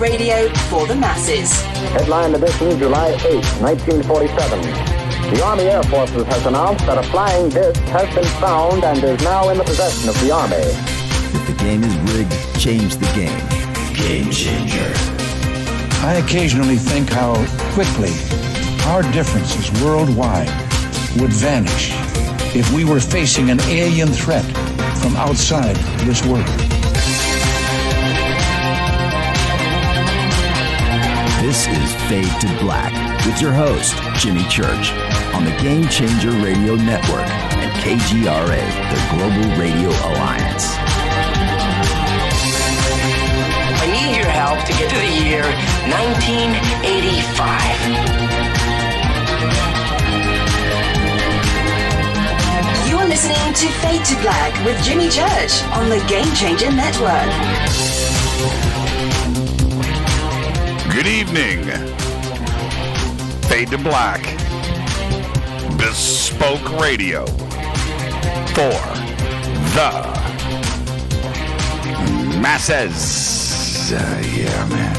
radio for the masses. Headline edition, July 8, 1947. The Army Air Forces has announced that a flying disc has been found and is now in the possession of the Army. If the game is rigged, change the game. Game changer. I occasionally think how quickly our differences worldwide would vanish if we were facing an alien threat from outside this world. This is Fade to Black with your host, Jimmy Church, on the Game Changer Radio Network and KGRA, the Global Radio Alliance. I need your help to get to the year 1985. You're listening to Fade to Black with Jimmy Church on the Game Changer Network. Good evening. Fade to Black. Bespoke radio for the masses. Yeah, man.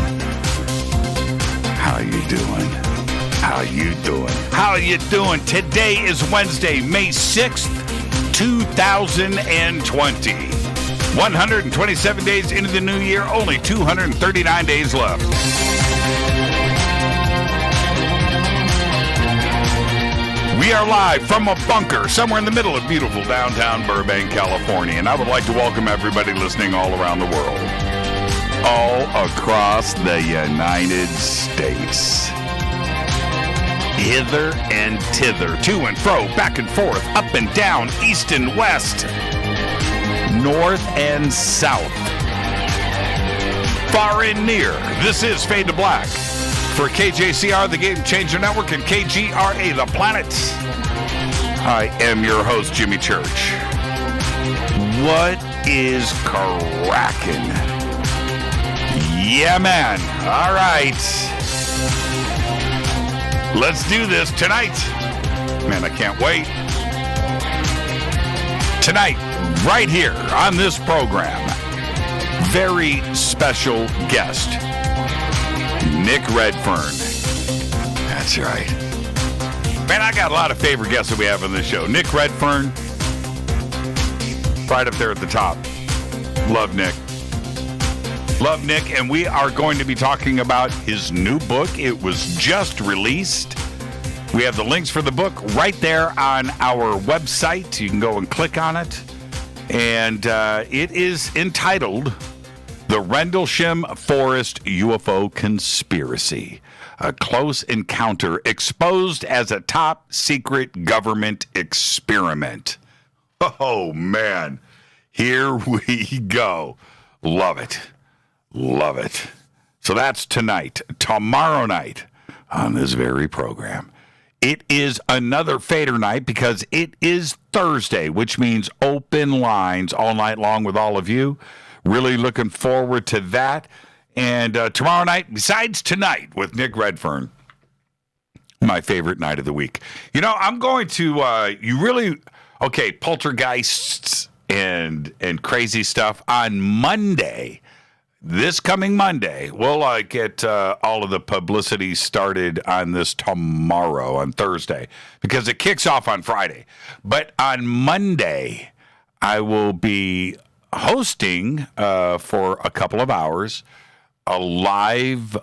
How you doing? How you doing? How you doing? Today is Wednesday, May 6th, 2020. 127 days into the new year, only 239 days left. We are live from a bunker somewhere in the middle of beautiful downtown Burbank, California, and I would like to welcome everybody listening all around the world, all across the United States. Hither and thither, to and fro, back and forth, up and down, east and west, north and south, far and near. This is Fade to Black for KJCR, the Game Changer Network, and KGRA, the planet. I am your host, Jimmy Church. What is cracking? Yeah, man. All right. Let's do this tonight. Man, I can't wait. Tonight, right here on this program, very special guest, Nick Redfern. That's right. Man, I got a lot of favorite guests that we have on this show. Nick Redfern, right up there at the top. Love Nick. Love Nick, and we are going to be talking about his new book. It was just released. We have the links for the book right there on our website. You can go and click on it. And it is entitled The Rendlesham Forest UFO Conspiracy, a close encounter exposed as a top secret government experiment. Oh, man. Here we go. Love it. Love it. So that's tonight. Tomorrow night on this very program, it is another Fader night because it is Thursday, which means open lines all night long with all of you. Really looking forward to that. And tomorrow night, besides tonight with Nick Redfern, my favorite night of the week. You know, I'm going to, poltergeists and crazy stuff on Monday. This coming Monday, we'll get all of the publicity started on this tomorrow, on Thursday, because it kicks off on Friday. But on Monday, I will be hosting for a couple of hours a live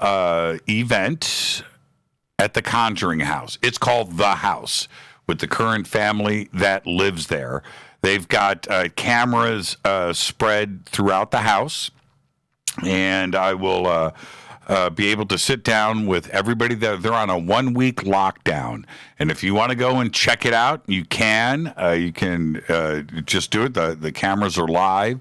event at the Conjuring House. It's called The House, with the current family that lives there. They've got cameras spread throughout the house. And I will be able to sit down with everybody. They're on a 1-week lockdown. And if you want to go and check it out, you can. You can just do it. The cameras are live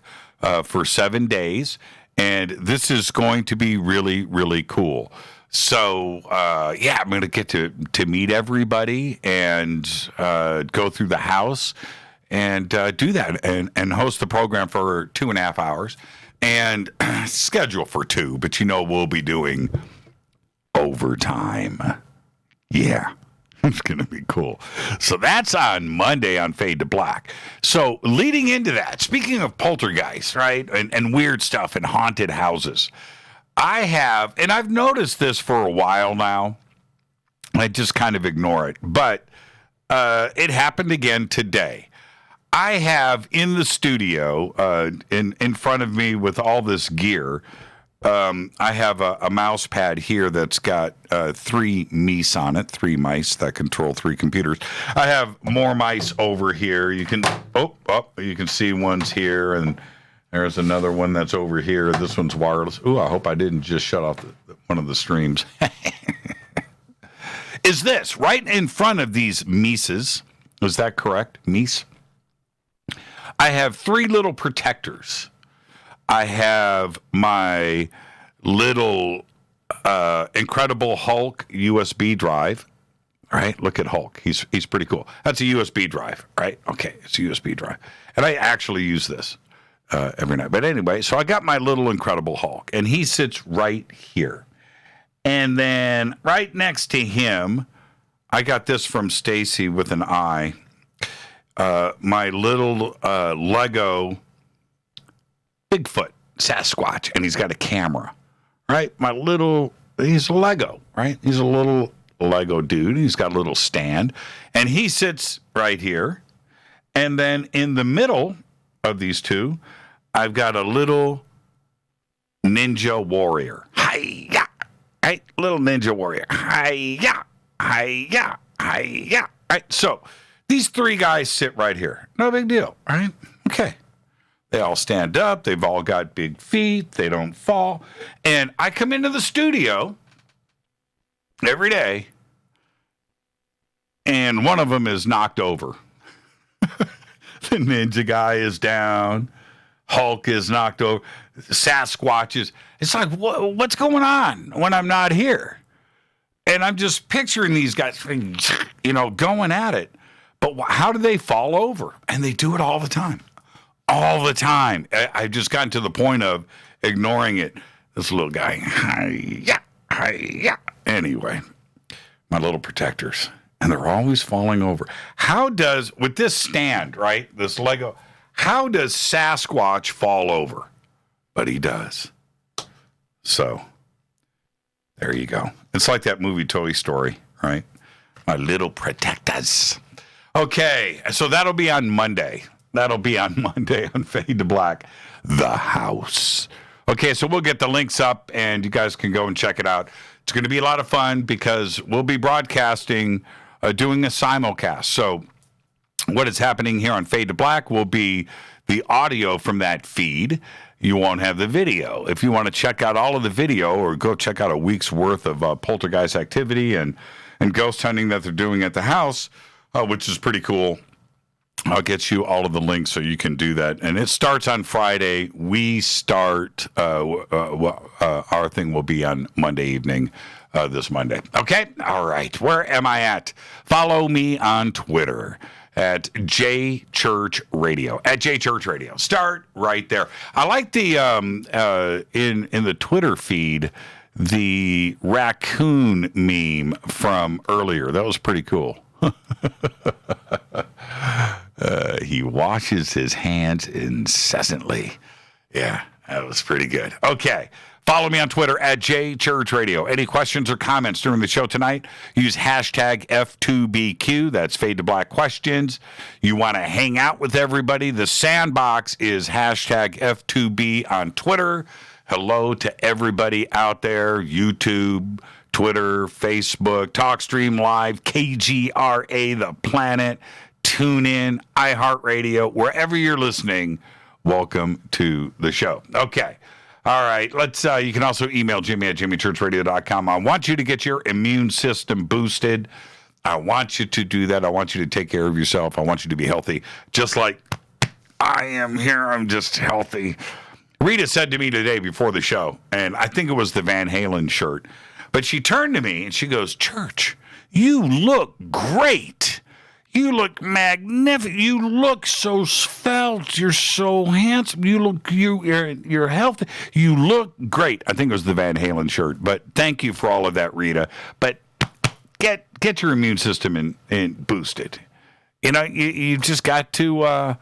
for 7 days. And this is going to be really, really cool. So, I'm going to get to meet everybody and go through the house and do that and host the program for 2.5 hours. And schedule for 2, but we'll be doing overtime. Yeah, it's going to be cool. So that's on Monday on Fade to Black. So leading into that, speaking of poltergeists, right, and weird stuff and haunted houses, I have, and I've noticed this for a while now. I just kind of ignore it. But it happened again today. I have in the studio, in front of me with all this gear, I have a mouse pad here that's got 3 mice on it, 3 mice that control 3 computers. I have more mice over here. You can you can see one's here, and there's another one that's over here. This one's wireless. Ooh, I hope I didn't just shut off one of the streams. Is this right in front of these mices? Is that correct? Mice? I have 3 little protectors. I have my little Incredible Hulk USB drive. All right, look at Hulk. He's pretty cool. That's a USB drive, right? Okay, it's a USB drive. And I actually use this every night. But anyway, so I got my little Incredible Hulk, and he sits right here. And then right next to him, I got this from Stacy with an eye. My little Lego Bigfoot Sasquatch, and he's got a camera, right? He's a Lego, right? He's a little Lego dude. He's got a little stand, and he sits right here. And then in the middle of these two, I've got a little ninja warrior. Hi-ya! Right? Little ninja warrior. Hi-ya! Hi-ya! Hi-ya! Right? So these 3 guys sit right here. No big deal, right? Okay. They all stand up. They've all got big feet. They don't fall. And I come into the studio every day, and one of them is knocked over. The ninja guy is down. Hulk is knocked over. Sasquatch is. It's like, what's going on when I'm not here? And I'm just picturing these guys, going at it. But how do they fall over? And they do it all the time. All the time. I've just gotten to the point of ignoring it. This little guy. Hi-ya, hi-ya. Anyway, my little protectors. And they're always falling over. With this stand, right, this Lego, how does Sasquatch fall over? But he does. So, there you go. It's like that movie Toy Story, right? My little protectors. Okay, so that'll be on Monday. That'll be on Monday on Fade to Black, The House. Okay, so we'll get the links up, and you guys can go and check it out. It's going to be a lot of fun because we'll be broadcasting, doing a simulcast. So what is happening here on Fade to Black will be the audio from that feed. You won't have the video. If you want to check out all of the video or go check out a week's worth of poltergeist activity and ghost hunting that they're doing at the house, which is pretty cool, I'll get you all of the links so you can do that. And it starts on Friday. We start, our thing will be on Monday evening, this Monday. Okay? All right. Where am I at? Follow me on Twitter at JChurchRadio. At JChurchRadio. Start right there. I like the, in the Twitter feed, the raccoon meme from earlier. That was pretty cool. He washes his hands incessantly. Yeah, that was pretty good. Okay. Follow me on Twitter at JChurchRadio. Any questions or comments during the show tonight? Use hashtag F2BQ. That's Fade to Black Questions. You want to hang out with everybody? The sandbox is hashtag F2B on Twitter. Hello to everybody out there. YouTube, Twitter, Facebook, TalkStream Live, KGRA, The Planet, TuneIn, iHeartRadio, wherever you're listening, welcome to the show. Okay. All right. Let's. You can also email Jimmy at jimmychurchradio.com. I want you to get your immune system boosted. I want you to do that. I want you to take care of yourself. I want you to be healthy, just like I am here. I'm just healthy. Rita said to me today before the show, and I think it was the Van Halen shirt, but she turned to me and she goes, "Church, you look great. You look magnificent. You look so svelte. You're so handsome. You're healthy. You look great." I think it was the Van Halen shirt, but thank you for all of that, Rita. But get your immune system in boosted. You know, you just got to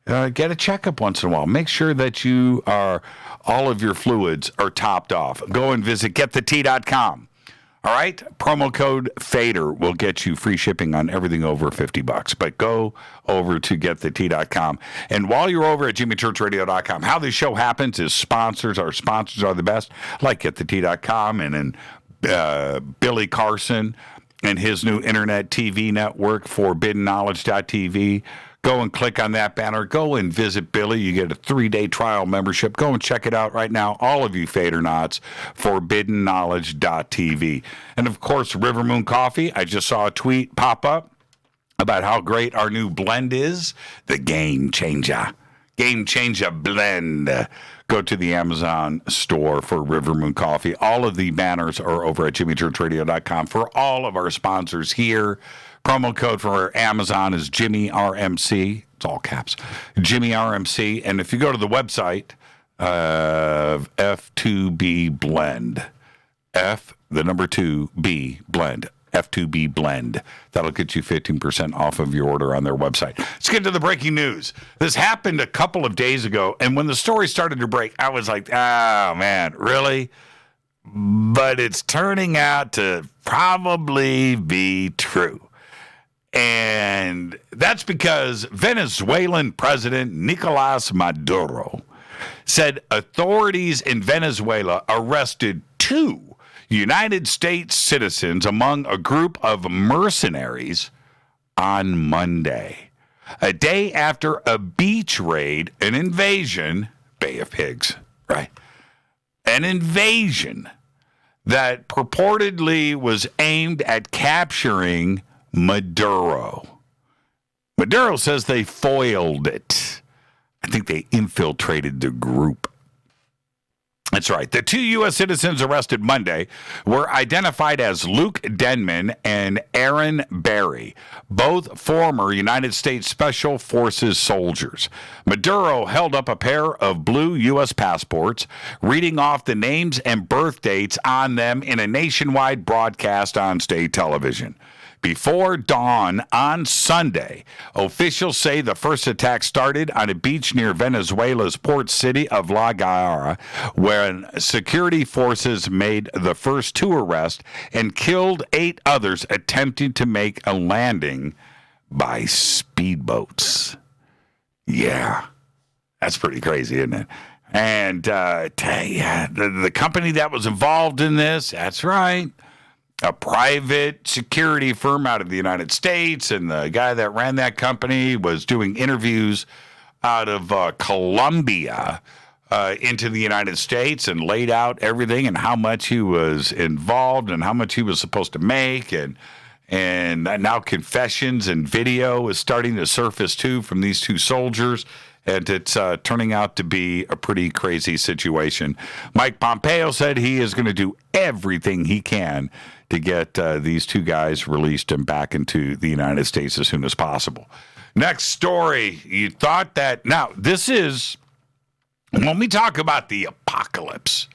get a checkup once in a while. Make sure that all of your fluids are topped off. Go and visit getthetea.com. All right? Promo code FADER will get you free shipping on everything over $50. But go over to getthetea.com. And while you're over at jimmychurchradio.com, how this show happens is our sponsors are the best, like getthetea.com and then Billy Carson and his new internet TV network, ForbiddenKnowledge.tv. Go and click on that banner. Go and visit Billy. You get a 3-day trial membership. Go and check it out right now. All of you Fadernauts, ForbiddenKnowledge.tv. And, of course, River Moon Coffee. I just saw a tweet pop up about how great our new blend is. The Game Changer. Game Changer blend. Go to the Amazon store for River Moon Coffee. All of the banners are over at jimmychurchradio.com for all of our sponsors here. Promo code for Amazon is JimmyRMC. It's all caps. JimmyRMC. And if you go to the website, F2B Blend. The number 2B Blend. F2B Blend. That'll get you 15% off of your order on their website. Let's get to the breaking news. This happened a couple of days ago, and when the story started to break, I was like, oh, man, really? But it's turning out to probably be true. And that's because Venezuelan President Nicolas Maduro said authorities in Venezuela arrested 2 United States citizens among a group of mercenaries on Monday, a day after a beach raid, an invasion, Bay of Pigs, right? An invasion that purportedly was aimed at capturing Maduro. Maduro says they foiled it. I think they infiltrated the group. That's right. The 2 U.S. citizens arrested Monday were identified as Luke Denman and Aaron Berry, both former United States Special Forces soldiers. Maduro held up a pair of blue U.S. passports, reading off the names and birth dates on them in a nationwide broadcast on state television. Before dawn on Sunday, officials say the first attack started on a beach near Venezuela's port city of La Guaira, when security forces made the first 2 arrests and killed 8 others attempting to make a landing by speedboats. Yeah, that's pretty crazy, isn't it? And the company that was involved in this, that's right, a private security firm out of the United States, and the guy that ran that company was doing interviews out of Colombia into the United States and laid out everything and how much he was involved and how much he was supposed to make, and now confessions and video is starting to surface too from these 2 soldiers. And it's turning out to be a pretty crazy situation. Mike Pompeo said he is going to do everything he can to get these 2 guys released and back into the United States as soon as possible. Next story. You thought that... Now, this is... When we talk about the apocalypse,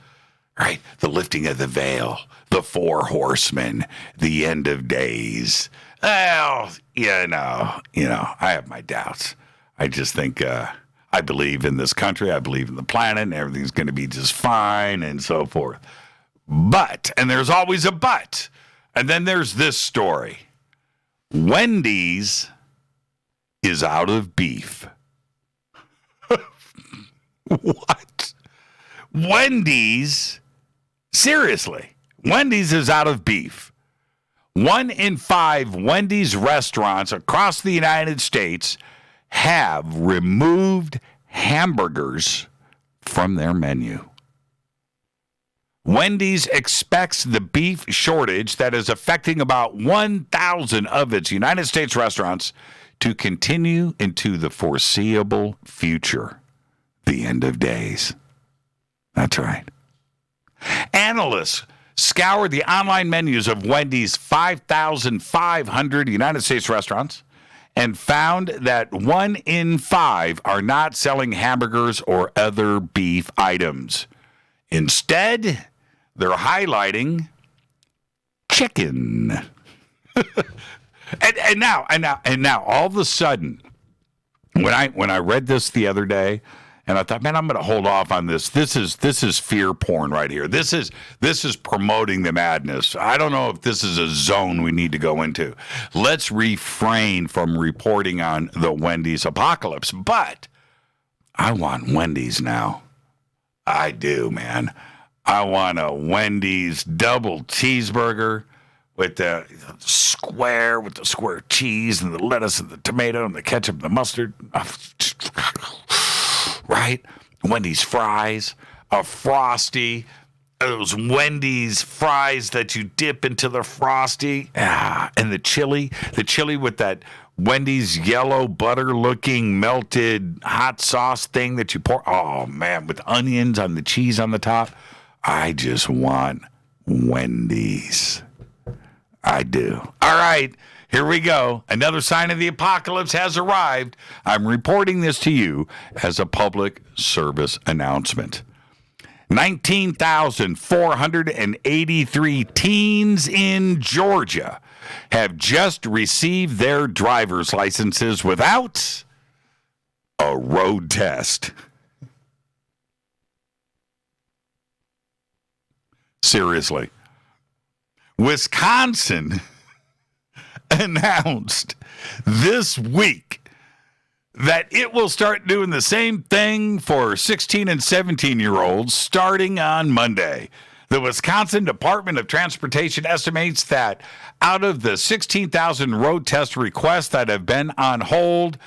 right? The lifting of the veil, the 4 horsemen, the end of days. Well, I have my doubts. I just think I believe in this country. I believe in the planet, and everything's going to be just fine and so forth. But, and there's always a but, and then there's this story. Wendy's is out of beef. What? Wendy's? Seriously. Wendy's is out of beef. 1 in 5 Wendy's restaurants across the United States have removed hamburgers from their menu. Wendy's expects the beef shortage that is affecting about 1,000 of its United States restaurants to continue into the foreseeable future, the end of days. That's right. Analysts scoured the online menus of Wendy's 5,500 United States restaurants and found that 1 in 5 are not selling hamburgers or other beef items. Instead, they're highlighting chicken. and now, all of a sudden, When I read this the other day, and I thought, man, I'm going to hold off on this. This is fear porn right here. This is promoting the madness. I don't know if this is a zone we need to go into. Let's refrain from reporting on the Wendy's apocalypse. But I want Wendy's now. I do, man. I want a Wendy's double cheeseburger with the square cheese and the lettuce and the tomato and the ketchup and the mustard. Right? Wendy's fries, a Frosty, those Wendy's fries that you dip into the Frosty, and the chili with that Wendy's yellow butter-looking melted hot sauce thing that you pour. Oh, man, with onions on the cheese on the top. I just want Wendy's. I do. All right. Here we go. Another sign of the apocalypse has arrived. I'm reporting this to you as a public service announcement. 19,483 teens in Georgia have just received their driver's licenses without a road test. Seriously. Wisconsin announced this week that it will start doing the same thing for 16 and 17-year-olds starting on Monday. The Wisconsin Department of Transportation estimates that out of the 16,000 road test requests that have been on hold,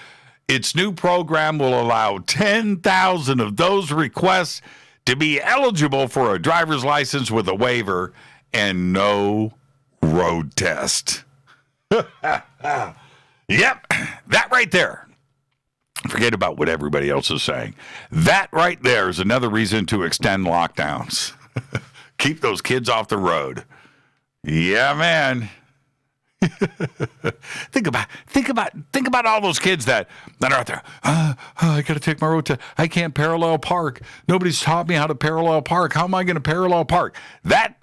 its new program will allow 10,000 of those requests to be eligible for a driver's license with a waiver and no road test. Yep, that right there. Forget about what everybody else is saying. That right there is another reason to extend lockdowns. Keep those kids off the road. Yeah, man. Think about all those kids that are out there. I got to take my road test. I can't parallel park. Nobody's taught me how to parallel park. How am I going to parallel park? That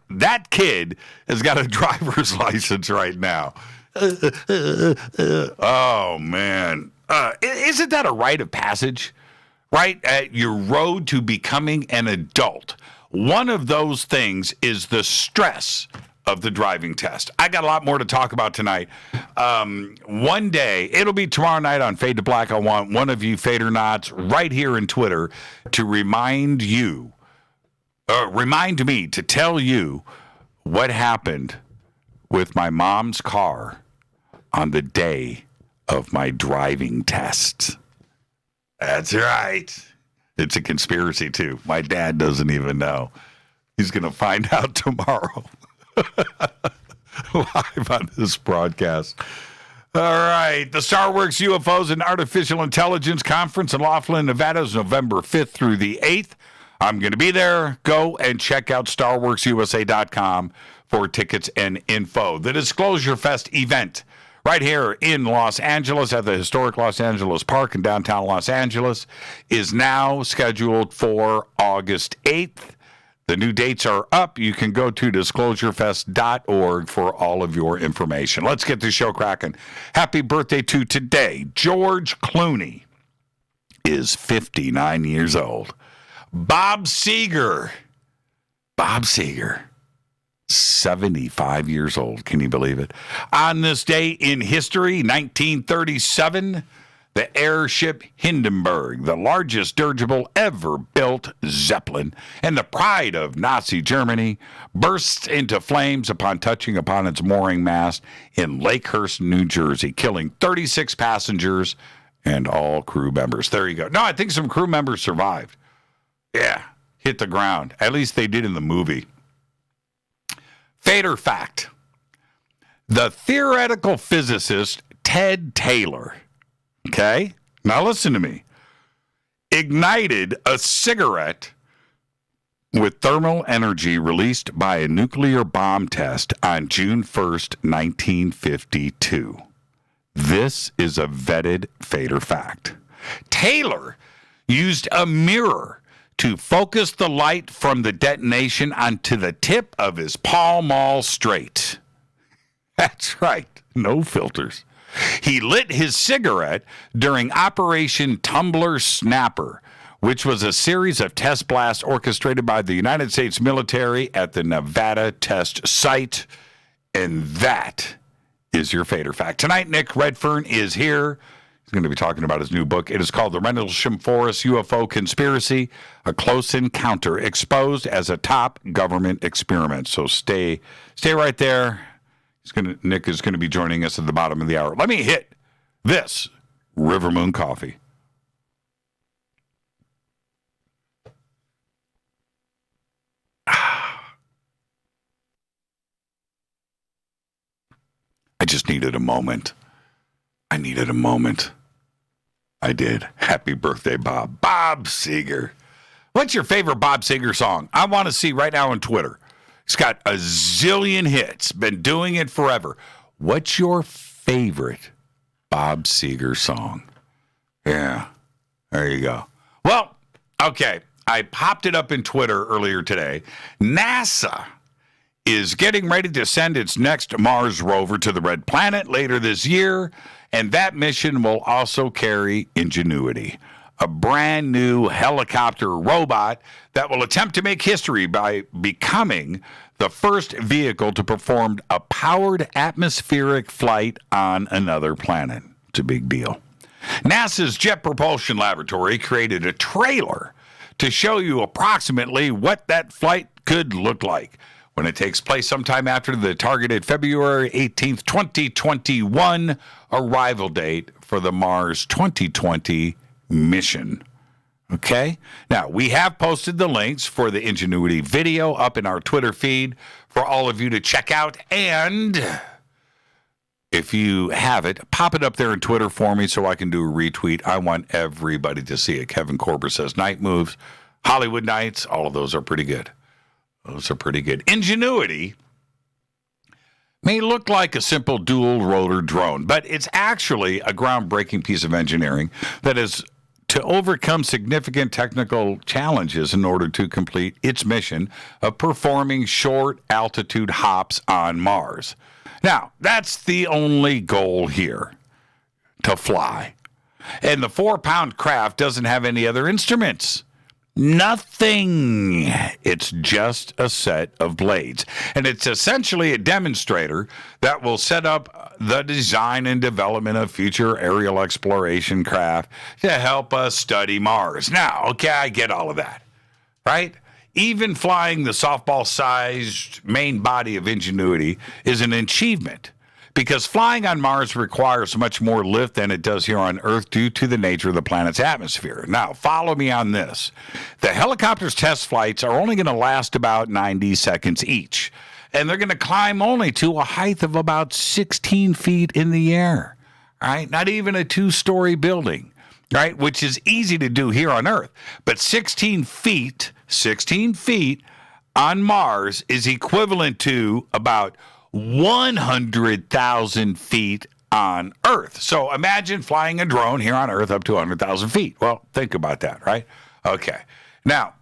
kid has got a driver's license right now. Oh, man. Isn't that a rite of passage? Right? At your road to becoming an adult. One of those things is the stress of the driving test. I got a lot more to talk about tonight. One day, it'll be tomorrow night on Fade to Black. I want one of you Fader-Knots right here in Twitter to remind me to tell you what happened with my mom's car on the day of my driving test. That's right. It's a conspiracy, too. My dad doesn't even know. He's going to find out tomorrow. Live on this broadcast. All right. The StarWorks UFOs and Artificial Intelligence Conference in Laughlin, Nevada is November 5th through the 8th. I'm going to be there. Go and check out StarWorksUSA.com for tickets and info. The Disclosure Fest event right here in Los Angeles at the historic Los Angeles Park in downtown Los Angeles is now scheduled for August 8th. The new dates are up. You can go to disclosurefest.org for all of your information. Let's get the show cracking. Happy birthday to today. George Clooney is 59 years old. Bob Seger, 75 years old. Can you believe it? On this day in history, 1937, the airship Hindenburg, the largest dirigible ever built Zeppelin, and the pride of Nazi Germany, bursts into flames upon touching upon its mooring mast in Lakehurst, New Jersey, killing 36 passengers and all crew members. There you go. No, I think some crew members survived. Yeah, hit the ground. At least they did in the movie. Fader fact. The theoretical physicist Ted Taylor, okay, now listen to me, ignited a cigarette with thermal energy released by a nuclear bomb test on June 1st, 1952. This is a vetted Fader fact. Taylor used a mirror to focus the light from the detonation onto the tip of his Pall Mall straight. That's right, no filters. He lit his cigarette during Operation Tumbler Snapper, which was a series of test blasts orchestrated by the United States military at the Nevada test site. And that is your Fader Fact. Tonight, Nick Redfern is here. He's going to be talking about his new book. It is called The Rendlesham Forest UFO Conspiracy, A Close Encounter Exposed as a Top Government Experiment. So stay right there. Nick is going to be joining us at the bottom of the hour. Let me hit this River Moon coffee. I just needed a moment. I did. Happy birthday, Bob. Bob Seger. What's your favorite Bob Seger song? I want to see right now on Twitter. He's got a zillion hits. Been doing it forever. What's your favorite Bob Seger song? Yeah. There you go. Well, okay. I popped it up in Twitter earlier today. NASA is getting ready to send its next Mars rover to the Red Planet later this year, and that mission will also carry Ingenuity, a brand new helicopter robot that will attempt to make history by becoming the first vehicle to perform a powered atmospheric flight on another planet. It's a big deal. NASA's Jet Propulsion Laboratory created a trailer to show you approximately what that flight could look like when it takes place sometime after the targeted February 18th, 2021 arrival date for the Mars 2020 mission. Okay? Now, we have posted the links for the Ingenuity video up in our Twitter feed for all of you to check out. And if you have it, pop it up there in Twitter for me so I can do a retweet. I want everybody to see it. Kevin Korber says Night Moves, Hollywood Nights, all of those are pretty good. Ingenuity may look like a simple dual-rotor drone, but it's actually a groundbreaking piece of engineering that is to overcome significant technical challenges in order to complete its mission of performing short-altitude hops on Mars. Now, that's the only goal here, to fly. And the 4-pound craft doesn't have any other instruments. Nothing. It's just a set of blades. And it's essentially a demonstrator that will set up the design and development of future aerial exploration craft to help us study Mars. Now, okay, I get all of that, right? Even flying the softball-sized main body of Ingenuity is an achievement, because flying on Mars requires much more lift than it does here on Earth due to the nature of the planet's atmosphere. Now, follow me on this. The helicopter's test flights are only going to last about 90 seconds each, and they're going to climb only to a height of about 16 feet in the air, right? Not even a 2-story building, right? Which is easy to do here on Earth. But 16 feet on Mars is equivalent to about 100,000 feet on Earth. So imagine flying a drone here on Earth up to 100,000 feet. Well, think about that, right? Okay. Now,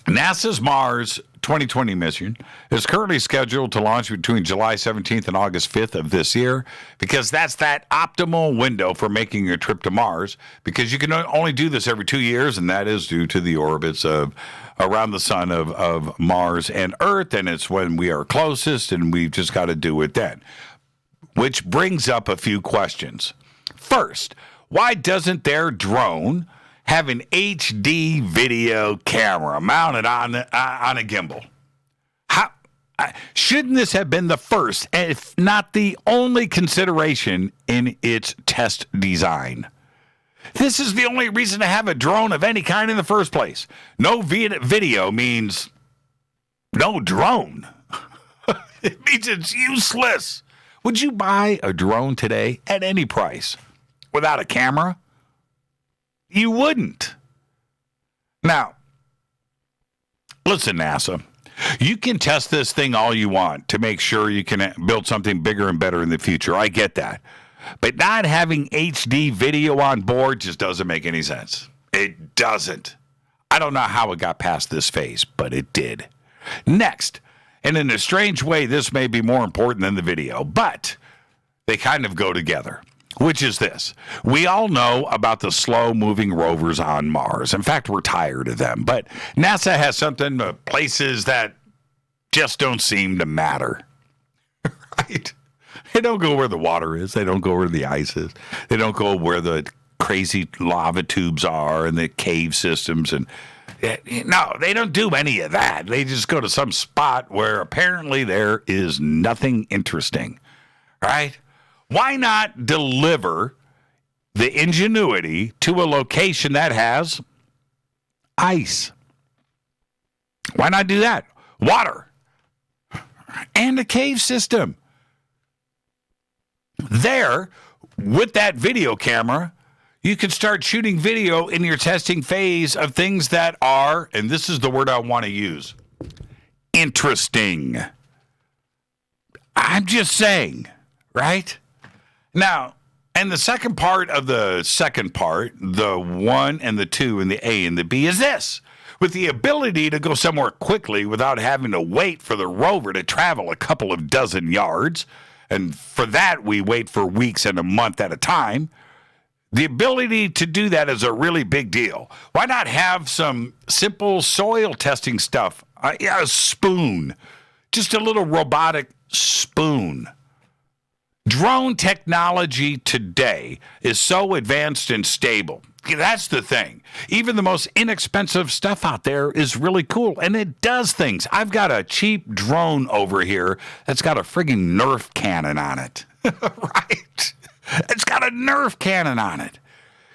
NASA's Mars 2020 mission is currently scheduled to launch between July 17th and August 5th of this year, because that's that optimal window for making a trip to Mars, because you can only do this every 2 years, and that is due to the orbits of around the sun of Mars and Earth, and it's when we are closest, and we've just got to do it then. Which brings up a few questions. First, why doesn't their drone have an HD video camera mounted on a gimbal? How shouldn't this have been the first, if not the only consideration in its test design? This is the only reason to have a drone of any kind in the first place. No video means no drone. It means it's useless. Would you buy a drone today at any price without a camera? You wouldn't. Now, listen, NASA, you can test this thing all you want to make sure you can build something bigger and better in the future. I get that. But not having HD video on board just doesn't make any sense. It doesn't. I don't know how it got past this phase, but it did. Next, and in a strange way, this may be more important than the video, but they kind of go together, which is this. We all know about the slow-moving rovers on Mars. In fact, we're tired of them. But NASA has something, places that just don't seem to matter, right? They don't go where the water is. They don't go where the ice is. They don't go where the crazy lava tubes are and the cave systems. And no, they don't do any of that. They just go to some spot where apparently there is nothing interesting, right? Why not deliver the ingenuity to a location that has ice? Why not do that? Water and a cave system. There, with that video camera, you can start shooting video in your testing phase of things that are, and this is the word I want to use, interesting. I'm just saying, right? Now, and the second part of the second part, the 1 and the 2 and the A and the B, is this. With the ability to go somewhere quickly without having to wait for the rover to travel a couple of dozen yards, and for that we wait for weeks and a month at a time, the ability to do that is a really big deal. Why not have some simple soil testing stuff? A spoon, just a little robotic spoon. Drone technology today is so advanced and stable. That's the thing. Even the most inexpensive stuff out there is really cool, and it does things. I've got a cheap drone over here that's got a friggin' Nerf cannon on it. Right? It's got a Nerf cannon on it.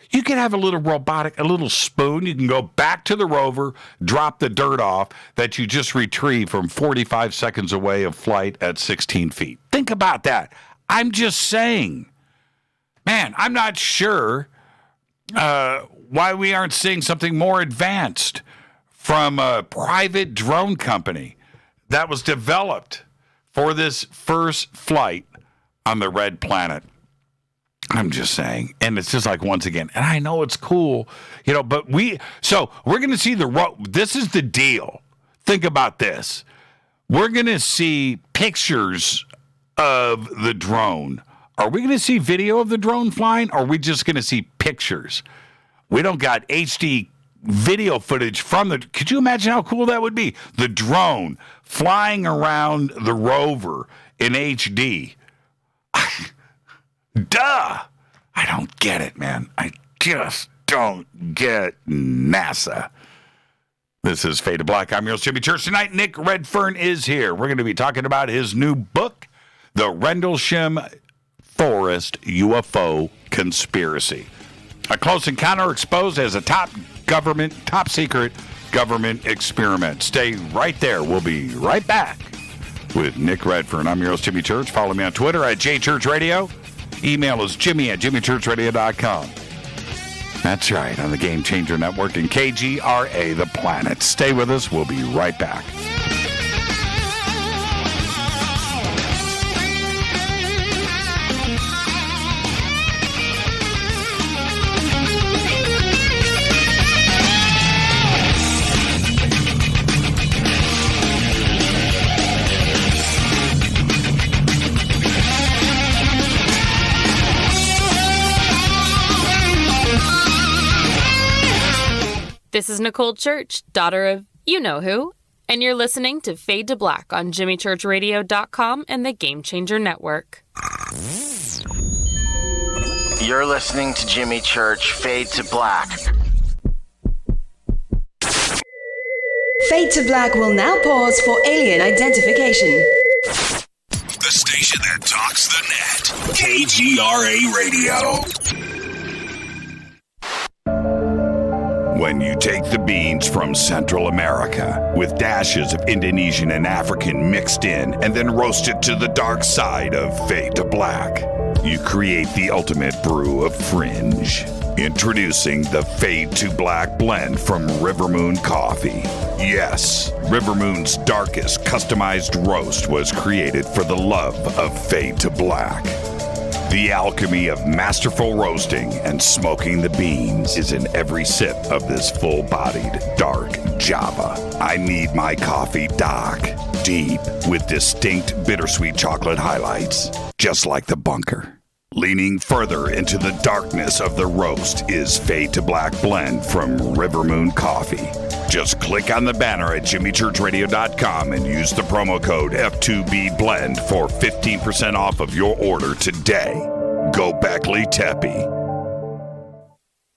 You can have a little robotic, a little spoon. You can go back to the rover, drop the dirt off that you just retrieved from 45 seconds away of flight at 16 feet. Think about that. I'm just saying. Man, I'm not sure why we aren't seeing something more advanced from a private drone company that was developed for this first flight on the red planet. I'm just saying. And it's just like, once again, and I know it's cool, but we're going to see this is the deal. Think about this. We're going to see pictures of the drone. Are we going to see video of the drone flying, or are we just going to see pictures? We don't got HD video footage from could you imagine how cool that would be? The drone flying around the rover in HD. Duh! I don't get it, man. I just don't get NASA. This is Fade to Black. I'm your host, Jimmy Church. Tonight, Nick Redfern is here. We're going to be talking about his new book, The Rendlesham Forest UFO Conspiracy. A close encounter exposed as a top secret government experiment. Stay right there. We'll be right back with Nick Redfern. I'm your host, Jimmy Church. Follow me on Twitter at JChurchRadio. Email is jimmy@jimmychurchradio.com. That's right, on the Game Changer Network and KGRA, The Planet. Stay with us. We'll be right back. This is Nicole Church, daughter of you-know-who, and you're listening to Fade to Black on JimmyChurchRadio.com and the Game Changer Network. You're listening to Jimmy Church, Fade to Black. Fade to Black will now pause for alien identification. The station that talks the net. KGRA Radio. When you take the beans from Central America with dashes of Indonesian and African mixed in and then roast it to the dark side of Fade to Black, you create the ultimate brew of fringe. Introducing the Fade to Black blend from Rivermoon Coffee. Yes, Rivermoon's darkest customized roast was created for the love of Fade to Black. The alchemy of masterful roasting and smoking the beans is in every sip of this full-bodied, dark Java. I need my coffee dark, deep, with distinct bittersweet chocolate highlights. just like the bunker. Leaning further into the darkness of the roast is Fade to Black Blend from Rivermoon Coffee. Just click on the banner at jimmychurchradio.com and use the promo code F2BBLEND for 15% off of your order today. Go Beckley Teppy.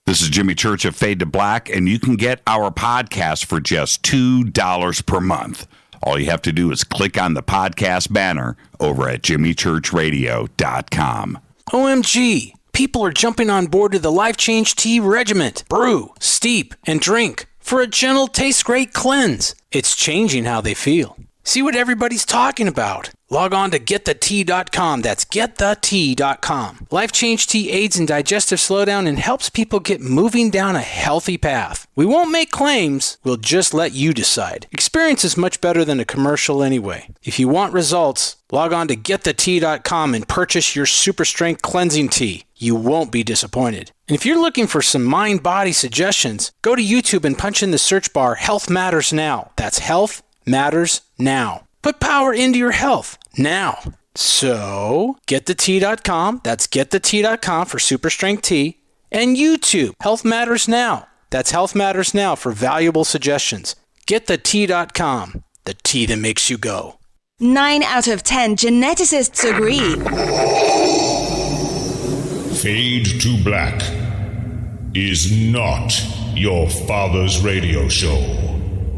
This is Jimmy Church of Fade to Black, and you can get our podcast for just $2 per month. All you have to do is click on the podcast banner over at jimmychurchradio.com. OMG! People are jumping on board to the Life Change Tea Regiment. Brew, steep, and drink for a gentle, taste-great cleanse. It's changing how they feel. See what everybody's talking about. Log on to getthetea.com. That's getthetea.com. Life Change Tea aids in digestive slowdown and helps people get moving down a healthy path. We won't make claims. We'll just let you decide. Experience is much better than a commercial anyway. If you want results, log on to getthetea.com and purchase your super strength cleansing tea. You won't be disappointed. And if you're looking for some mind-body suggestions, go to YouTube and punch in the search bar Health Matters Now. That's Health Matters Now. Put power into your health now. So, getthetea.com. That's getthetea.com for super strength tea. And YouTube, Health Matters Now. That's Health Matters Now for valuable suggestions. Getthetea.com. The tea that makes you go. 9 out of 10 geneticists agree. Fade to Black is not your father's radio show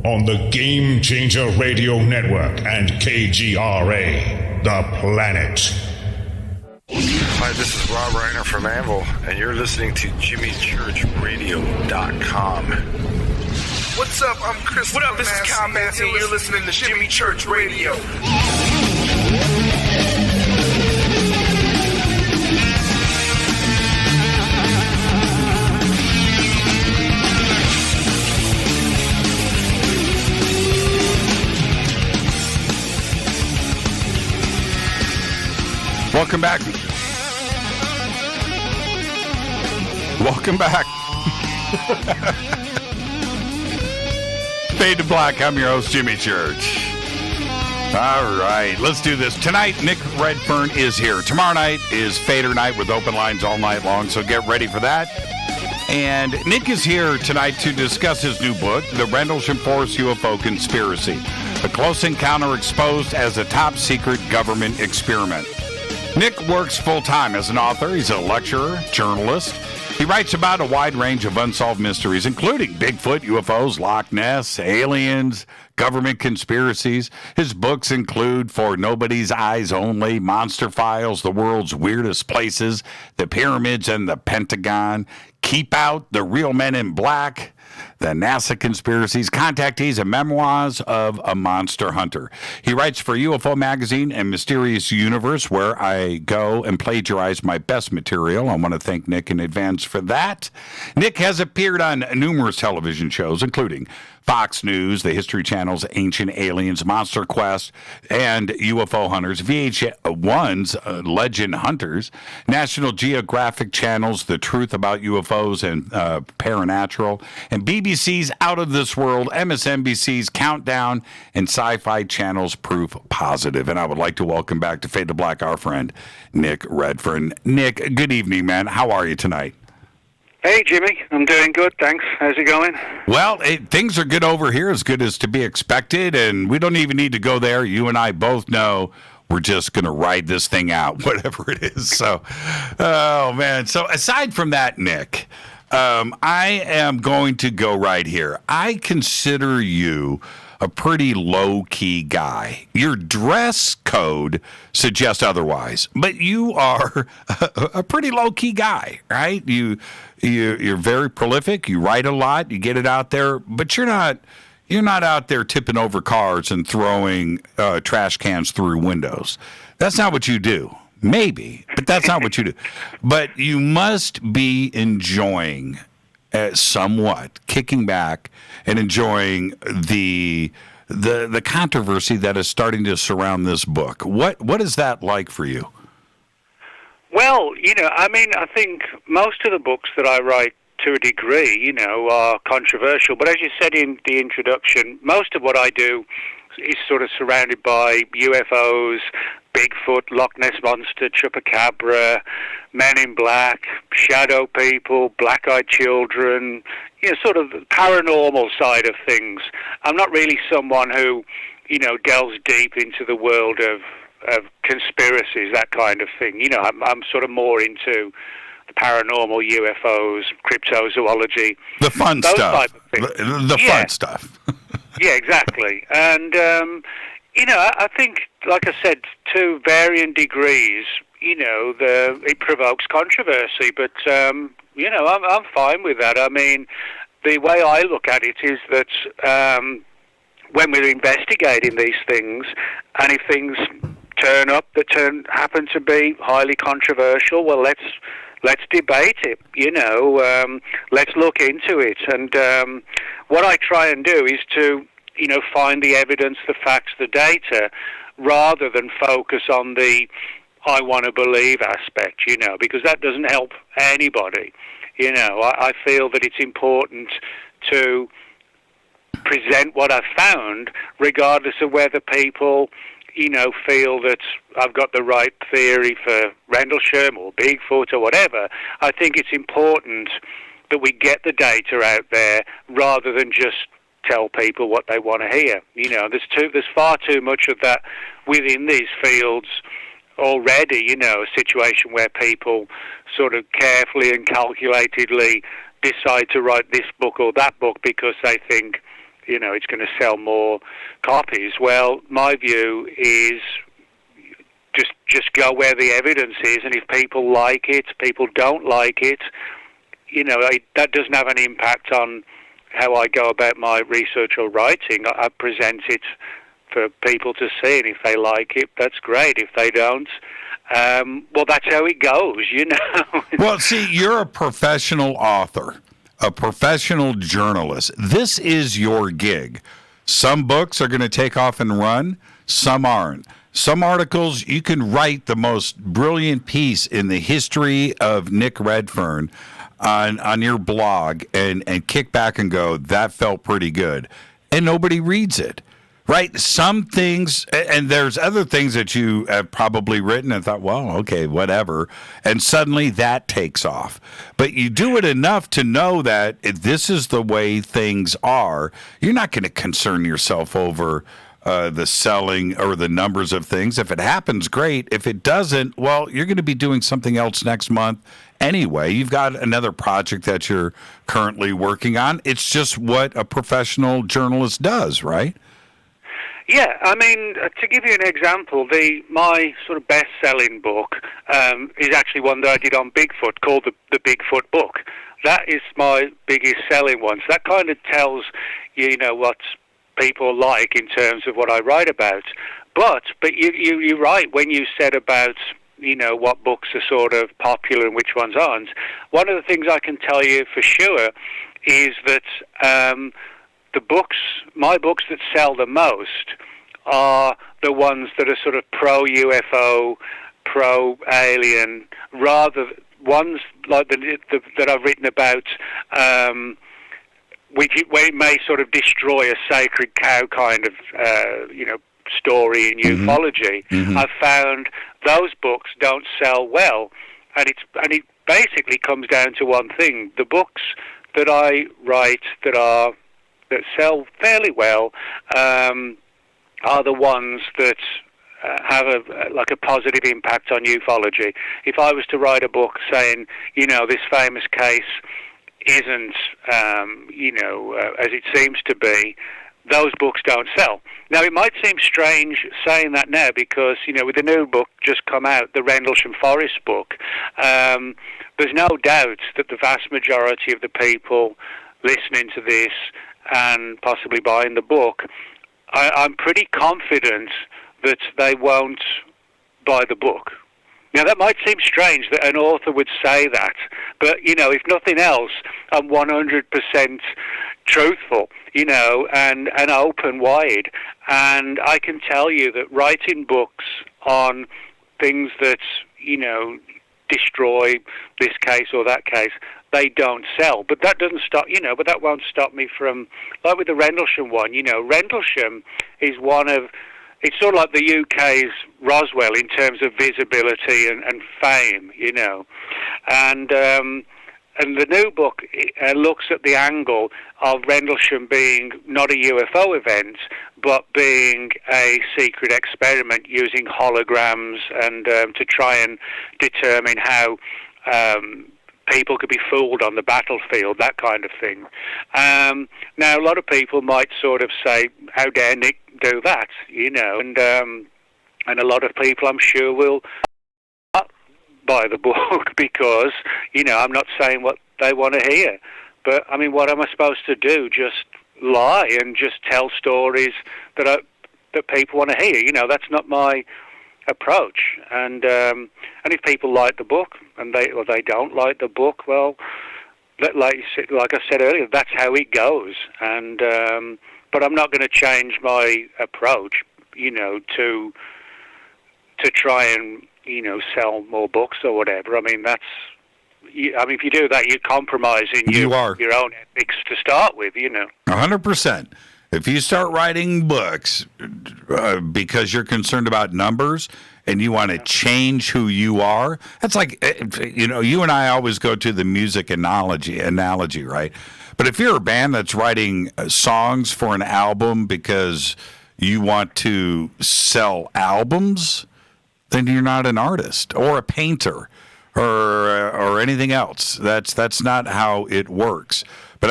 on the Game Changer Radio Network and KGRA, The Planet. Hi, this is Rob Reiner from Anvil, and you're listening to JimmyChurchRadio.com. What's up? I'm Chris. What up? This is Kyle Massey, and you're listening to Jimmy Church Radio. Welcome back. Welcome back. Fade to Black. I'm your host, Jimmy Church. All right, let's do this. Tonight, Nick Redfern is here. Tomorrow night is Fader night with open lines all night long, so get ready for that. And Nick is here tonight to discuss his new book, The Rendlesham Forest UFO Conspiracy, a close encounter exposed as a top-secret government experiment. Nick works full-time as an author. He's a lecturer, journalist. He writes about a wide range of unsolved mysteries, including Bigfoot, UFOs, Loch Ness, aliens, government conspiracies. His books include For Nobody's Eyes Only, Monster Files, The World's Weirdest Places, The Pyramids and the Pentagon, Keep Out, The Real Men in Black, The NASA Conspiracies, Contactees, and Memoirs of a Monster Hunter. He writes for UFO Magazine and Mysterious Universe, where I go and plagiarize my best material. I want to thank Nick in advance for that. Nick has appeared on numerous television shows, including Fox News, the History Channel's Ancient Aliens, Monster Quest, and UFO Hunters, VH1's Legend Hunters, National Geographic Channel's The Truth About UFOs and Paranatural, and BBC's Out of This World, MSNBC's Countdown, and SyFy Channel's Proof Positive. And I would like to welcome back to Fade to Black our friend, Nick Redfern. Nick, good evening, man. How are you tonight? Hey, Jimmy. I'm doing good, thanks. How's it going? Well, things are good over here, as good as to be expected, and we don't even need to go there. You and I both know we're just going to ride this thing out, whatever it is. So, oh, man. So aside from that, Nick, I am going to go right here. I consider you a pretty low-key guy. Your dress code suggests otherwise, but you are a pretty low-key guy, right? You're very prolific. You write a lot. You get it out there, but you're not out there tipping over cars and throwing trash cans through windows. That's not what you do. Maybe, but that's not what you do. But you must be enjoying somewhat, kicking back and enjoying the controversy that is starting to surround this book. What is that like for you? Well, I think most of the books that I write to a degree, are controversial. But as you said in the introduction, most of what I do is sort of surrounded by UFOs, Bigfoot, Loch Ness Monster, Chupacabra, Men in Black, Shadow People, Black-Eyed Children, sort of the paranormal side of things. I'm not really someone who, delves deep into the world of conspiracies, that kind of thing. I'm sort of more into the paranormal, UFOs, cryptozoology. The fun stuff. The fun stuff. Yeah, exactly. And, I think, like I said, to varying degrees, it provokes controversy, but, I'm fine with that. I mean, the way I look at it is that when we're investigating these things, and if things turn up that happen to be highly controversial, well, let's debate it, let's look into it. And what I try and do is to, find the evidence, the facts, the data, rather than focus on the I want to believe aspect, because that doesn't help anybody. I feel that it's important to present what I've found, regardless of whether people, feel that I've got the right theory for Rendlesham or Bigfoot or whatever. I think it's important that we get the data out there rather than just tell people what they want to hear. There's far too much of that within these fields already, a situation where people sort of carefully and calculatedly decide to write this book or that book because they think, it's going to sell more copies. Well, my view is just go where the evidence is, and if people like it, people don't like it, that doesn't have an impact on how I go about my research or writing. I present it for people to see, and if they like it, that's great. If they don't, well, that's how it goes, Well, see, you're a professional author, a professional journalist. This is your gig. Some books are going to take off and run, some aren't. Some articles, you can write the most brilliant piece in the history of Nick Redfern on your blog and kick back and go, that felt pretty good. And nobody reads it. Right? Some things, and there's other things that you have probably written and thought, well, okay, whatever. And suddenly that takes off. But you do it enough to know that if this is the way things are, you're not going to concern yourself over the selling or the numbers of things. If it happens, great. If it doesn't, well, you're going to be doing something else next month anyway. You've got another project that you're currently working on. It's just what a professional journalist does, right? Yeah, I mean, to give you an example, my sort of best-selling book is actually one that I did on Bigfoot called the Bigfoot book. That is my biggest selling one. So that kind of tells what people like in terms of what I write about. But you're right when you said about what books are sort of popular and which ones aren't. One of the things I can tell you for sure is that my books that sell the most are the ones that are sort of pro-UFO, pro-alien, rather ones like that I've written about, where it may sort of destroy a sacred cow kind of, story in ufology. Mm-hmm. I've found those books don't sell well, and it basically comes down to one thing: the books that I write that sell fairly well are the ones that have a positive impact on ufology. If I was to write a book saying, this famous case isn't, as it seems to be, those books don't sell. Now, it might seem strange saying that now because, with the new book just come out, the Rendlesham Forest book, there's no doubt that the vast majority of the people listening to this and possibly buying the book, I'm pretty confident that they won't buy the book. Now, that might seem strange that an author would say that, but, if nothing else, I'm 100% truthful, and open wide. And I can tell you that writing books on things that, destroy this case or that case, they don't sell. But that doesn't stop, but that won't stop me from, like with the Rendlesham one, Rendlesham is it's sort of like the UK's Roswell in terms of visibility and fame, and the new book looks at the angle of Rendlesham being not a UFO event, but being a secret experiment using holograms and to try and determine how people could be fooled on the battlefield, that kind of thing. Now, a lot of people might sort of say, how dare Nick do that, and a lot of people, I'm sure, will not buy the book because, I'm not saying what they want to hear. But, I mean, what am I supposed to do? Just lie and just tell stories that people want to hear? That's not my approach. And if people like the book and they don't like the book, well, like I said earlier, that's how it goes. And but I'm not going to change my approach, to try and sell more books or whatever. I mean, if you do that, you're compromising your own ethics to start with. 100%. If you start writing books because you're concerned about numbers and you want to change who you are, that's like, you and I always go to the music analogy, right? But if you're a band that's writing songs for an album because you want to sell albums, then you're not an artist or a painter or anything else. That's not how it works. But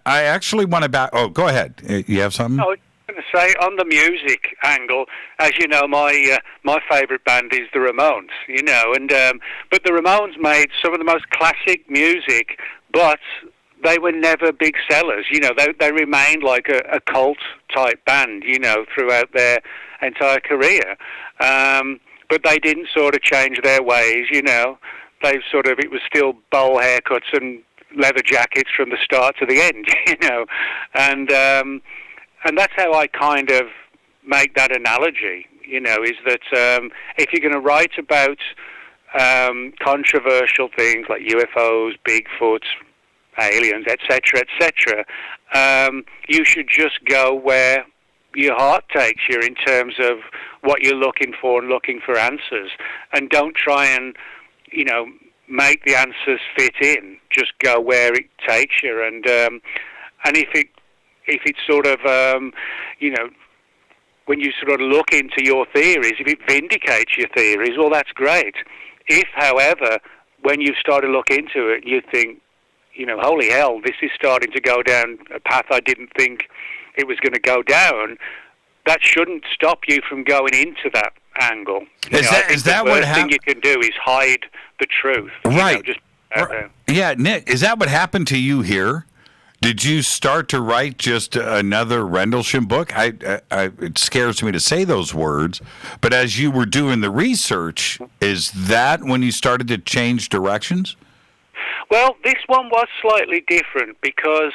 I actually want to Oh, go ahead. You have something? I was going to say, on the music angle, as you know, my favorite band is the Ramones. But the Ramones made some of the most classic music, but they were never big sellers. They remained like a cult type band, throughout their entire career. But they didn't sort of change their ways, They it was still bowl haircuts and leather jackets from the start to the end, And that's how I kind of make that analogy, is that if you're going to write about controversial things like UFOs, Bigfoot, aliens, etc., you should just go where your heart takes you in terms of what you're looking for and looking for answers, and don't try and make the answers fit in. Just go where it takes you, and if it's sort of when you sort of look into your theories, if it vindicates your theories, well, that's great. If, however, when you start to look into it, you think, holy hell, this is starting to go down a path I didn't think it was going to go down, that shouldn't stop you from going into that angle. Is that what happened? The worst thing you can do is hide the truth. Right. Yeah, Nick, is that what happened to you here? Did you start to write just another Rendlesham book? It scares me to say those words, but as you were doing the research, is that when you started to change directions? Well, this one was slightly different because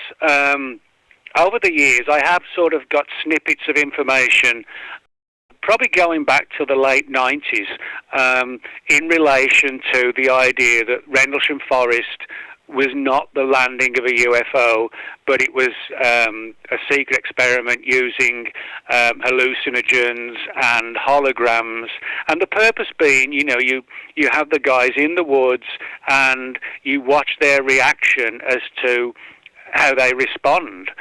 over the years I have sort of got snippets of information, probably going back to the late 90s, in relation to the idea that Rendlesham Forest was not the landing of a UFO, but it was a secret experiment using hallucinogens and holograms. And the purpose being, you have the guys in the woods and you watch their reaction as to how they respond.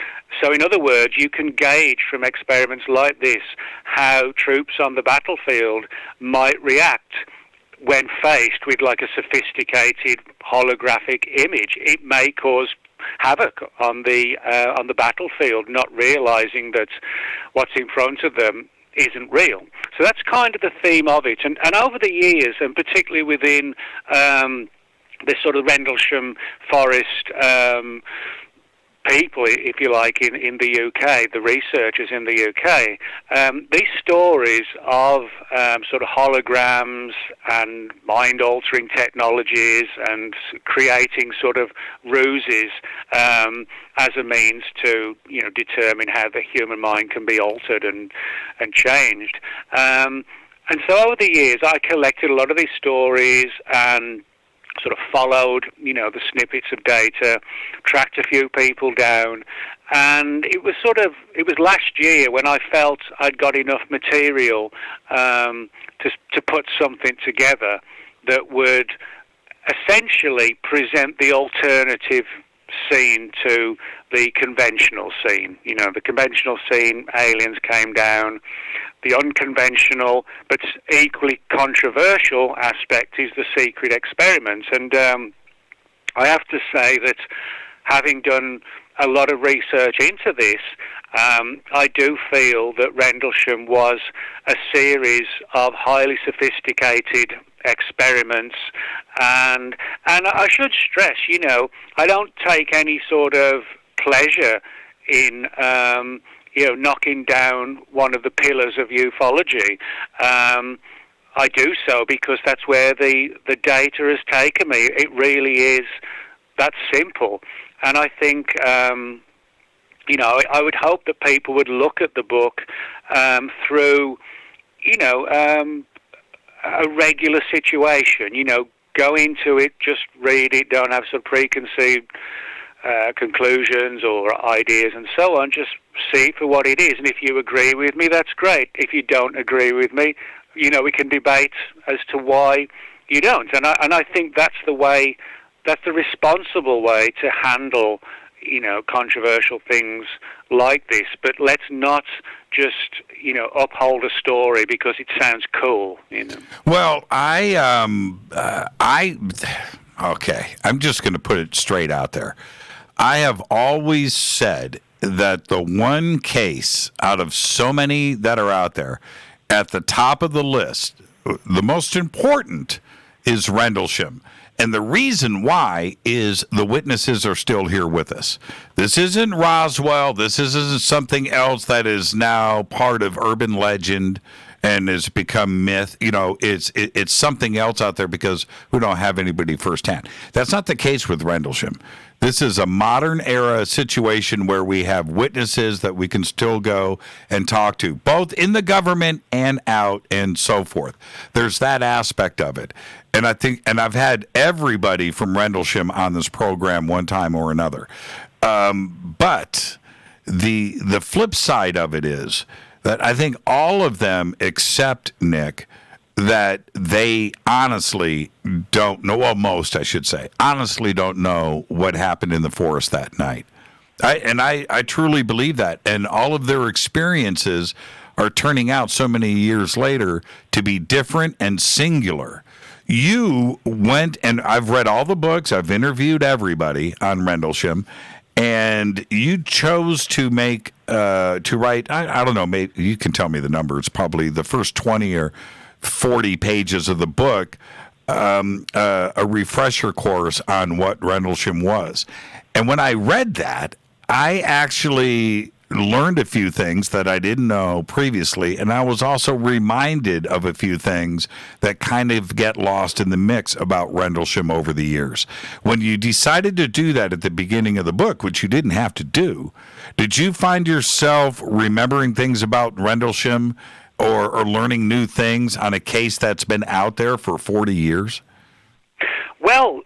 So in other words, you can gauge from experiments like this how troops on the battlefield might react when faced with like a sophisticated holographic image. It may cause havoc on the battlefield, not realizing that what's in front of them isn't real. So that's kind of the theme of it. And over the years, and particularly within this sort of Rendlesham Forest people, if you like, in the UK, the researchers in the UK, these stories of sort of holograms and mind-altering technologies and creating sort of ruses as a means to, determine how the human mind can be altered and changed. And so over the years, I collected a lot of these stories and sort of followed, the snippets of data, tracked a few people down, and it was last year when I felt I'd got enough material to put something together that would essentially present the alternative scene to the conventional scene. The conventional scene, aliens came down. The unconventional but equally controversial aspect is the secret experiments. And I have to say that having done a lot of research into this, I do feel that Rendlesham was a series of highly sophisticated experiments, and I should stress, I don't take any sort of pleasure in knocking down one of the pillars of ufology. I do so because that's where the data has taken me. It really is that simple, and I think I would hope that people would look at the book through a regular situation, go into it, just read it, don't have some preconceived conclusions or ideas and so on, just see for what it is, and if you agree with me, that's great. If you don't agree with me, we can debate as to why you don't, and I think that's the responsible way to handle controversial things like this. But let's not just uphold a story because it sounds cool. Well, okay, I'm just going to put it straight out there. I have always said that the one case out of so many that are out there, at the top of the list, the most important is Rendlesham. And the reason why is the witnesses are still here with us. This isn't Roswell. This isn't something else that is now part of urban legend and has become myth. It's something else out there because we don't have anybody firsthand. That's not the case with Rendlesham. This is a modern era situation where we have witnesses that we can still go and talk to, both in the government and out and so forth. There's that aspect of it. And I think, and I've had everybody from Rendlesham on this program one time or another. But the flip side of it is that I think all of them except Nick, that they honestly don't know, well, most, I should say, honestly don't know what happened in the forest that night. I truly believe that. And all of their experiences are turning out so many years later to be different and singular. You went, and I've read all the books, I've interviewed everybody on Rendlesham, and you chose to write, I don't know, maybe you can tell me the number, it's probably the first 20 or 40 pages of the book, a refresher course on what Rendlesham was. And when I read that, I actually learned a few things that I didn't know previously, and I was also reminded of a few things that kind of get lost in the mix about Rendlesham over the years. When you decided to do that at the beginning of the book, which you didn't have to do, did you find yourself remembering things about Rendlesham or learning new things on a case that's been out there for 40 years? Well,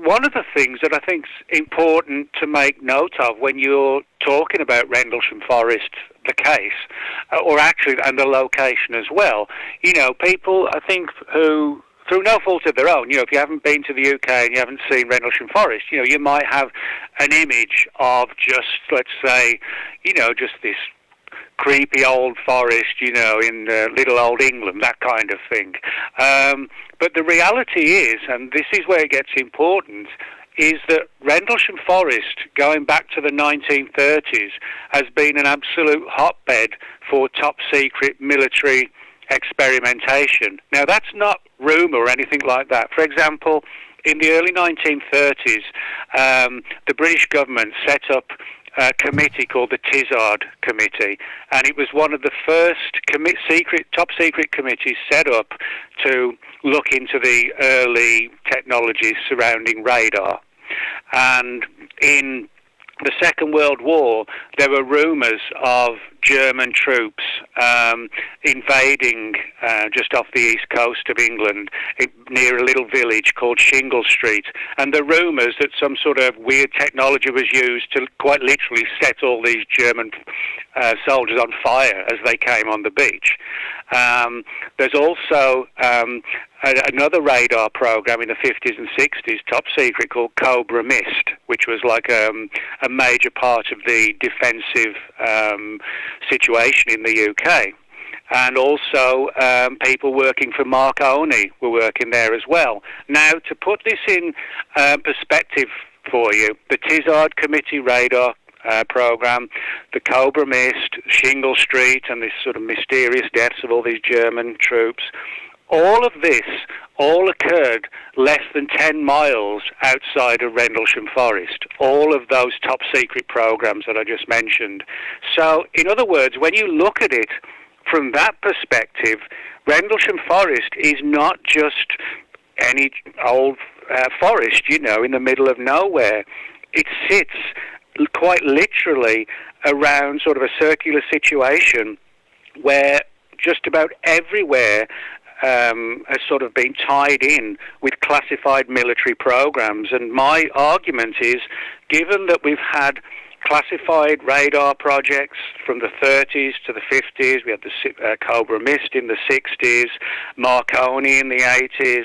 one of the things that I think is important to make note of when you're talking about Rendlesham Forest, the case, and the location as well, people, I think, who, through no fault of their own, if you haven't been to the UK and you haven't seen Rendlesham Forest, you might have an image of just, let's say, just this creepy old forest, in little old England, that kind of thing. But the reality is, and this is where it gets important, is that Rendlesham Forest, going back to the 1930s, has been an absolute hotbed for top-secret military experimentation. Now, that's not rumour or anything like that. For example, in the early 1930s, the British government set up a committee called the Tizard Committee, and it was one of the first top-secret committees set up to look into the early technologies surrounding radar. And in the Second World War, there were rumours of German troops invading just off the east coast of England, near a little village called Shingle Street. And the rumours that some sort of weird technology was used to quite literally set all these German soldiers on fire as they came on the beach. There's also another radar program in the 50s and 60s, top secret, called Cobra Mist, which was like a major part of the defensive situation in the UK. And also people working for Marconi were working there as well. Now, to put this in perspective for you, the Tizard Committee radar program, the Cobra Mist, Shingle Street, and this sort of mysterious deaths of all these German troops, all of this all occurred less than 10 miles outside of Rendlesham Forest, all of those top secret programs that I just mentioned. So, in other words, when you look at it from that perspective, Rendlesham Forest is not just any old forest, you know, in the middle of nowhere. It sits quite literally around sort of a circular situation where just about everywhere has sort of been tied in with classified military programs. And my argument is, given that we've had classified radar projects from the 30s to the 50s, we had the Cobra Mist in the 60s, Marconi in the 80s,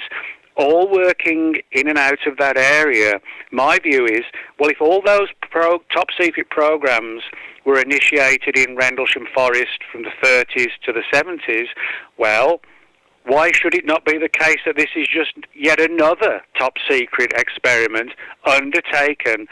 all working in and out of that area. My view is, well, if all those top secret programs were initiated in Rendlesham Forest from the 30s to the 70s, well, why should it not be the case that this is just yet another top secret experiment undertaken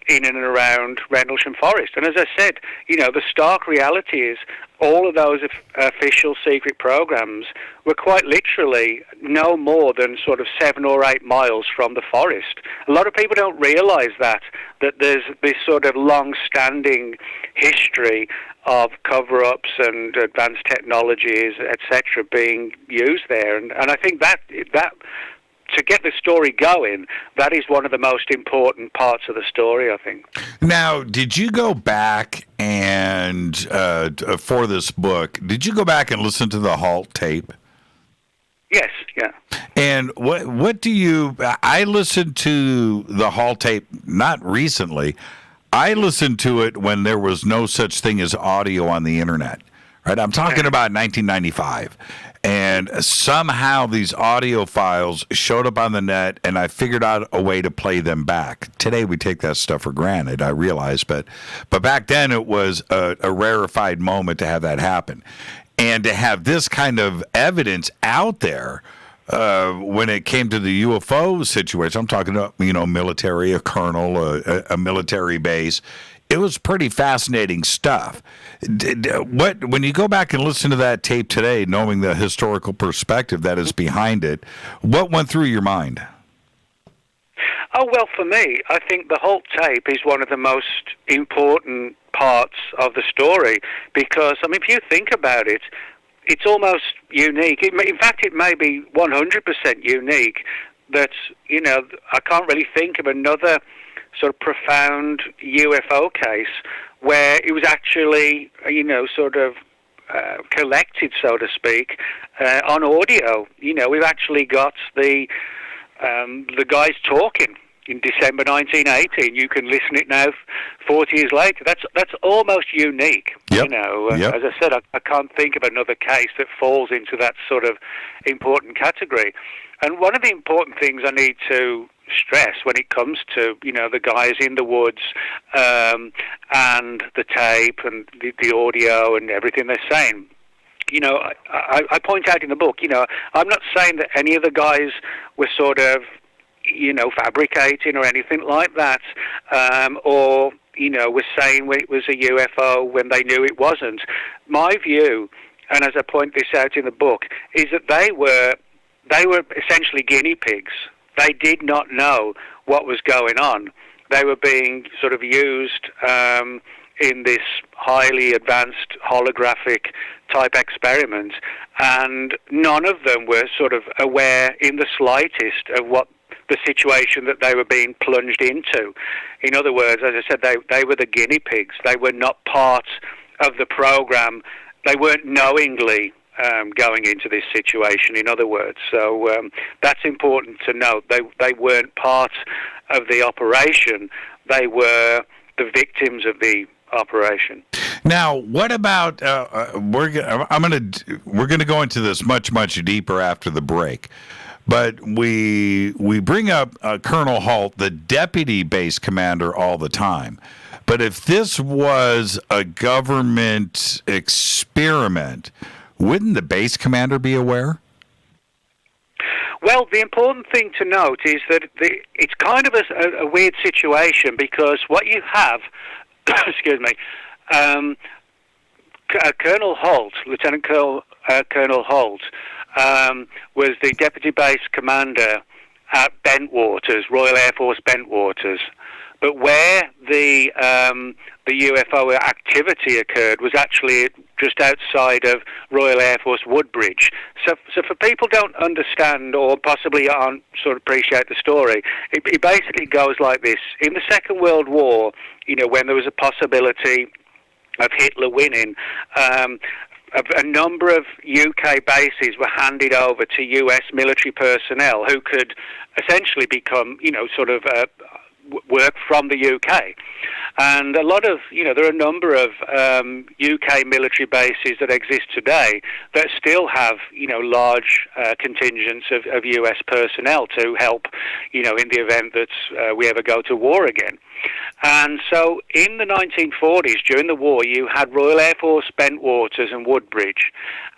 in and around Rendlesham Forest? And as I said, you know, the stark reality is all of those official secret programs were quite literally no more than sort of 7 or 8 miles from the forest. A lot of people don't realise that there's this sort of long-standing history of cover-ups and advanced technologies, etc., being used there. And I think that to get the story going, that is one of the most important parts of the story, I think. Now, did you go back and, for this book, did you go back and listen to the Halt tape? Yes, yeah. And what do you... I listened to the Halt tape not recently. I listened to it when there was no such thing as audio on the internet. Right? I'm talking about 1995. And somehow these audio files showed up on the net, and I figured out a way to play them back. Today we take that stuff for granted, I realize, but back then it was a rarefied moment to have that happen. And to have this kind of evidence out there when it came to the UFO situation, I'm talking about, you know, military, a colonel, a military base. It was pretty fascinating stuff. When you go back and listen to that tape today, knowing the historical perspective that is behind it, what went through your mind? Oh, well, for me, I think the Halt tape is one of the most important parts of the story because, I mean, if you think about it, it's almost unique. In fact, it may be 100% unique that, you know, I can't really think of another sort of profound UFO case where it was actually, you know, sort of collected, so to speak, on audio. You know, we've actually got the guys talking in December 1918. You can listen it now 40 years later. That's almost unique. Yep. You know, Yep. As I said, I can't think of another case that falls into that sort of important category. And one of the important things I need to stress when it comes to, you know, the guys in the woods and the tape and the audio and everything they're saying, you know, I point out in the book, you know, I'm not saying that any of the guys were sort of, you know, fabricating or anything like that, or, you know, were saying it was a UFO when they knew it wasn't. My view, and as I point this out in the book, is that they were essentially guinea pigs. They did not know what was going on. They were being sort of used in this highly advanced holographic type experiment, and none of them were sort of aware in the slightest of what the situation that they were being plunged into. In other words, as I said, they were the guinea pigs. They were not part of the program. They weren't knowingly going into this situation, in other words. So that's important to note. They weren't part of the operation. They were the victims of the operation. Now, what about we're going to go into this much deeper after the break, but we bring up Colonel Holt, the deputy base commander, all the time. But if this was a government experiment, wouldn't the base commander be aware? Well, the important thing to note is that it's kind of a weird situation, because what you have, excuse me, Colonel Holt, Lieutenant Colonel Holt, was the deputy base commander at Bentwaters, Royal Air Force Bentwaters. But where the UFO activity occurred was actually just outside of Royal Air Force Woodbridge. So for people who don't understand or possibly aren't sort of appreciate the story, it basically goes like this. In the Second World War, when there was a possibility of Hitler winning, a number of UK bases were handed over to US military personnel who could essentially become, work from the UK. And a lot of, there are a number of UK military bases that exist today that still have, large contingents of US personnel to help, in the event that we ever go to war again. And so in the 1940s, during the war, you had Royal Air Force Bentwaters and Woodbridge,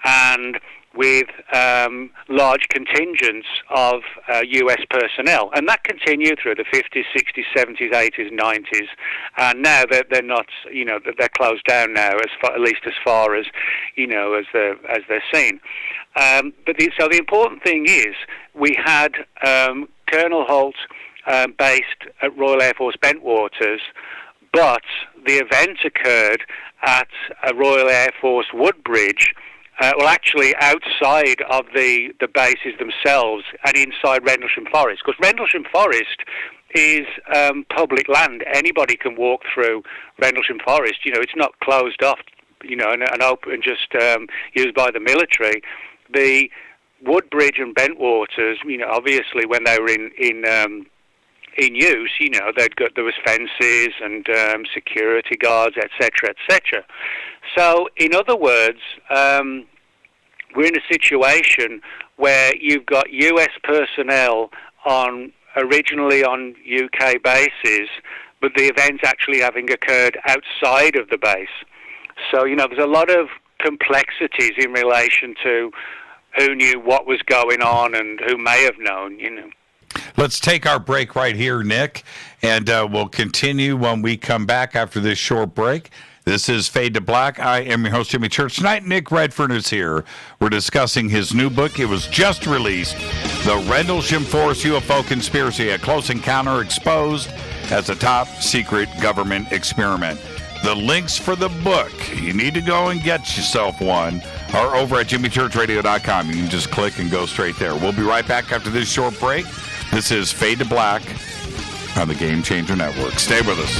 and with large contingents of US personnel. And that continued through the 50s, 60s, 70s, 80s, 90s. And now they're not, they're closed down now, at least as far as, as they're seen. So the important thing is we had Colonel Holt based at Royal Air Force Bentwaters, but the event occurred at Royal Air Force Woodbridge, actually outside of the bases themselves and inside Rendlesham Forest, because Rendlesham Forest is public land. Anybody can walk through Rendlesham Forest. It's not closed off, and open and just used by the military. The Woodbridge and Bentwaters, obviously when they were in use, there was fences and security guards, etc., etc. So, in other words, we're in a situation where you've got US personnel originally on UK bases, but the event actually having occurred outside of the base. So, there's a lot of complexities in relation to who knew what was going on and who may have known, Let's take our break right here, Nick, and we'll continue when we come back after this short break. This is Fade to Black. I am your host, Jimmy Church. Tonight, Nick Redfern is here. We're discussing his new book. It was just released, The Rendlesham Forest UFO Conspiracy, A Close Encounter Exposed as a Top Secret Government Experiment. The links for the book, you need to go and get yourself one, are over at jimmychurchradio.com. You can just click and go straight there. We'll be right back after this short break. This is Fade to Black on the Game Changer Network. Stay with us.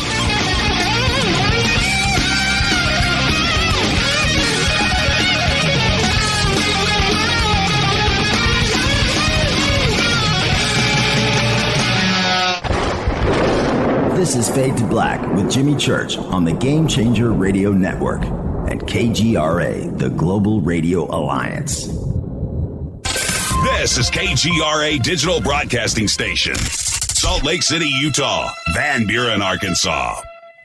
This is Fade to Black with Jimmy Church on the Game Changer Radio Network and KGRA, the Global Radio Alliance. This is KGRA Digital Broadcasting Station, Salt Lake City, Utah, Van Buren, Arkansas.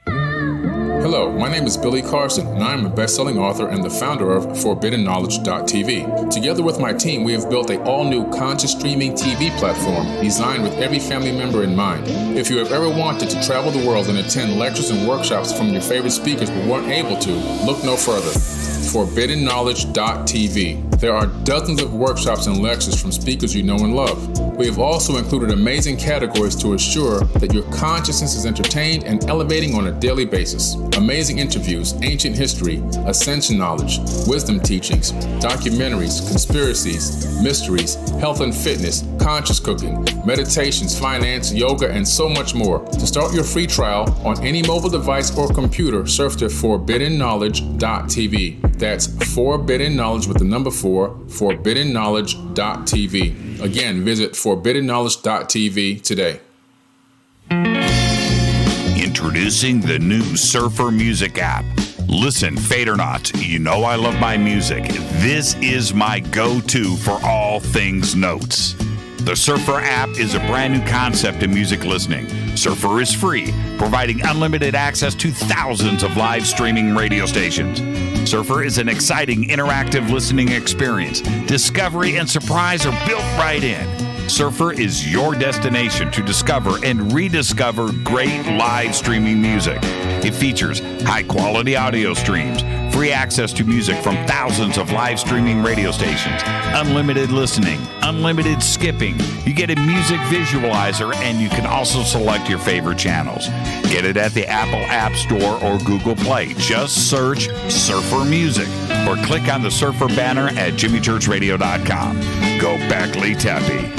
Hello, my name is Billy Carson, and I am a best-selling author and the founder of ForbiddenKnowledge.tv. Together with my team, we have built an all-new conscious streaming TV platform designed with every family member in mind. If you have ever wanted to travel the world and attend lectures and workshops from your favorite speakers but weren't able to, look no further. forbiddenknowledge.tv. There are dozens of workshops and lectures from speakers you know and love. We have also included amazing categories to assure that your consciousness is entertained and elevating on a daily basis. Amazing interviews, ancient history, ascension knowledge, wisdom teachings, documentaries, conspiracies, mysteries, health and fitness, conscious cooking, meditations, finance, yoga, and so much more. To start your free trial on any mobile device or computer, surf to forbiddenknowledge.tv. That's Forbidden Knowledge with the number 4, forbiddenknowledge.tv. Again, visit forbiddenknowledge.tv today. Introducing the new Surfer Music app. Listen, fade or not, you know I love my music. This is my go-to for all things notes. The Surfer app is a brand new concept in music listening. Surfer is free, providing unlimited access to thousands of live streaming radio stations. Surfer is an exciting, interactive listening experience. Discovery and surprise are built right in. Surfer is your destination to discover and rediscover great live streaming music. It features high-quality audio streams, free access to music from thousands of live streaming radio stations, unlimited listening, unlimited skipping. You get a music visualizer, and you can also select your favorite channels. Get it at the Apple App Store or Google Play. Just search Surfer Music or click on the Surfer banner at jimmychurchradio.com. Go back, Lee Tappy.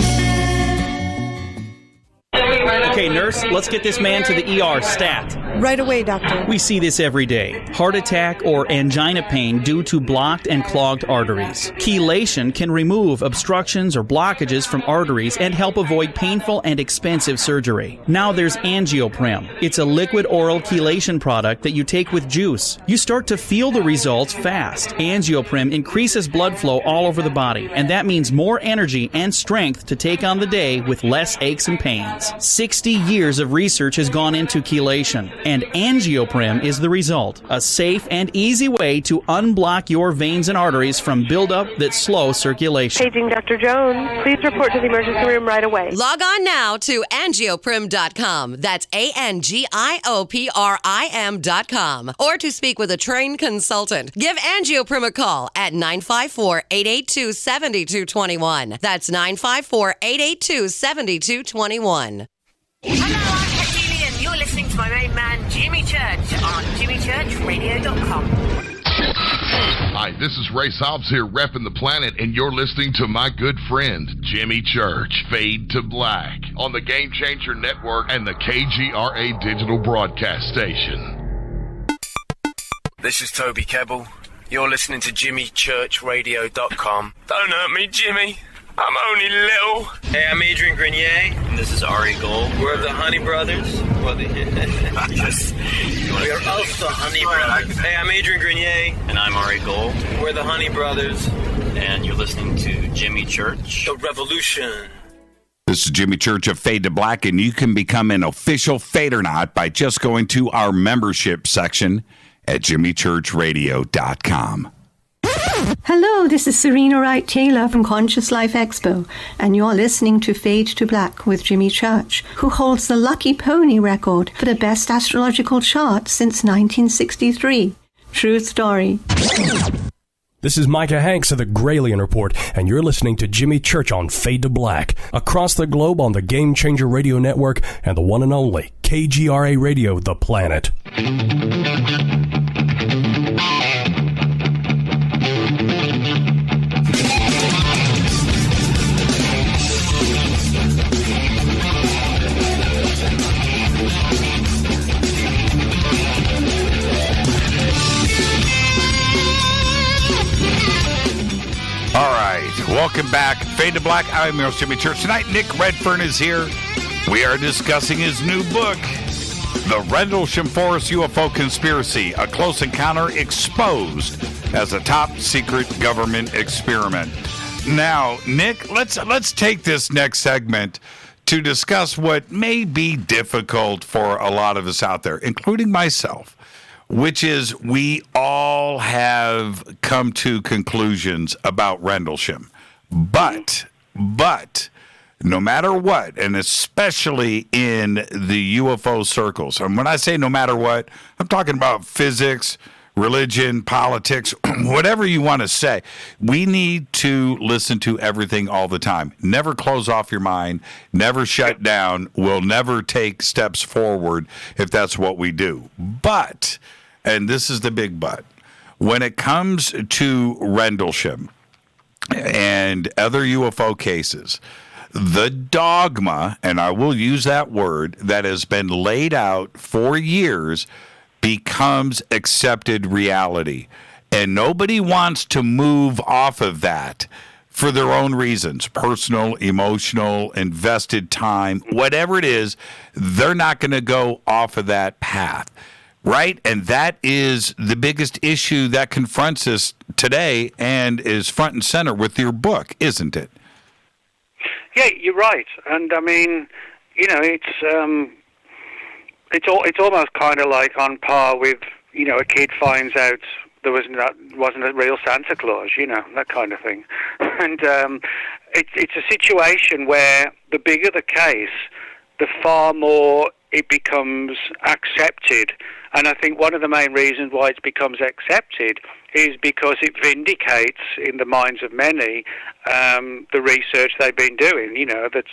Okay, nurse, let's get this man to the ER stat. Right away, doctor. We see this every day. Heart attack or angina pain due to blocked and clogged arteries. Chelation can remove obstructions or blockages from arteries and help avoid painful and expensive surgery. Now there's Angioprim. It's a liquid oral chelation product that you take with juice. You start to feel the results fast. Angioprim increases blood flow all over the body, and that means more energy and strength to take on the day with less aches and pains. 60 years of research has gone into chelation, and Angioprim is the result. A safe and easy way to unblock your veins and arteries from buildup that slow circulation. Paging Dr. Jones. Please report to the emergency room right away. Log on now to angioprim.com. That's ANGIOPRIM.com. Or to speak with a trained consultant. Give Angioprim a call at 954-882-7221. That's 954-882-7221. Hello, I'm Katie, and you're listening to my main man, Jimmy Church, on jimmychurchradio.com. Hi, this is Ray Hobbs here, repping the planet, and you're listening to my good friend, Jimmy Church, Fade to Black, on the Game Changer Network and the KGRA digital broadcast station. This is Toby Kebbell. You're listening to jimmychurchradio.com. Don't hurt me, Jimmy. I'm only little. Hey, I'm Adrian Grenier. And this is Ari Gold. We're the Honey Brothers. We're of the Honey Brothers. Hey, I'm Adrian Grenier. And I'm Ari Gold. We're the Honey Brothers. And you're listening to Jimmy Church. The Revolution. This is Jimmy Church of Fade to Black, and you can become an official Fadernaut by just going to our membership section at jimmychurchradio.com. Hello, this is Serena Wright Taylor from Conscious Life Expo, and you're listening to Fade to Black with Jimmy Church, who holds the Lucky Pony record for the best astrological chart since 1963. True story. This is Micah Hanks of the Gralien Report, and you're listening to Jimmy Church on Fade to Black, across the globe on the Game Changer Radio Network and the one and only KGRA Radio, The Planet. All right, welcome back. Fade to Black. I'm your host, Jimmy Church. Tonight, Nick Redfern is here. We are discussing his new book, The Rendlesham Forest UFO Conspiracy, A Close Encounter Exposed as a Top Secret Government Experiment. Now, Nick, let's take this next segment to discuss what may be difficult for a lot of us out there, including myself, which is we all have come to conclusions about Rendlesham. But no matter what, and especially in the UFO circles, and when I say no matter what, I'm talking about physics, religion, politics, whatever you want to say. We need to listen to everything all the time. Never close off your mind, never shut down. We'll never take steps forward if that's what we do. But, and this is the big but, when it comes to Rendlesham and other UFO cases, the dogma, and I will use that word, that has been laid out for years becomes accepted reality. And nobody wants to move off of that for their own reasons, personal, emotional, invested time, whatever it is, they're not going to go off of that path. Right? And that is the biggest issue that confronts us today and is front and center with your book, isn't it? Yeah, you're right. And I mean, you know, it's almost kind of like on par with, you know, a kid finds out there wasn't a real Santa Claus, you know, that kind of thing. And it's a situation where the bigger the case, the far more it becomes accepted. And I think one of the main reasons why it becomes accepted is because it vindicates in the minds of many the research they've been doing. You know, that's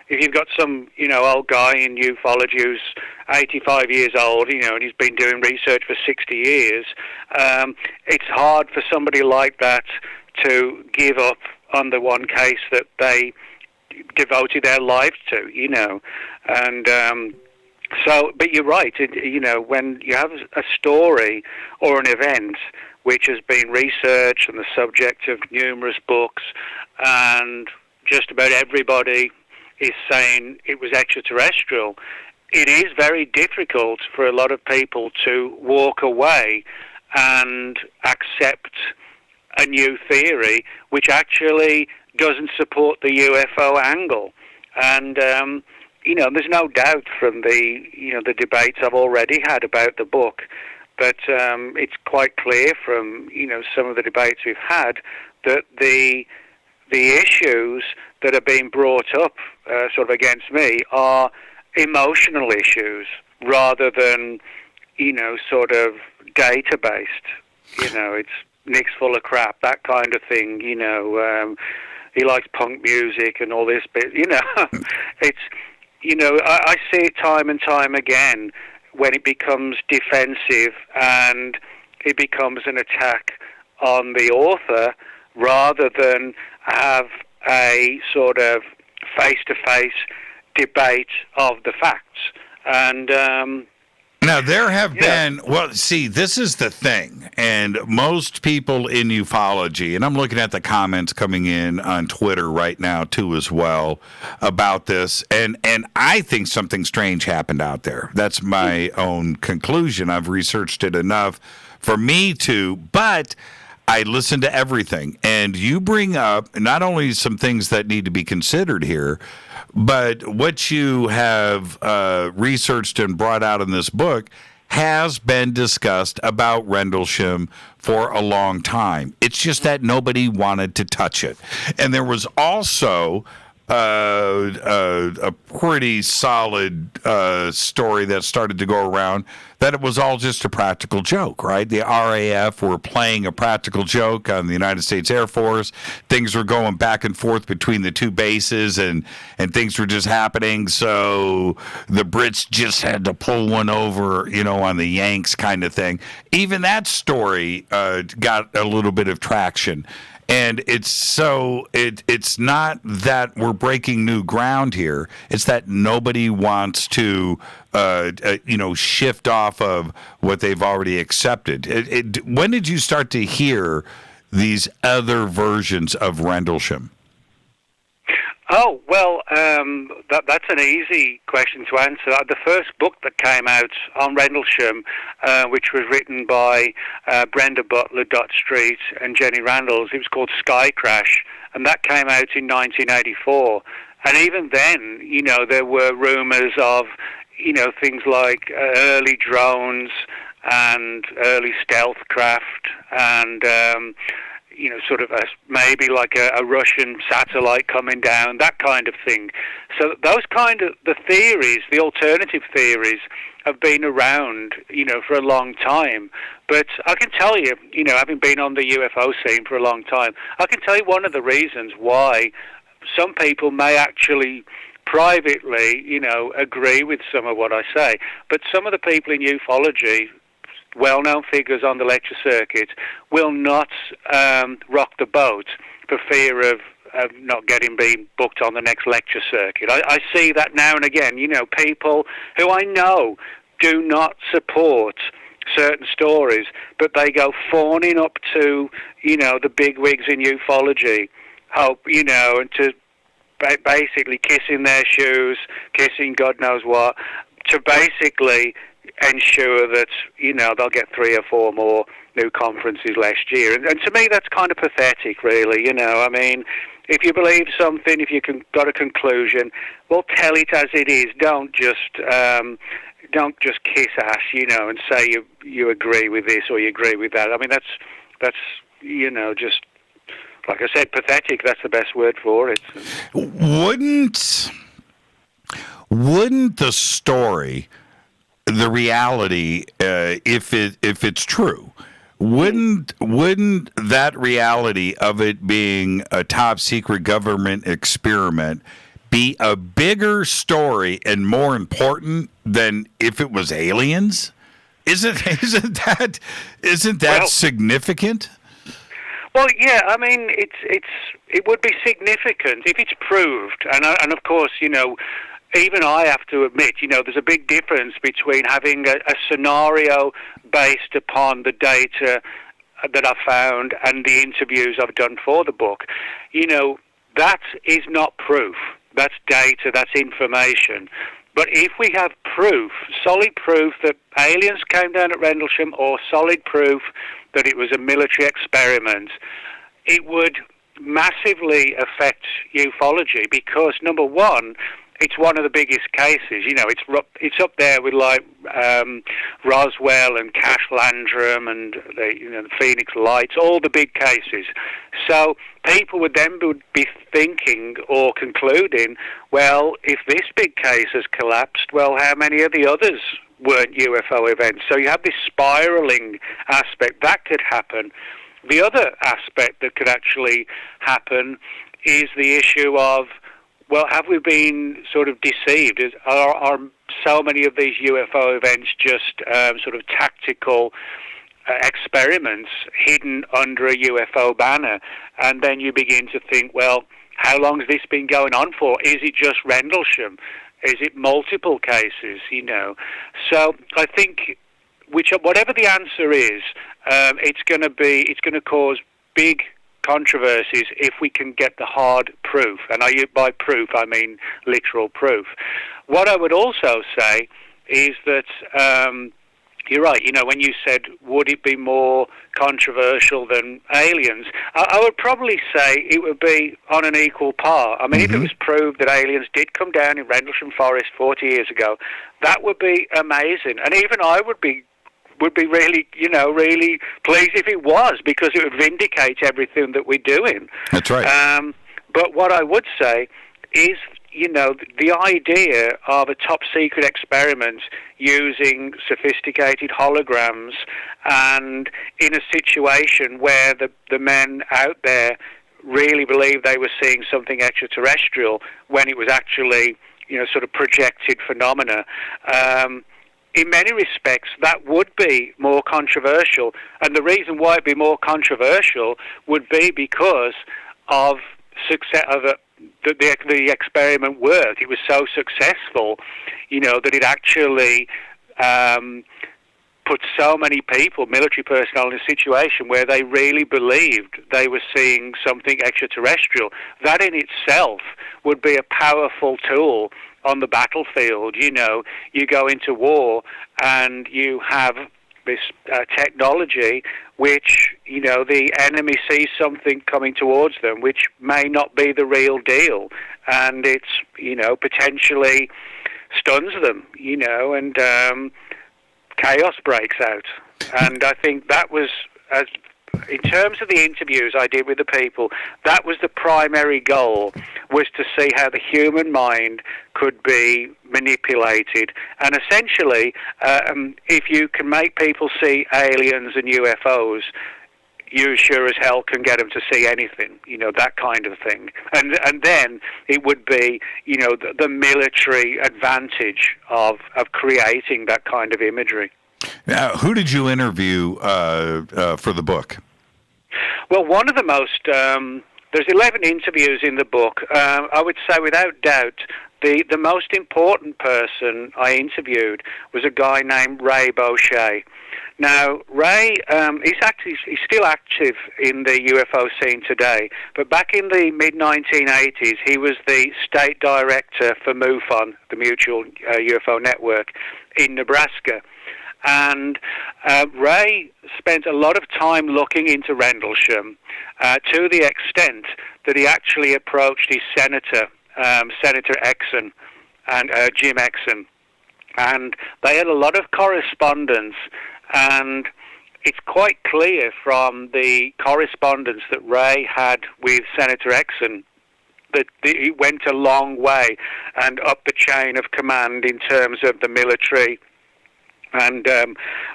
if you've got some, you know, old guy in ufology who's 85 years old, you know, and he's been doing research for 60 years, it's hard for somebody like that to give up on the one case that they devoted their lives to, you know. And so, but you're right, you know, when you have a story or an event which has been researched and the subject of numerous books, and just about everybody is saying it was extraterrestrial, it is very difficult for a lot of people to walk away and accept a new theory which actually doesn't support the UFO angle. And you know, there's no doubt from the, you know, the debates I've already had about the book that it's quite clear from, you know, some of the debates we've had that the issues that are being brought up sort of against me are emotional issues rather than, you know, sort of data-based. You know, it's Nick's full of crap, that kind of thing, you know. He likes punk music and all this bit, you know. It's, you know, I see it time and time again when it becomes defensive and it becomes an attack on the author rather than have a sort of face-to-face debate of the facts. And now, there have been, well, see, this is the thing, and most people in ufology, and I'm looking at the comments coming in on Twitter right now, too, as well, about this, and I think something strange happened out there. That's my own conclusion. I've researched it enough for me to, but I listen to everything, and you bring up not only some things that need to be considered here, but what you have researched and brought out in this book has been discussed about Rendlesham for a long time. It's just that nobody wanted to touch it. And there was also a pretty solid story that started to go around that it was all just a practical joke, right? The RAF were playing a practical joke on the United States Air Force. Things were going back and forth between the two bases, and things were just happening. So the Brits just had to pull one over, you know, on the Yanks kind of thing. Even that story got a little bit of traction. And it's not that we're breaking new ground here. It's that nobody wants to, shift off of what they've already accepted. When did you start to hear these other versions of Rendlesham? Oh, well, that's an easy question to answer. The first book that came out on Rendlesham, which was written by Brenda Butler, Dot Street, and Jenny Randalls, it was called Sky Crash, and that came out in 1984. And even then, you know, there were rumors of, you know, things like early drones and early stealth craft and you know, sort of maybe like a Russian satellite coming down, that kind of thing. So those kind of the theories, the alternative theories, have been around, for a long time. But I can tell you, having been on the UFO scene for a long time, I can tell you one of the reasons why some people may actually privately, agree with some of what I say. But some of the people in ufology, well-known figures on the lecture circuit, will not rock the boat for fear of not being booked on the next lecture circuit. I see that now and again. People who I know do not support certain stories, but they go fawning up to, the bigwigs in ufology, and to basically kissing their shoes, kissing God knows what, to basically ensure that, they'll get 3 or 4 more new conferences last year. And to me, that's kind of pathetic, really. I mean, if you believe something, if you got a conclusion, well, tell it as it is. Don't just kiss ass, and say you agree with this or you agree with that. I mean, that's just, like I said, pathetic. That's the best word for it. Wouldn't the story, the reality, if it's true, wouldn't that reality of it being a top secret government experiment be a bigger story and more important than if it was aliens? Isn't that significant? Well, yeah. I mean, it would be significant if it's proved, and of course, even I have to admit, there's a big difference between having a scenario based upon the data that I found and the interviews I've done for the book. That is not proof. That's data, that's information. But if we have proof, solid proof that aliens came down at Rendlesham, or solid proof that it was a military experiment, it would massively affect ufology because, number one, it's one of the biggest cases. It's up there with like Roswell and Cash Landrum and the Phoenix Lights, all the big cases. So people would be thinking or concluding, well, if this big case has collapsed, well, how many of the others weren't UFO events? So you have this spiraling aspect that could happen. The other aspect that could actually happen is the issue of, well, have we been sort of deceived? Are so many of these UFO events just sort of tactical experiments hidden under a UFO banner? And then you begin to think, well, how long has this been going on for? Is it just Rendlesham? Is it multiple cases? So I think whatever the answer is, it's going to cause big controversies if we can get the hard proof. And by proof, I mean literal proof. What I would also say is that you're right. When you said, would it be more controversial than aliens? I would probably say it would be on an equal par. I mean, if it was proved that aliens did come down in Rendlesham Forest 40 years ago, that would be amazing. And even I would be really, really pleased if it was, because it would vindicate everything that we're doing. That's right. But what I would say is, the idea of a top-secret experiment using sophisticated holograms and in a situation where the men out there really believed they were seeing something extraterrestrial when it was actually, sort of projected phenomena, in many respects, that would be more controversial. And the reason why it'd be more controversial would be because of success of the experiment worked. It was so successful, that it actually put so many people, military personnel, in a situation where they really believed they were seeing something extraterrestrial. That in itself would be a powerful tool on the battlefield. You go into war and you have this technology which, the enemy sees something coming towards them which may not be the real deal, and it's, potentially stuns them, and chaos breaks out. And I think that was, as In terms of the interviews I did with the people, that was the primary goal, was to see how the human mind could be manipulated. And essentially, if you can make people see aliens and UFOs, you sure as hell can get them to see anything, that kind of thing. And then it would be, the military advantage of creating that kind of imagery. Now, who did you interview for the book? Well, one of the most, there's 11 interviews in the book. I would say without doubt, the most important person I interviewed was a guy named Ray Boucher. Now, Ray, he's still active in the UFO scene today, but back in the mid-1980s, he was the state director for MUFON, the Mutual UFO Network, in Nebraska. And Ray spent a lot of time looking into Rendlesham to the extent that he actually approached his senator, Senator Exon, and Jim Exon. And they had a lot of correspondence, and it's quite clear from the correspondence that Ray had with Senator Exon that he went a long way and up the chain of command in terms of the military. And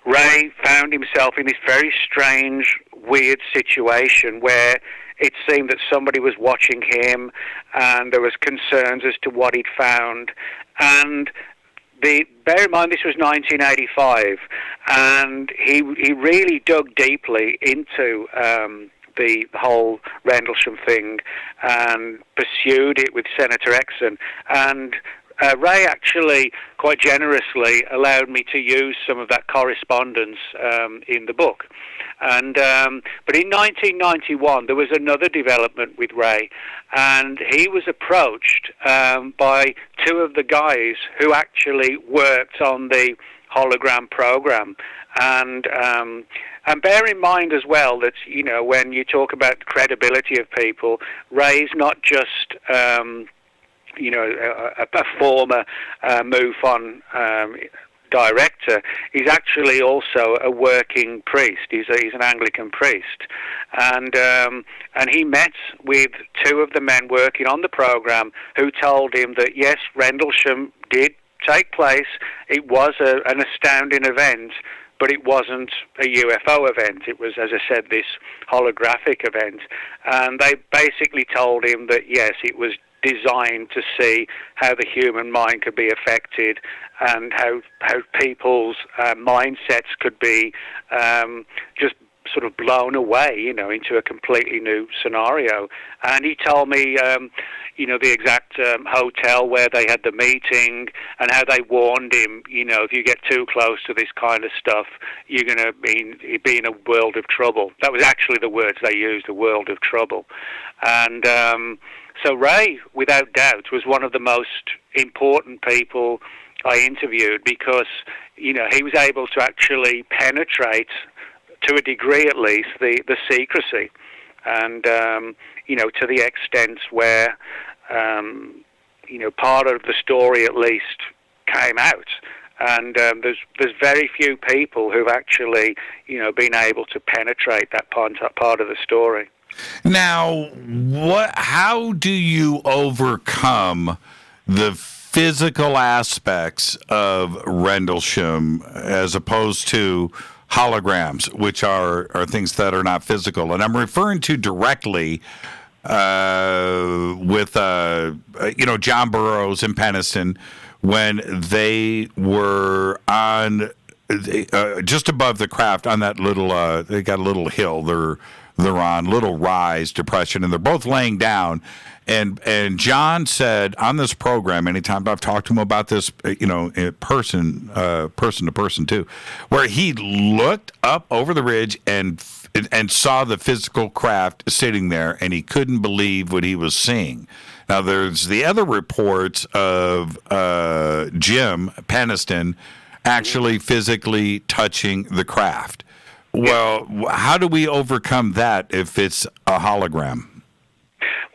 Ray found himself in this very strange, weird situation where it seemed that somebody was watching him, and there was concerns as to what he'd found. And bear in mind, this was 1985, and he really dug deeply into the whole Rendlesham thing and pursued it with Senator Exon. And Ray actually quite generously allowed me to use some of that correspondence in the book. And but in 1991 there was another development with Ray, and he was approached by two of the guys who actually worked on the hologram program. And bear in mind as well that, when you talk about the credibility of people, Ray's not just a former MUFON director. He's actually also a working priest. He's an Anglican priest, and he met with two of the men working on the program who told him that yes, Rendlesham did take place. It was an astounding event, but it wasn't a UFO event. It was, as I said, this holographic event, and they basically told him that yes, it was designed to see how the human mind could be affected and how people's mindsets could be just sort of blown away, into a completely new scenario. And he told me, the exact hotel where they had the meeting and how they warned him, if you get too close to this kind of stuff, you're going to be in a world of trouble. That was actually the words they used, a world of trouble. And so Ray, without doubt, was one of the most important people I interviewed because, he was able to actually penetrate, to a degree at least, the secrecy. And, to the extent where, part of the story at least came out. And there's very few people who've actually, been able to penetrate that part of the story. Now, how do you overcome the physical aspects of Rendlesham as opposed to holograms, which are things that are not physical? And I'm referring to directly with John Burroughs and Peniston when they were on just above the craft on that little they got a little hill they're on, little rise depression, and they're both laying down. And John said on this program, anytime I've talked to him about this, in person to person too, where he looked up over the ridge and saw the physical craft sitting there, and he couldn't believe what he was seeing. Now, there's the other reports of Jim Peniston actually physically touching the craft. Well, how do we overcome that if it's a hologram?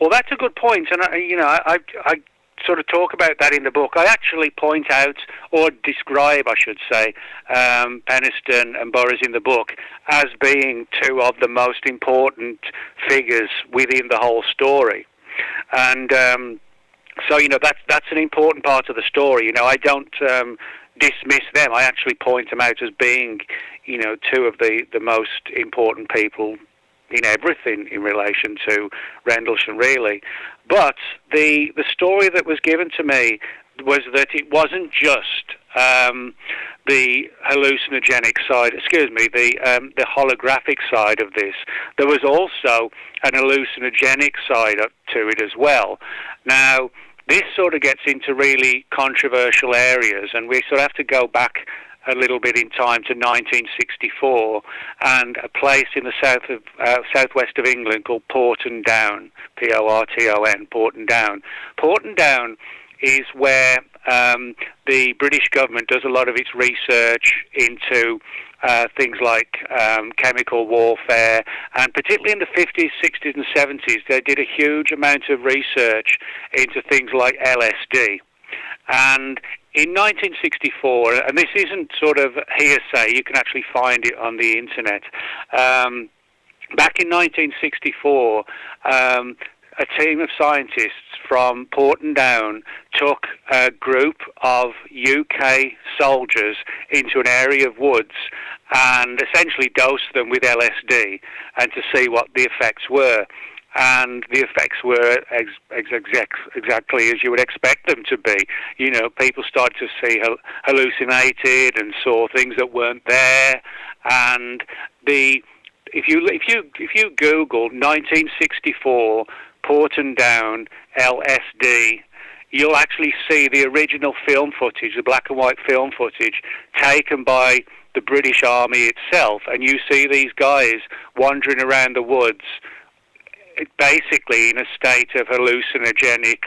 Well, that's a good point, and I sort of talk about that in the book. I actually point out, or describe, I should say, Peniston and Burroughs in the book as being two of the most important figures within the whole story. And so, you know, that's an important part of the story. You know, I don't dismiss them. I actually point them out as being, you know, two of the most important people in everything in relation to Rendlesham, really. But the story that was given to me was that it wasn't just the hallucinogenic side, the holographic side of this. There was also an hallucinogenic side to it as well. Now, this sort of gets into really controversial areas, and we sort of have to go back a little bit in time to 1964 and a place in the southwest of England called Porton Down, Porton, Porton Down. Porton Down is where the British government does a lot of its research into things like chemical warfare, and particularly in the 50s, 60s and 70s, they did a huge amount of research into things like LSD. And in 1964, and this isn't sort of hearsay, you can actually find it on the internet, back in 1964, a team of scientists from Porton Down took a group of UK soldiers into an area of woods and essentially dosed them with LSD and to see what the effects were. And the effects were exactly as you would expect them to be. You know, people started to see hallucinated and saw things that weren't there. And if you Google 1964 Porton Down LSD, you'll actually see the original film footage, the black and white film footage taken by the British Army itself, and you see these guys wandering around the woods, basically in a state of hallucinogenic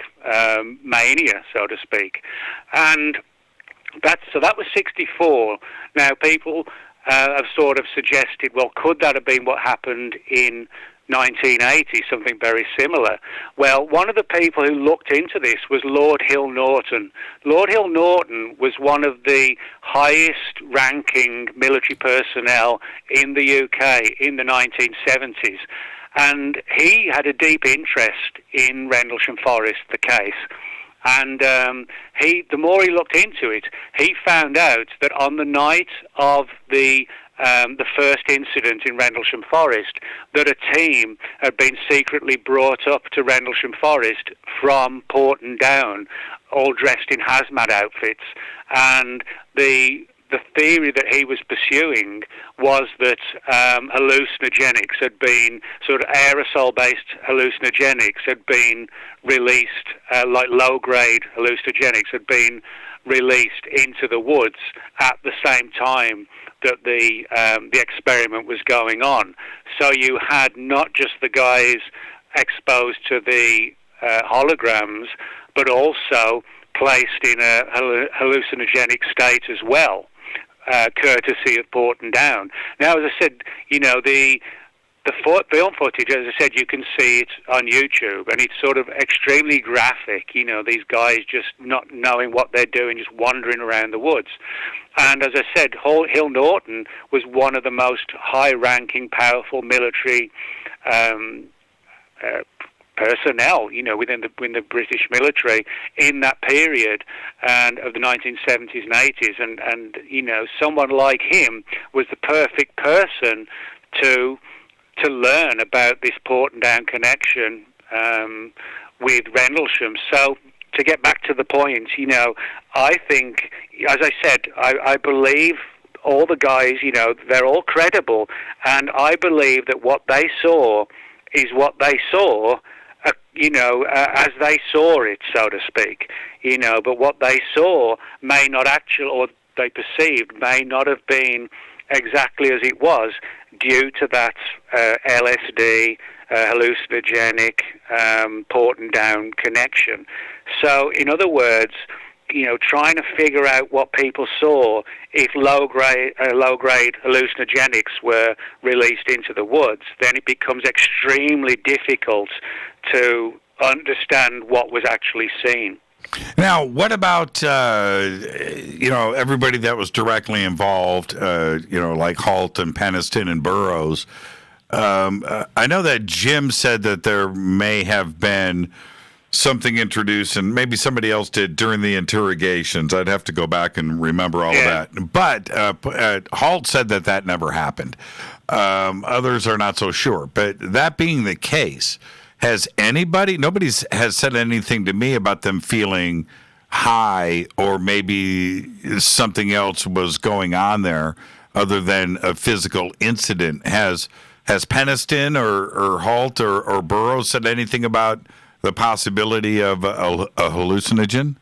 mania, so to speak. And that was 64. Now, people have sort of suggested, well, could that have been what happened in 1980, something very similar? Well, one of the people who looked into this was Lord Hill Norton. Lord Hill Norton was one of the highest-ranking military personnel in the UK in the 1970s. And he had a deep interest in Rendlesham Forest, the case. And the more he looked into it, he found out that on the night of the first incident in Rendlesham Forest, that a team had been secretly brought up to Rendlesham Forest from Porton Down, all dressed in hazmat outfits. And the theory that he was pursuing was that hallucinogenics had been, sort of aerosol-based hallucinogenics had been released, like low-grade hallucinogenics had been released into the woods at the same time that the experiment was going on. So you had not just the guys exposed to the holograms, but also placed in a hallucinogenic state as well, courtesy of Porton Down. Now, as I said, you know, the film footage, as I said, you can see it on YouTube, and it's sort of extremely graphic, you know, these guys just not knowing what they're doing, just wandering around the woods. And as I said, Hill Norton was one of the most high-ranking, powerful military personnel, you know, within the British military in that period and of the 1970s and 80s. And you know, someone like him was the perfect person to learn about this Porton Down connection with Rendlesham. So to get back to the point, you know, I think, as I said, I believe all the guys, you know, they're all credible, and I believe that what they saw is what they saw, you know, as they saw it, so to speak, you know, but what they saw may not actually, or they perceived, may not have been exactly as it was due to that LSD, hallucinogenic, Porton Down connection. So, in other words, you know, trying to figure out what people saw if low-grade hallucinogenics were released into the woods, then it becomes extremely difficult to understand what was actually seen. Now, what about, everybody that was directly involved, like Halt and Peniston and Burroughs? I know that Jim said that there may have been something introduced, and maybe somebody else did during the interrogations. I'd have to go back and remember all of that. But Halt said that never happened. Others are not so sure. But that being the case, nobody has said anything to me about them feeling high, or maybe something else was going on there other than a physical incident. Has Peniston or Halt or Burroughs said anything about the possibility of a hallucinogen?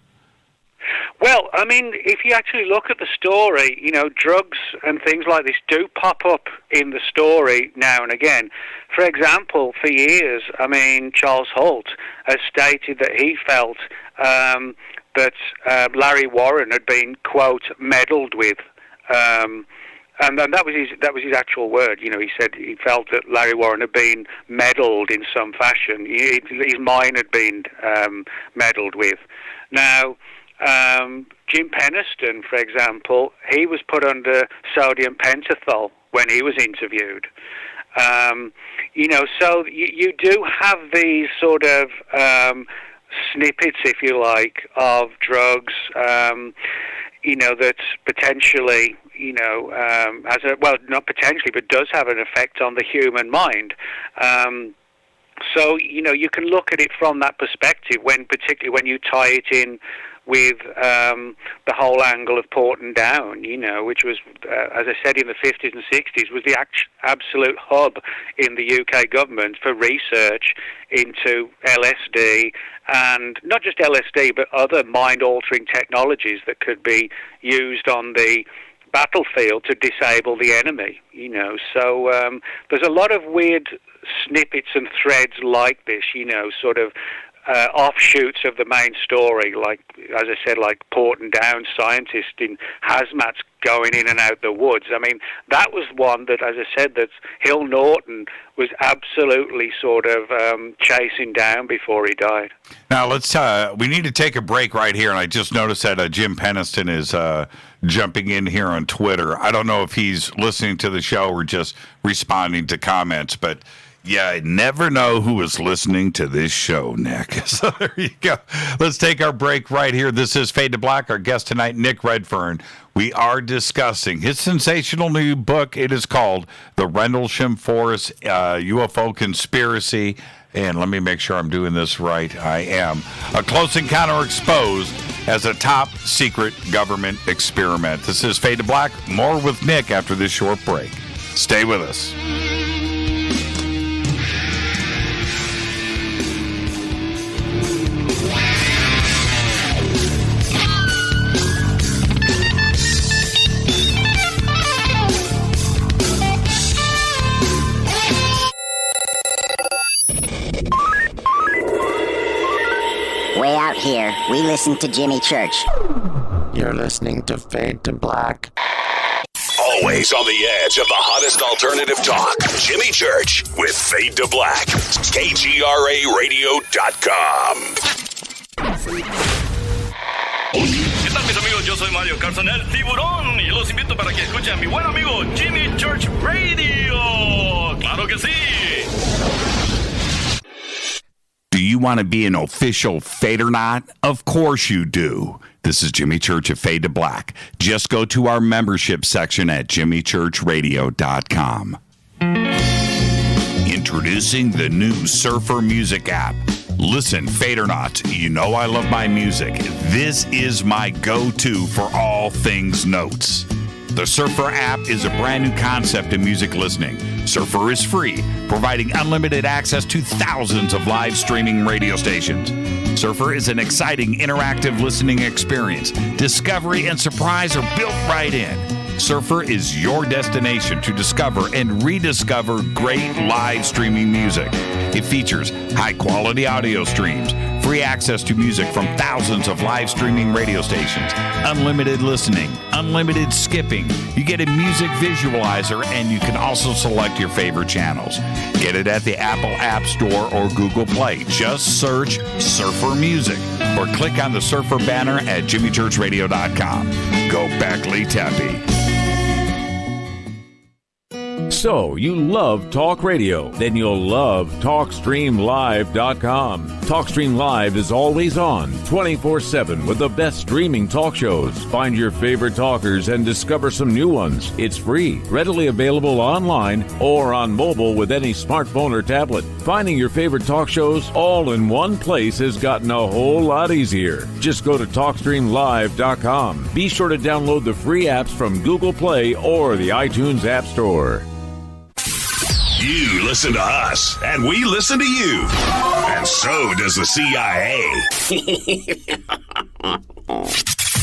Well, I mean, if you actually look at the story, drugs and things like this do pop up in the story now and again. For example, for years, Charles Halt has stated that he felt that Larry Warren had been, quote, meddled with. And that was his actual word. He said he felt that Larry Warren had been meddled in some fashion. His mind had been meddled with. Now, Jim Peniston, for example, he was put under sodium pentothal when he was interviewed. So you do have these sort of snippets, if you like, of drugs, that potentially, not potentially, but does have an effect on the human mind. So, you can look at it from that perspective, particularly when you tie it in with the whole angle of Porton Down, which was, as I said, in the 50s and 60s, was the absolute hub in the UK government for research into LSD, and not just LSD, but other mind-altering technologies that could be used on the battlefield to disable the enemy, So there's a lot of weird snippets and threads like this, sort of offshoots of the main story, like, as I said, like Porton Down, scientists in hazmats going in and out the woods. That was one that, as I said, that Hill Norton was absolutely sort of chasing down before he died. Now, we need to take a break right here, and I just noticed that Jim Peniston is jumping in here on Twitter. I don't know if he's listening to the show or just responding to comments, but yeah, I never know who is listening to this show, Nick. So there you go. Let's take our break right here. This is Fade to Black. Our guest tonight, Nick Redfern. We are discussing his sensational new book. It is called The Rendlesham Forest UFO Conspiracy. And let me make sure I'm doing this right. I am. A Close Encounter Exposed as a Top Secret Government Experiment. This is Fade to Black. More with Nick after this short break. Stay with us. Way out here, we listen to Jimmy Church. You're listening to Fade to Black. Always on the edge of the hottest alternative talk. Jimmy Church with Fade to Black. KGRARadio.com. ¿Qué tal, mis amigos? Yo soy Mario Carson, el tiburón, y los invito para que escuchen a mi buen amigo Jimmy Church Radio. ¡Claro que sí! Do you want to be an official Fadernaut? Of course you do. This is Jimmy Church of Fade to Black. Just go to our membership section at jimmychurchradio.com. Introducing the new Surfer Music app. Listen, Fadernauts, you know I love my music. This is my go-to for all things notes. The Surfer app is a brand new concept in music listening. Surfer is free, providing unlimited access to thousands of live streaming radio stations. Surfer is an exciting, interactive listening experience. Discovery and surprise are built right in. Surfer is your destination to discover and rediscover great live streaming music. It features high-quality audio streams, free access to music from thousands of live streaming radio stations, unlimited listening, unlimited skipping. You get a music visualizer, and you can also select your favorite channels. Get it at the Apple App Store or Google Play. Just search Surfer Music or click on the Surfer banner at jimmychurchradio.com. Go Beckley Tappy. So, you love talk radio? Then you'll love TalkStreamLive.com. TalkStream Live is always on, 24/7, with the best streaming talk shows. Find your favorite talkers and discover some new ones. It's free, readily available online or on mobile with any smartphone or tablet. Finding your favorite talk shows all in one place has gotten a whole lot easier. Just go to TalkStreamLive.com. Be sure to download the free apps from Google Play or the iTunes App Store. You listen to us, and we listen to you. And so does the CIA.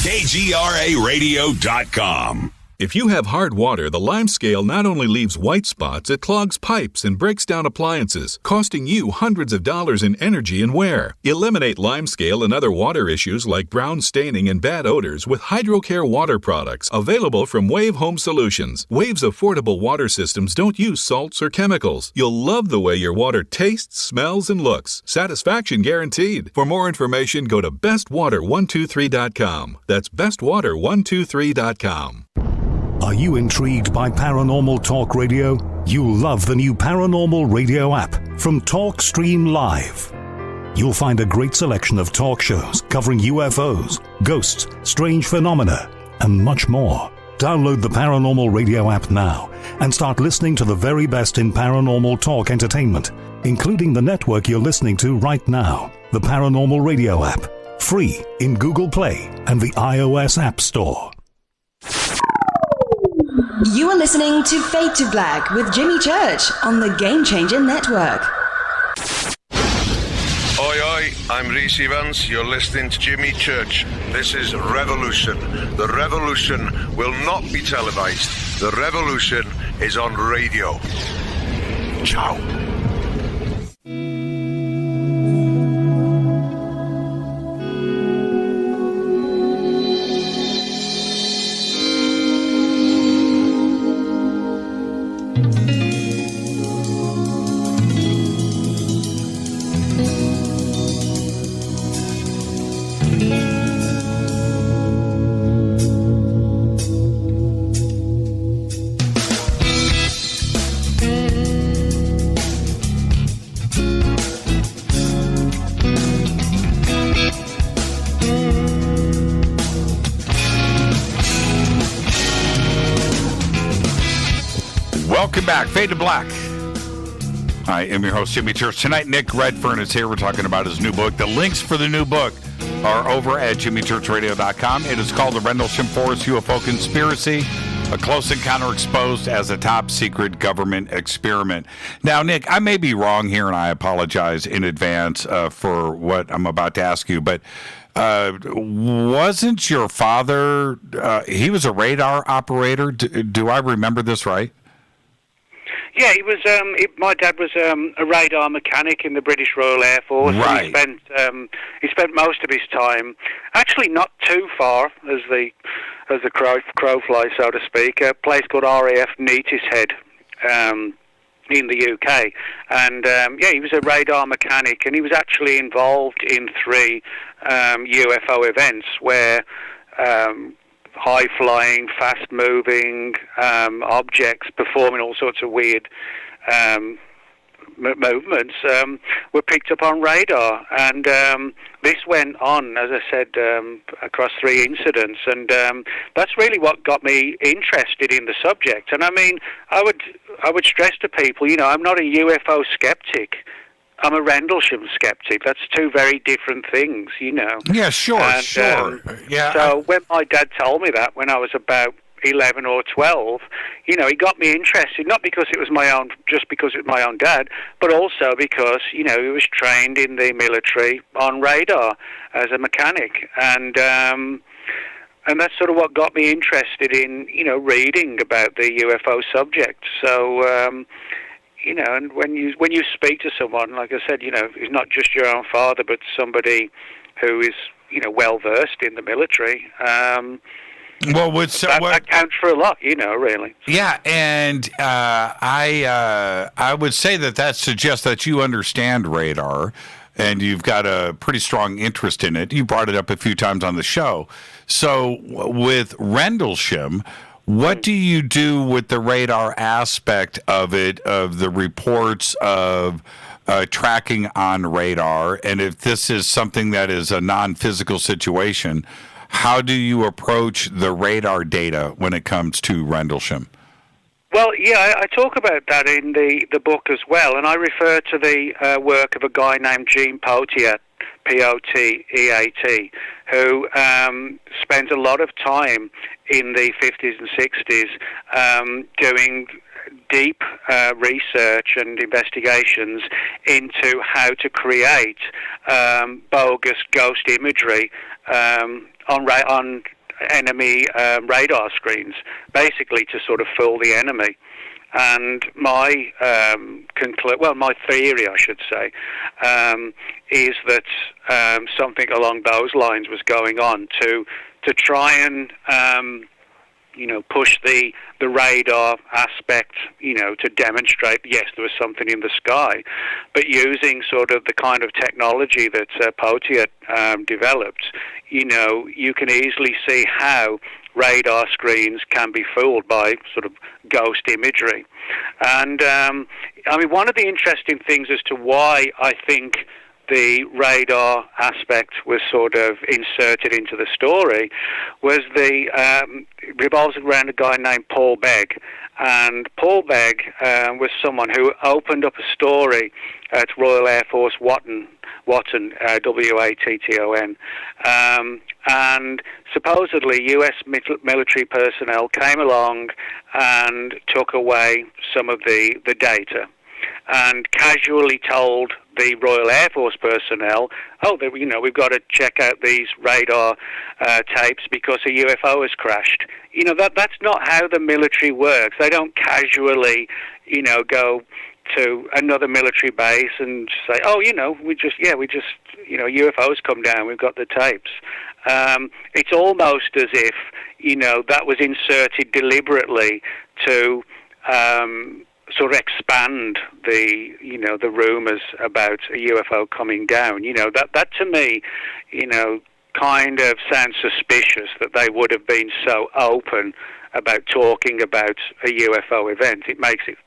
KGRARadio.com. If you have hard water, the lime scale not only leaves white spots, it clogs pipes and breaks down appliances, costing you hundreds of dollars in energy and wear. Eliminate lime scale and other water issues like brown staining and bad odors with HydroCare water products available from Wave Home Solutions. Wave's affordable water systems don't use salts or chemicals. You'll love the way your water tastes, smells, and looks. Satisfaction guaranteed. For more information, go to bestwater123.com. That's bestwater123.com. Are you intrigued by paranormal talk radio? You'll love the new Paranormal Radio app from TalkStream Live. You'll find a great selection of talk shows covering UFOs, ghosts, strange phenomena, and much more. Download the Paranormal Radio app now and start listening to the very best in paranormal talk entertainment, including the network you're listening to right now, the Paranormal Radio app, free in Google Play and the iOS App Store. You are listening to Fade to Black with Jimmy Church on the Game Changer Network. Oi, oi, I'm Reese Evans. You're listening to Jimmy Church. This is Revolution. The revolution will not be televised. The revolution is on radio. Ciao. Welcome back. Fade to Black. I am your host, Jimmy Church. Tonight, Nick Redfern is here. We're talking about his new book. The links for the new book are over at jimmychurchradio.com. It is called The Rendlesham Forest UFO Conspiracy, a close encounter exposed as a top-secret government experiment. Now, Nick, I may be wrong here, and I apologize in advance for what I'm about to ask you, but wasn't your father, he was a radar operator? Do I remember this right? Yeah, he was. My dad was a radar mechanic in the British Royal Air Force. Right. And he spent most of his time, actually not too far as the crow flies, so to speak, a place called RAF Neatishead in the UK. And he was a radar mechanic, and he was actually involved in 3 UFO events where high-flying, fast-moving objects performing all sorts of weird movements were picked up on radar. And this went on, as I said, across 3 incidents. And that's really what got me interested in the subject. And I mean, I would stress to people, I'm not a UFO skeptic. I'm a Rendlesham skeptic. That's 2 very different things, Yeah, sure, sure. Yeah. So when my dad told me that when I was about 11 or 12, he got me interested, not because it was just because it was my own dad, but also because, he was trained in the military on radar as a mechanic. And that's sort of what got me interested in, reading about the UFO subject. So, and when you speak to someone, like I said, who's not just your own father, but somebody who is, well versed in the military. That counts for a lot, really. Yeah, and I would say that suggests that you understand radar, and you've got a pretty strong interest in it. You brought it up a few times on the show. So with Rendlesham, what do you do with the radar aspect of it, of the reports of tracking on radar? And if this is something that is a non-physical situation, how do you approach the radar data when it comes to Rendlesham? Well, yeah, I talk about that in the book as well, and I refer to the work of a guy named Gene Poteat, P-O-T-E-A-T, who spent a lot of time in the 50s and 60s doing deep research and investigations into how to create bogus ghost imagery on enemy radar screens, basically to sort of fool the enemy. And my my theory, I should say, is that something along those lines was going on to try and push the radar aspect, to demonstrate, yes, there was something in the sky, but using sort of the kind of technology that Poteat developed, you can easily see how radar screens can be fooled by sort of ghost imagery. And, one of the interesting things as to why I think the radar aspect was sort of inserted into the story was revolves around a guy named Paul Begg. And Paul Begg was someone who opened up a story at Royal Air Force Watton, W-A-T-T-O-N. And supposedly U.S. military personnel came along and took away some of the data and casually told the Royal Air Force personnel, we've got to check out these radar tapes because a UFO has crashed. That's not how the military works. They don't casually, go to another military base and say, UFOs come down, we've got the tapes. It's almost as if, that was inserted deliberately to sort of expand the rumors about a UFO coming down. That to me, kind of sounds suspicious that they would have been so open about talking about a UFO event. It makes it,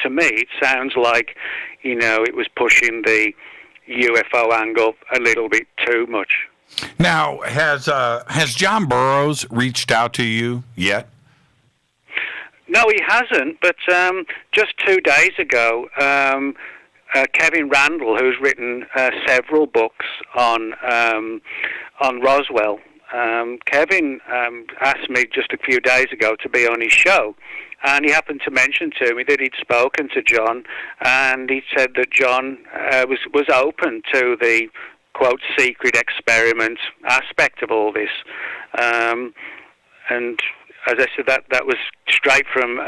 to me, it sounds like, it was pushing the UFO angle a little bit too much. Now, has John Burroughs reached out to you yet? No, he hasn't, but just 2 days ago, Kevin Randall, who's written several books on Roswell, Kevin asked me just a few days ago to be on his show, and he happened to mention to me that he'd spoken to John, and he said that John was open to the, quote, secret experiment aspect of all this. And as I said, that was straight from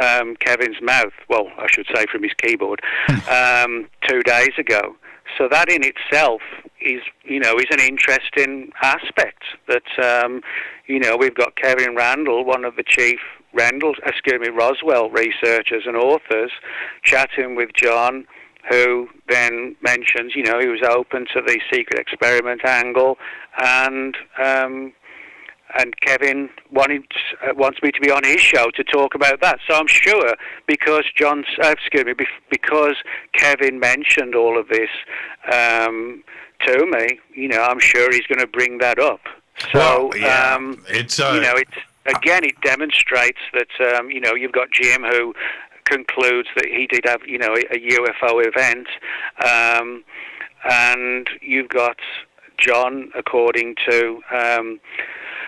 Kevin's mouth. Well, I should say from his keyboard 2 days ago. So that in itself is an interesting aspect. That we've got Kevin Randall, one of the chief Roswell researchers and authors, chatting with John, who then mentions, he was open to the secret experiment angle, and Kevin wants me to be on his show to talk about that. So I'm sure because because Kevin mentioned all of this to me, I'm sure he's going to bring that up. So it demonstrates that you've got Jim, who concludes that he did have a UFO event, and you've got John, according to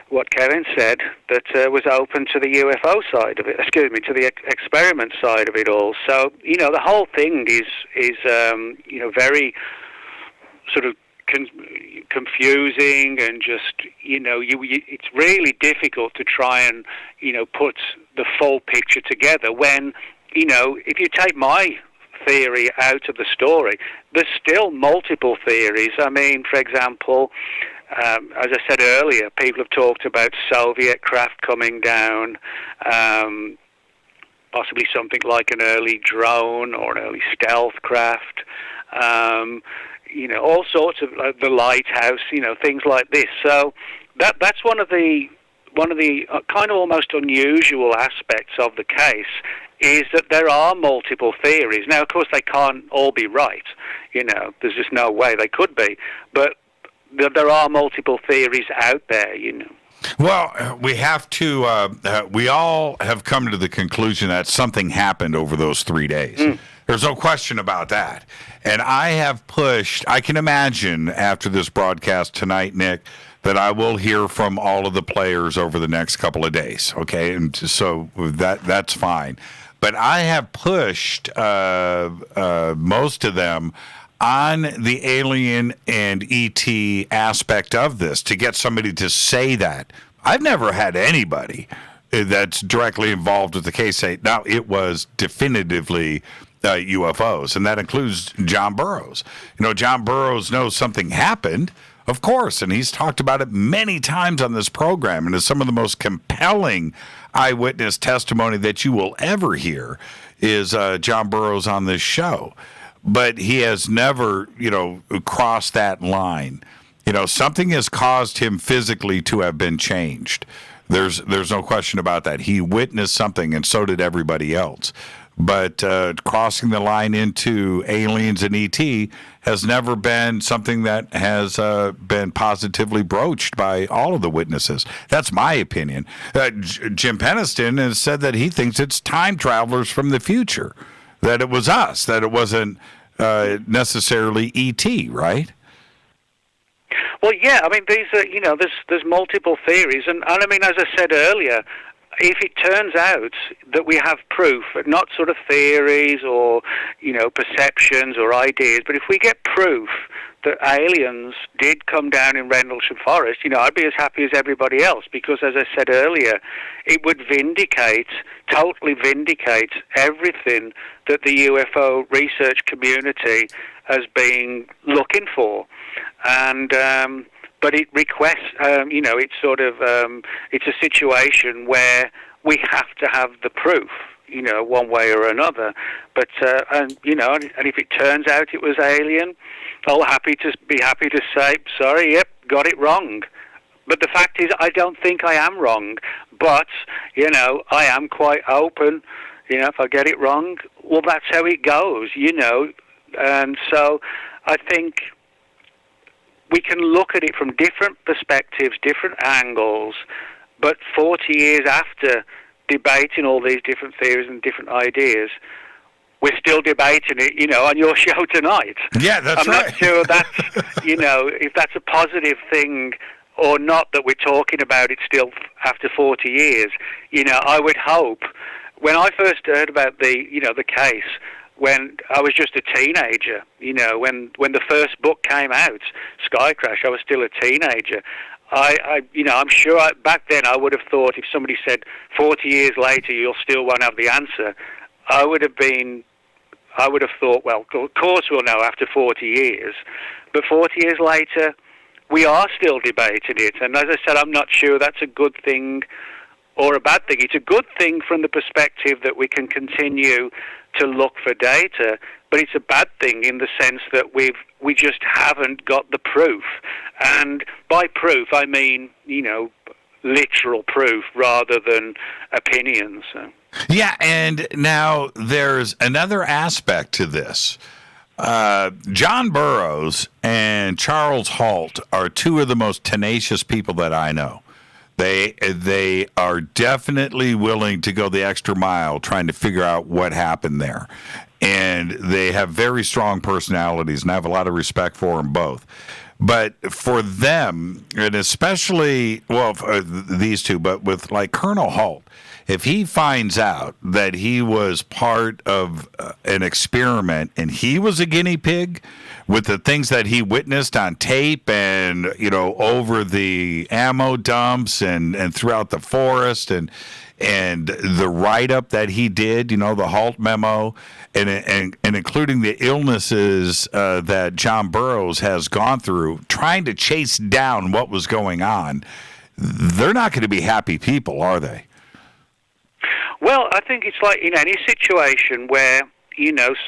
what Kevin said, that was open to the UFO side of it, to the experiment side of it all. So, the whole thing is very sort of confusing, and just, it's really difficult to try and, put the full picture together when, if you take my theory out of the story. There's still multiple theories. I mean, for example, as I said earlier, people have talked about Soviet craft coming down, possibly something like an early drone or an early stealth craft. All sorts of the lighthouse, things like this. So that's one of the kind of almost unusual aspects of the case, is that there are multiple theories. Now, of course, they can't all be right. There's just no way they could be. But there are multiple theories out there, Well, we have to, we all have come to the conclusion that something happened over those 3 days. There's no question about that. And I have pushed, I can imagine after this broadcast tonight, Nick, that I will hear from all of the players over the next couple of days, okay? And so that's fine. But I have pushed most of them on the alien and ET aspect of this to get somebody to say that. I've never had anybody that's directly involved with the case say, now it was definitively UFOs, and that includes John Burroughs. John Burroughs knows something happened, of course, and he's talked about it many times on this program, and it's some of the most compelling eyewitness testimony that you will ever hear is John Burroughs on this show. But he has never, crossed that line. Something has caused him physically to have been changed. There's no question about that. He witnessed something, and so did everybody else. But crossing the line into aliens and ET has never been something that has been positively broached by all of the witnesses. That's my opinion. Jim Peniston has said that he thinks it's time travelers from the future, that it was us, that it wasn't necessarily ET, right? Well, yeah, I mean, these are, there's multiple theories, and I mean, as I said earlier, if it turns out that we have proof, not sort of theories or, perceptions or ideas, but if we get proof that aliens did come down in Rendlesham Forest, I'd be as happy as everybody else, because as I said earlier, it would totally vindicate everything that the UFO research community has been looking for. And but it requests, it's sort of, it's a situation where we have to have the proof, one way or another. But and if it turns out it was alien, I'll be happy to say, sorry, yep, got it wrong. But the fact is, I don't think I am wrong. But I am quite open. If I get it wrong, well, that's how it goes. And so I think we can look at it from different perspectives, different angles, but 40 years after debating all these different theories and different ideas, we're still debating it, on your show tonight. Yeah, that's right. I'm not sure that's, if that's a positive thing or not that we're talking about it still after 40 years. I would hope, when I first heard about the case, when I was just a teenager, when the first book came out, Sky Crash, I was still a teenager. I'm sure back then I would have thought, if somebody said 40 years later you'll still won't have the answer, I would have thought, well, of course we'll know after 40 years. But 40 years later, we are still debating it. And as I said, I'm not sure that's a good thing or a bad thing. It's a good thing from the perspective that we can continue to look for data, but it's a bad thing in the sense that we just haven't got the proof. And by proof, I mean, literal proof rather than opinions. So. Yeah, and now there's another aspect to this. John Burroughs and Charles Halt are two of the most tenacious people that I know. They are definitely willing to go the extra mile trying to figure out what happened there. And they have very strong personalities, and I have a lot of respect for them both. But for them, and especially, these two, but with like Colonel Halt, if he finds out that he was part of an experiment and he was a guinea pig with the things that he witnessed on tape and, over the ammo dumps and throughout the forest, and And the write-up that he did, the Halt memo, and including the illnesses that John Burroughs has gone through, trying to chase down what was going on, they're not going to be happy people, are they? Well, I think it's like in any situation where,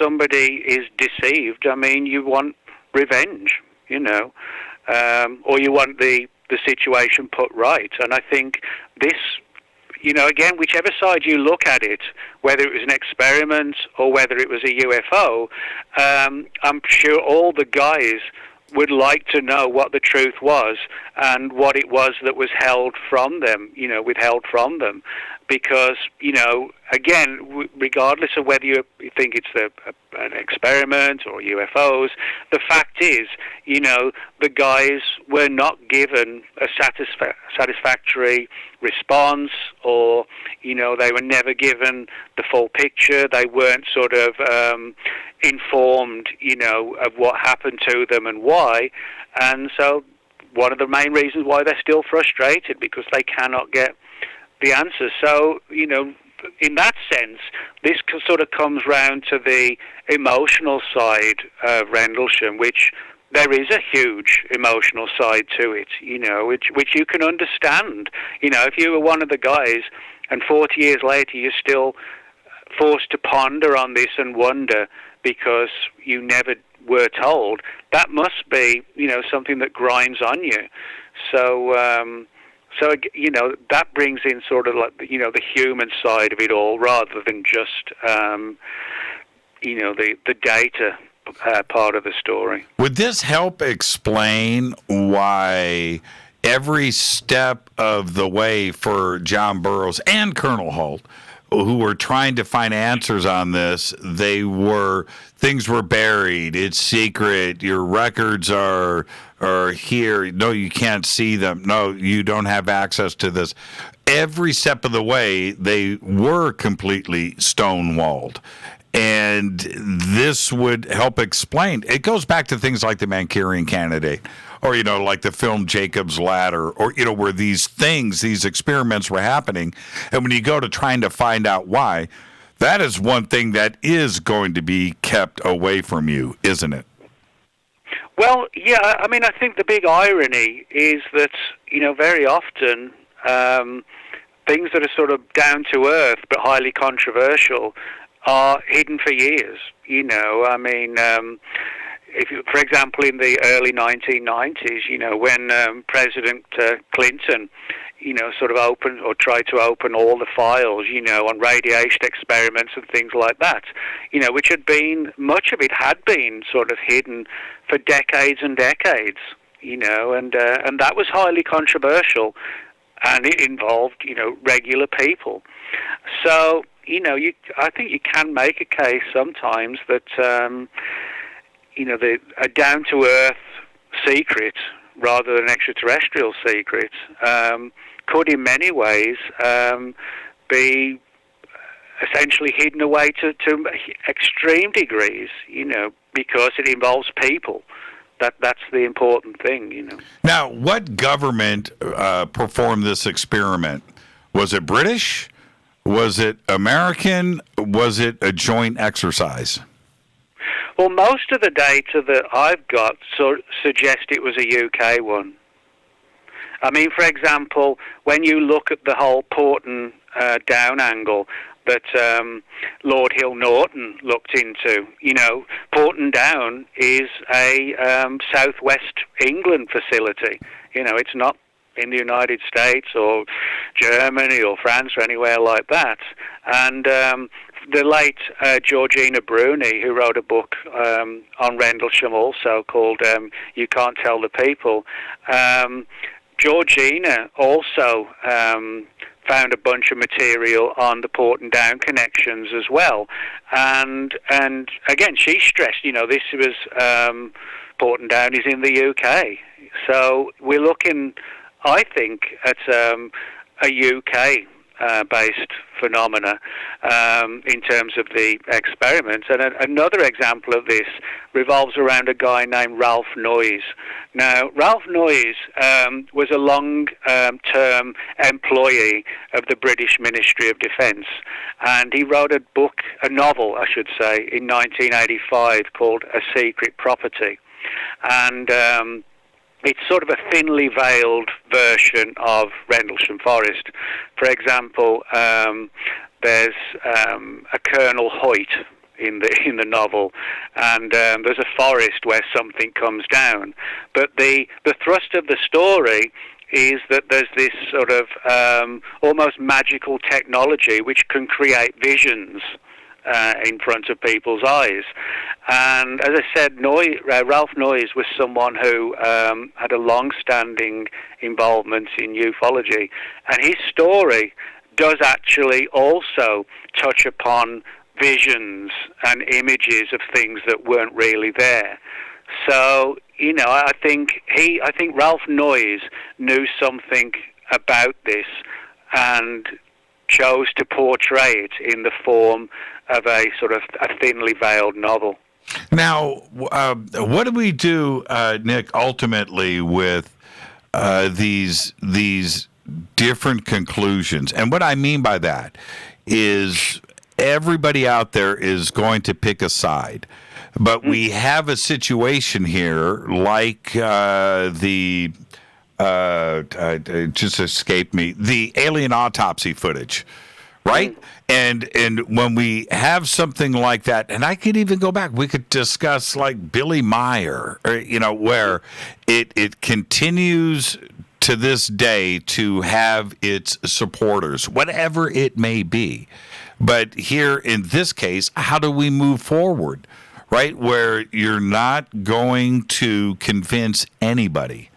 somebody is deceived. I mean, you want revenge, or you want the situation put right. And I think this, again, whichever side you look at it, whether it was an experiment or whether it was a UFO, I'm sure all the guys would like to know what the truth was and what it was that was held from them, withheld from them. Because, again, regardless of whether you think it's an experiment or UFOs, the fact is, the guys were not given a satisfactory response, or, they were never given the full picture. They weren't sort of informed, of what happened to them and why. And so one of the main reasons why they're still frustrated, because they cannot get the answer. So, in that sense, this sort of comes round to the emotional side of Rendlesham, which there is a huge emotional side to it, which you can understand. If you were one of the guys and 40 years later you're still forced to ponder on this and wonder because you never were told, that must be, something that grinds on you. So, that brings in sort of like, the human side of it all, rather than just, the data part of the story. Would this help explain why every step of the way for John Burroughs and Colonel Halt, who were trying to find answers on this, things were buried, it's secret, your records are here, no, you can't see them, no, you don't have access to this. Every step of the way, they were completely stonewalled. And this would help explain. It goes back to things like the Manchurian Candidate, or, like the film Jacob's Ladder, or, where these experiments were happening. And when you go to trying to find out why, that is one thing that is going to be kept away from you, isn't it? Well, yeah, I mean, I think the big irony is that, very often things that are sort of down to earth but highly controversial are hidden for years. I mean, if you, for example, in the early 1990s, when President Clinton, sort of opened or tried to open all the files, on radiation experiments and things like that, which much of it had been sort of hidden for decades and decades, and that was highly controversial, and it involved, regular people. So, I think you can make a case sometimes that, a down-to-earth secret rather than extraterrestrial secret could in many ways be essentially hidden away to extreme degrees, because it involves people. That's the important thing, Now, what government performed this experiment? Was it British? Was it American? Was it a joint exercise? Well, most of the data that I've got suggest it was a UK one. I mean, for example, when you look at the whole Porton Down angle that Lord Hill Norton looked into, Porton Down is a southwest England facility. It's not in the United States or Germany or France or anywhere like that. And the late Georgina Bruni, who wrote a book on Rendlesham also called You Can't Tell the People, Georgina also found a bunch of material on the Porton Down connections as well. And again, she stressed, this was Porton Down is in the UK. So we're looking, I think, at a UK based phenomena in terms of the experiments. And another example of this revolves around a guy named Ralph Noyes. Now, Ralph Noyes was a long-term employee of the British Ministry of Defence, and he wrote a novel, I should say, in 1985 called A Secret Property. And it's sort of a thinly veiled version of Rendlesham Forest. For example, there's a Colonel Hoyt in the novel, and there's a forest where something comes down. But the thrust of the story is that there's this sort of almost magical technology which can create visions in front of people's eyes. And as I said, Ralph Noyes was someone who had a long-standing involvement in ufology, and his story does actually also touch upon visions and images of things that weren't really there. So, I think Ralph Noyes knew something about this and chose to portray it in the form of a sort of a thinly veiled novel. Now, what do we do, Nick, ultimately with these different conclusions? And what I mean by that is everybody out there is going to pick a side. But we have a situation here like it just escaped me, the alien autopsy footage, right? And when we have something like that, and I could even go back, we could discuss like Billy Meyer, where it continues to this day to have its supporters, whatever it may be. But here in this case, how do we move forward, right? Where you're not going to convince anybody.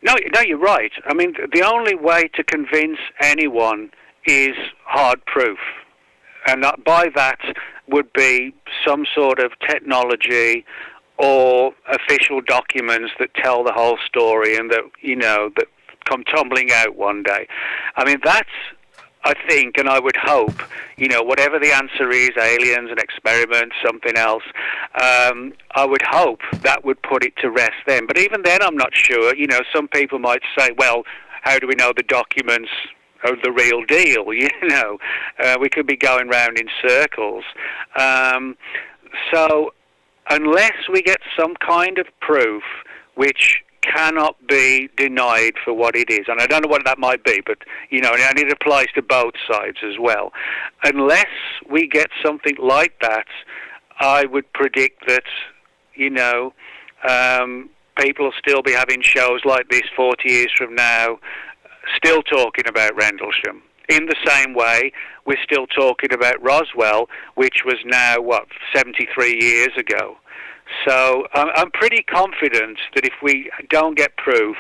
No, you're right. I mean, the only way to convince anyone is hard proof. And by that would be some sort of technology or official documents that tell the whole story and that, that come tumbling out one day. I mean, that's, I think, and I would hope, whatever the answer is, aliens, an experiment, something else, I would hope that would put it to rest then. But even then, I'm not sure. Some people might say, well, how do we know the documents are the real deal? We could be going round in circles. So unless we get some kind of proof which cannot be denied for what it is, and I don't know what that might be, but and it applies to both sides as well. Unless we get something like that, I would predict that people will still be having shows like this 40 years from now, still talking about Rendlesham. In the same way, we're still talking about Roswell, which was now 73 years ago. So I'm pretty confident that if we don't get proof,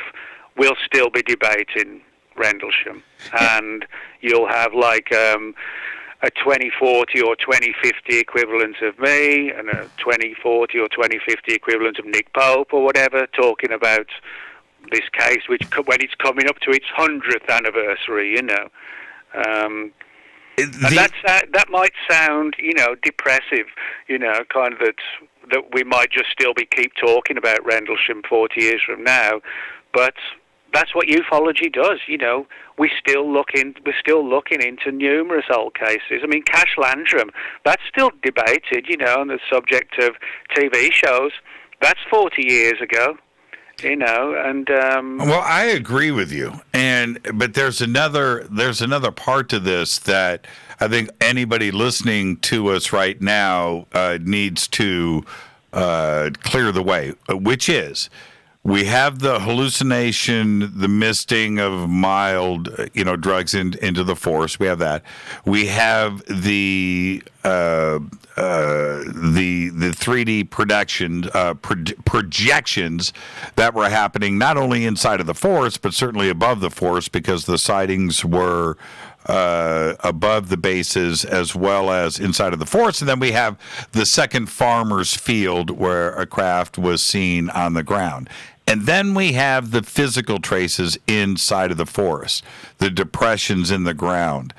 we'll still be debating Rendlesham. And you'll have like a 2040 or 2050 equivalent of me and a 2040 or 2050 equivalent of Nick Pope or whatever, talking about this case, which when it's coming up to its 100th anniversary, And that might sound, depressive, kind of that we might just still keep talking about Rendlesham 40 years from now, but that's what ufology does. We're still looking into numerous old cases. I mean, Cash Landrum, that's still debated, on the subject of TV shows. That's 40 years ago. And well, I agree with you, but there's another part to this that I think anybody listening to us right now needs to clear the way, which is we have the hallucination, the misting of mild, drugs into the force. We have that. We have the 3D projections that were happening not only inside of the forest, but certainly above the forest, because the sightings were above the bases as well as inside of the forest. And then we have the second farmer's field where a craft was seen on the ground. And then we have the physical traces inside of the forest, the depressions in the ground,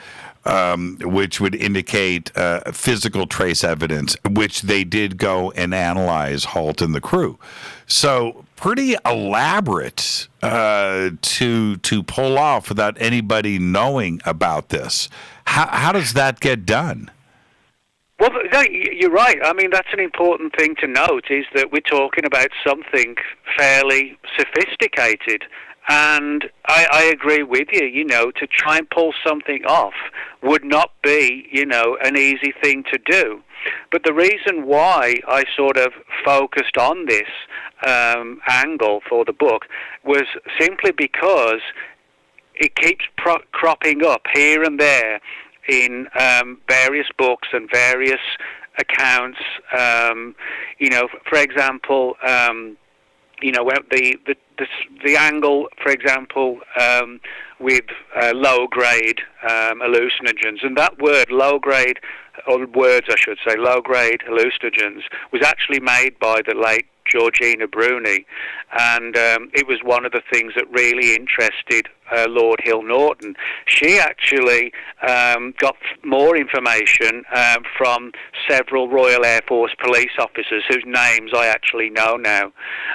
which would indicate physical trace evidence, which they did go and analyze, Halt and the crew. So pretty elaborate to pull off without anybody knowing about this. How does that get done? Well, no, you're right. I mean, that's an important thing to note, is that we're talking about something fairly sophisticated. And I agree with you, to try and pull something off would not be, an easy thing to do. But the reason why I sort of focused on this angle for the book was simply because it keeps cropping up here and there in various books and various accounts. For example, the angle, for example, with low-grade hallucinogens, and that word low-grade, or words I should say, low-grade hallucinogens, was actually made by the late Georgina Bruni, and it was one of the things that really interested Lord Hill Norton. She actually got more information from several Royal Air Force police officers whose names I actually know now.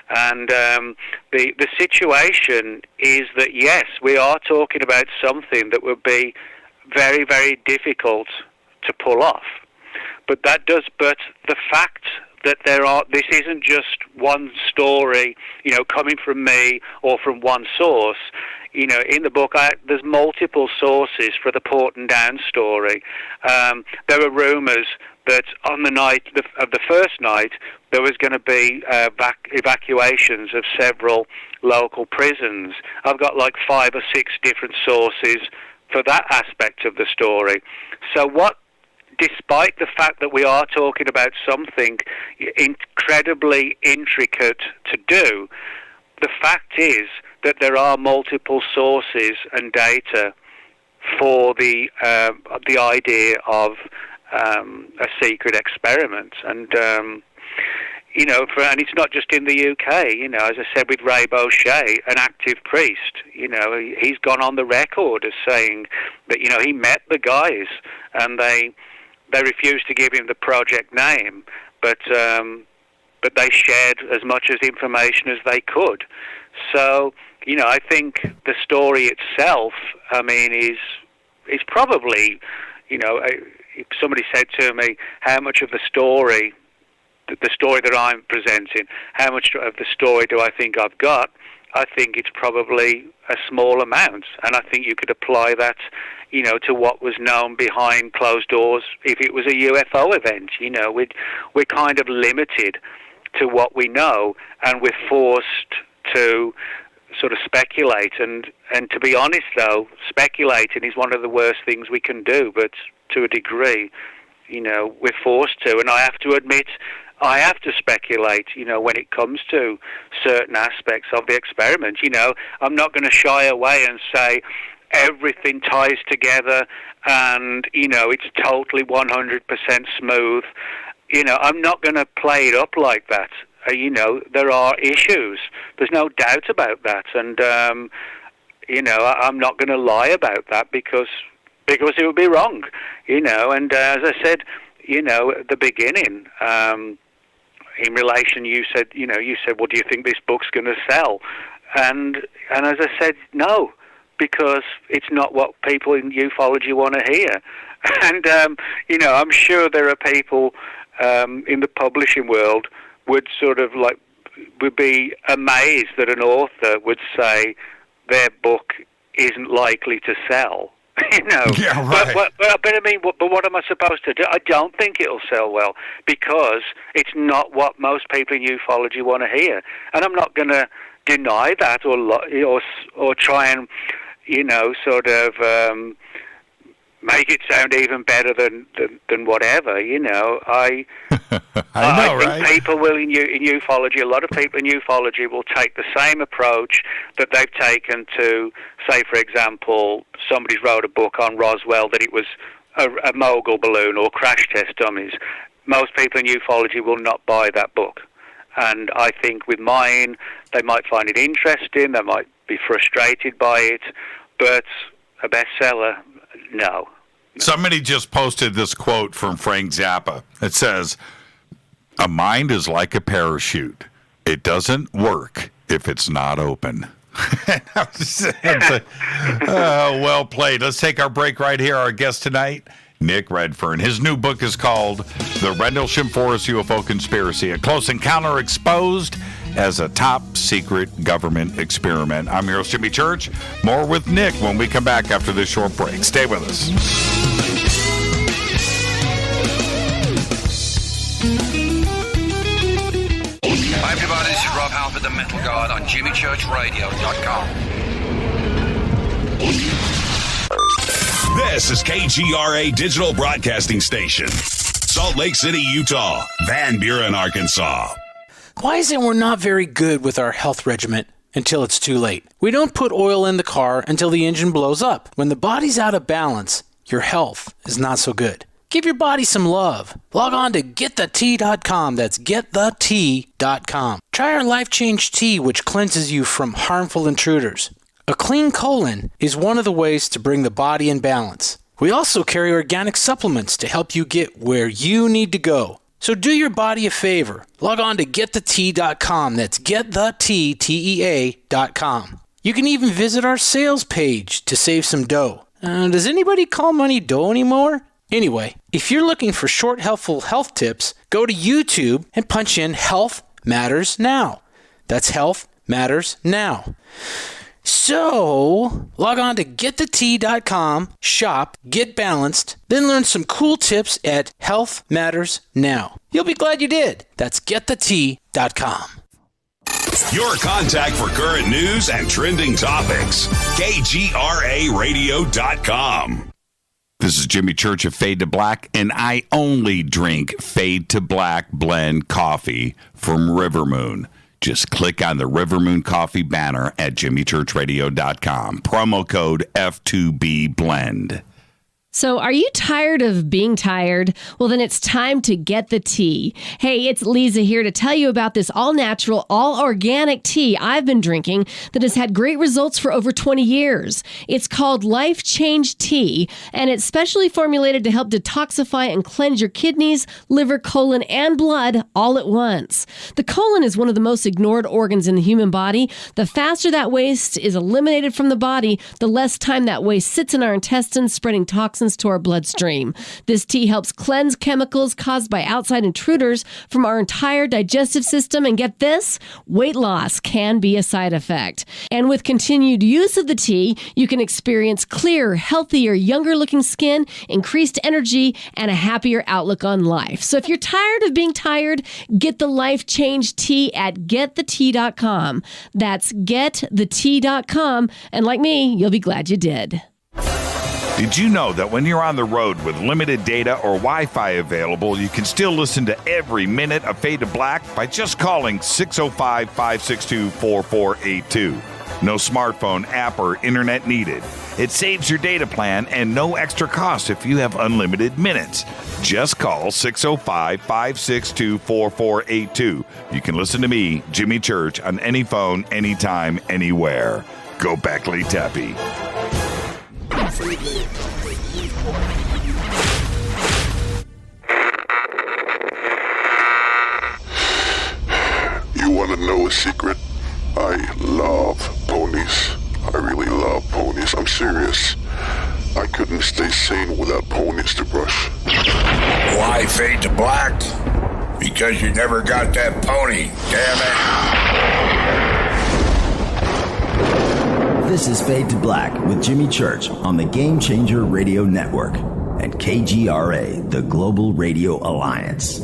And the situation is that, yes, we are talking about something that would be very, very difficult to pull off. But the fact that this isn't just one story, coming from me or from one source. In the book, there's multiple sources for the Porton Down story. There were rumours that on the night of the first night, there was going to be evacuations of several local prisons. I've got like 5 or 6 different sources for that aspect of the story. So despite the fact that we are talking about something incredibly intricate to do, the fact is that there are multiple sources and data for the idea of a secret experiment. And, and it's not just in the UK, as I said with Ray Boucher, an active priest, he's gone on the record as saying that, he met the guys and they refused to give him the project name, but they shared as much as information as they could. So, I think the story itself, is probably, if somebody said to me, how much of the story that I'm presenting, how much of the story do I think I've got? I think it's probably a small amount, and I think you could apply that, to what was known behind closed doors if it was a UFO event. We're kind of limited to what we know, and we're forced to sort of speculate. And to be honest, though, speculating is one of the worst things we can do, but to a degree, we're forced to. And I have to admit, I have to speculate, when it comes to certain aspects of the experiment. I'm not going to shy away and say everything ties together and, it's totally 100% smooth. I'm not going to play it up like that. There are issues. There's no doubt about that. And, I'm not going to lie about that because it would be wrong, And as I said, at the beginning, in relation, you said, well, do you think this book's going to sell? And as I said, no, because it's not what people in ufology want to hear. And, I'm sure there are people in the publishing world would be amazed that an author would say their book isn't likely to sell. Yeah, right. But what am I supposed to do? I don't think it'll sell well because it's not what most people in ufology want to hear, and I'm not going to deny that or try and make it sound even better than whatever. I think people will in ufology. A lot of people in ufology will take the same approach that they've taken to, say, for example, somebody's wrote a book on Roswell that it was a mogul balloon or crash test dummies. Most people in ufology will not buy that book. And I think with mine, they might find it interesting, they might be frustrated by it, but a bestseller, no. Somebody just posted this quote from Frank Zappa. It says, "A mind is like a parachute. It doesn't work if it's not open." Well played. Let's take our break right here. Our guest tonight, Nick Redfern. His new book is called The Rendlesham Forest UFO Conspiracy, a close encounter exposed as a top-secret government experiment. I'm your host, Jimmy Church. More with Nick when we come back after this short break. Stay with us. Hi everybody, this is Rob Halford, the Metal Guard on JimmyChurchRadio.com. This is KGRA Digital Broadcasting Station, Salt Lake City, Utah, Van Buren, Arkansas. Why is it we're not very good with our health regimen until it's too late? We don't put oil in the car until the engine blows up. When the body's out of balance, your health is not so good. Give your body some love. Log on to GetTheT.com. That's GetTheT.com. Try our Life Change Tea, which cleanses you from harmful intruders. A clean colon is one of the ways to bring the body in balance. We also carry organic supplements to help you get where you need to go. So do your body a favor. Log on to GetTheT.com. That's GetTheT.com. You can even visit our sales page to save some dough. Does anybody call money dough anymore? Anyway, if you're looking for short, helpful health tips, go to YouTube and punch in Health Matters Now. That's Health Matters Now. So, log on to GetTheT.com, shop, get balanced, then learn some cool tips at Health Matters Now. You'll be glad you did. That's GetTheT.com. Your contact for current news and trending topics. KGRARadio.com. This is Jimmy Church of Fade to Black, and I only drink Fade to Black blend coffee from River Moon. Just click on the River Moon Coffee banner at jimmychurchradio.com. Promo code F2B Blend. So, are you tired of being tired? Well, then it's time to get the tea. Hey, it's Lisa here to tell you about this all-natural, all-organic tea I've been drinking that has had great results for over 20 years. It's called Life Change Tea, and it's specially formulated to help detoxify and cleanse your kidneys, liver, colon, and blood all at once. The colon is one of the most ignored organs in the human body. The faster that waste is eliminated from the body, the less time that waste sits in our intestines, spreading toxins to our bloodstream. This tea helps cleanse chemicals caused by outside intruders from our entire digestive system. And get this, weight loss can be a side effect. And with continued use of the tea, you can experience clearer, healthier, younger looking skin, increased energy, and a happier outlook on life. So if you're tired of being tired, get the Life Change Tea at GetTheT.com. That's GetTheT.com. And like me, you'll be glad you did. Did you know that when you're on the road with limited data or Wi-Fi available, you can still listen to every minute of Fade to Black by just calling 605-562-4482? No smartphone, app, or internet needed. It saves your data plan and no extra cost if you have unlimited minutes. Just call 605-562-4482. You can listen to me, Jimmy Church, on any phone, anytime, anywhere. Go Beckley Tappy. You want to know a secret? I love ponies. I really love ponies. I'm serious. I couldn't stay sane without ponies to brush. Why Fade to Black? Because you never got that pony, damn it. This is Fade to Black with Jimmy Church on the Game Changer Radio Network and KGRA, the Global Radio Alliance.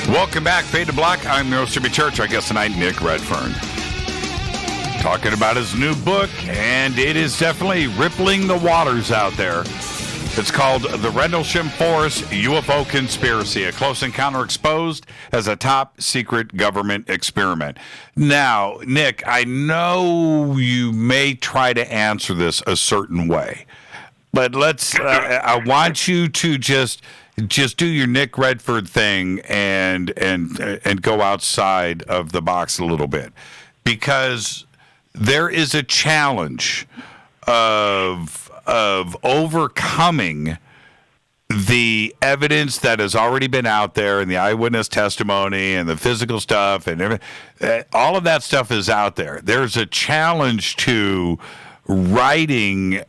Welcome back, Fade to Black. I'm your host, Jimmy Church. Our guest tonight, Nick Redfern. Talking about his new book, and it is definitely rippling the waters out there. It's called The Rendlesham Forest UFO Conspiracy, a close encounter exposed as a top secret government experiment. Now, Nick, I know you may try to answer this a certain way, but I want you to just do your Nick Redfern thing and go outside of the box a little bit, because there is a challenge of overcoming the evidence that has already been out there and the eyewitness testimony and the physical stuff and everything. All of that stuff is out there. There's a challenge to writing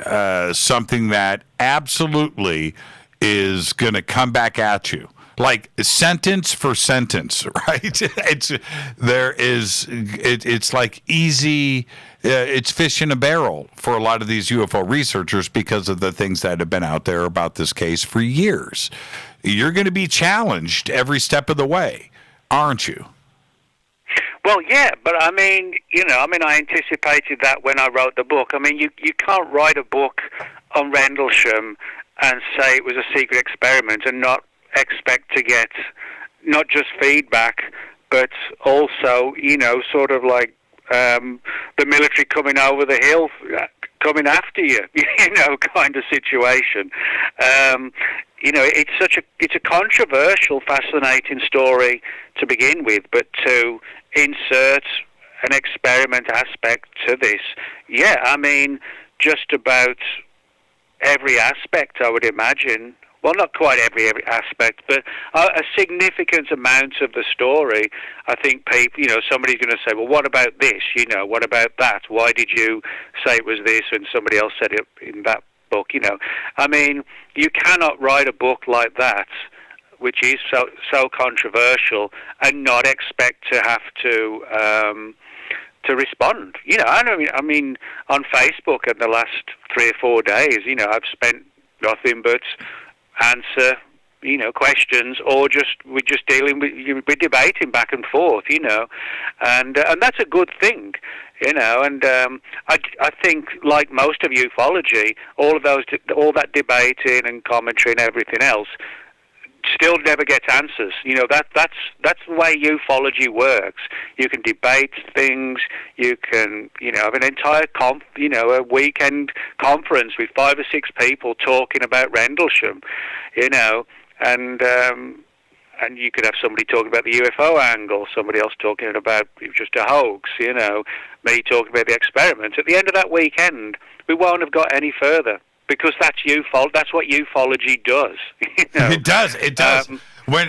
something that absolutely is going to come back at you, like sentence for sentence, right? It's like easy. It's fish in a barrel for a lot of these UFO researchers because of the things that have been out there about this case for years. You're going to be challenged every step of the way, aren't you? Well, yeah, but I mean, I anticipated that when I wrote the book. I mean, you can't write a book on Rendlesham and say it was a secret experiment and not expect to get not just feedback, but also, sort of like the military coming over the hill, coming after you, kind of situation. It's a controversial, fascinating story to begin with, but to insert an experiment aspect to this, just about every aspect, I would imagine. Well, not quite every aspect, but a significant amount of the story. I think people, somebody's going to say, well, what about this? What about that? Why did you say it was this and somebody else said it in that book? I mean, you cannot write a book like that, which is so controversial, and not expect to have to respond. I mean, on Facebook in the last 3 or 4 days, I've spent nothing but answer, questions, or we're just dealing with, we're debating back and forth, and that's a good thing, and I think, like most of ufology, all that debating and commentary and everything else still never gets answers. That's the way ufology works. You can debate things. You can, have an entire a weekend conference with 5 or 6 people talking about Rendlesham, and you could have somebody talking about the UFO angle, somebody else talking about it was just a hoax, me talking about the experiment. At the end of that weekend, we won't have got any further. Because that's what ufology does. It does. It does. When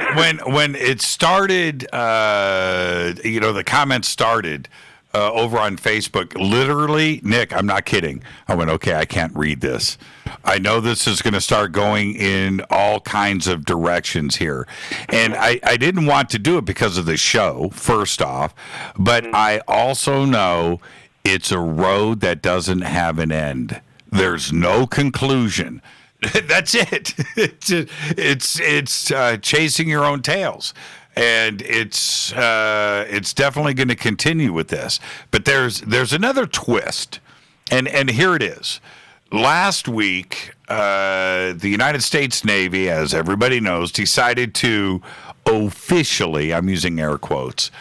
it started, the comments started over on Facebook. Literally, Nick, I'm not kidding. I went, okay, I can't read this. I know this is going to start going in all kinds of directions here. And I didn't want to do it because of the show, first off. But I also know it's a road that doesn't have an end. There's no conclusion. That's it. It's chasing your own tails, and it's definitely going to continue with this. But there's another twist, and here it is. Last week, the United States Navy, as everybody knows, decided to officially, I'm using air quotes,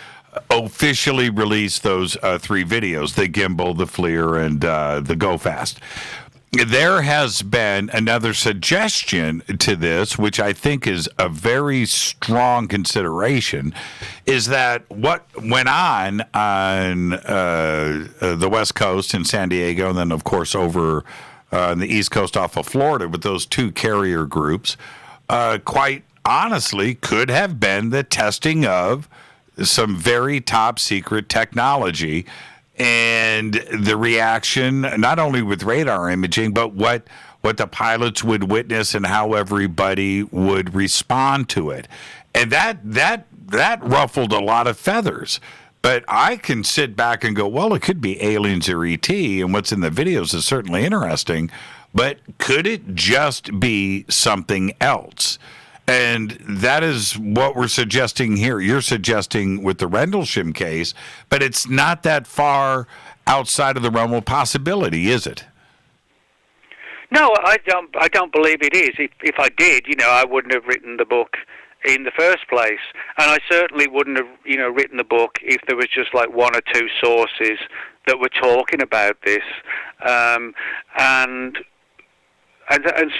officially release those 3 videos, the gimbal, the FLIR, and the Go Fast. There has been another suggestion to this, which I think is a very strong consideration, is that what went on the West Coast in San Diego, and then, of course, over on the East Coast off of Florida with those 2 carrier groups, quite honestly could have been the testing of some very top secret technology, and the reaction, not only with radar imaging, but what the pilots would witness and how everybody would respond to it. And that ruffled a lot of feathers. But I can sit back and go, well, it could be aliens or ET, and what's in the videos is certainly interesting, but could it just be something else? And that is what we're suggesting here. You're suggesting with the Rendlesham case, but it's not that far outside of the realm of possibility, is it? No, I don't believe it is. If I did, I wouldn't have written the book in the first place, and I certainly wouldn't have, written the book if there was just like one or two sources that were talking about this, and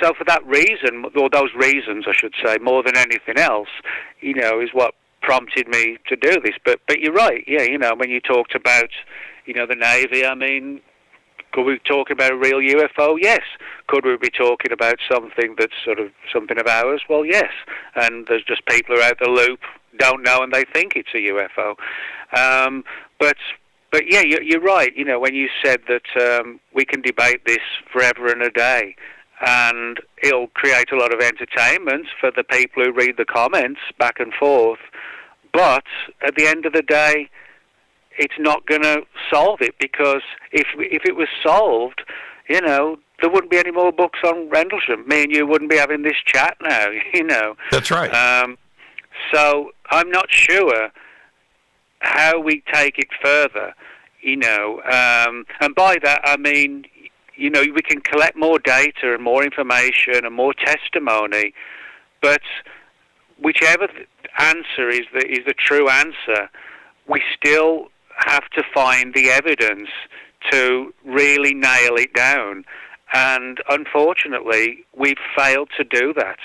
so for that reason, or those reasons, I should say, more than anything else, is what prompted me to do this. But you're right, yeah. When you talked about, the Navy, I mean, could we talk about a real UFO? Yes. Could we be talking about something that's sort of something of ours? Well, yes. And there's just people who are out the loop, don't know, and they think it's a UFO. But yeah, you're right. When you said that we can debate this forever and a day, and it'll create a lot of entertainment for the people who read the comments back and forth. But at the end of the day, it's not going to solve it, because if it was solved, there wouldn't be any more books on Rendlesham. Me and you wouldn't be having this chat now, That's right. So I'm not sure how we take it further, and by that I mean, we can collect more data and more information and more testimony, but whichever answer is the true answer, we still have to find the evidence to really nail it down. And unfortunately, we've failed to do that.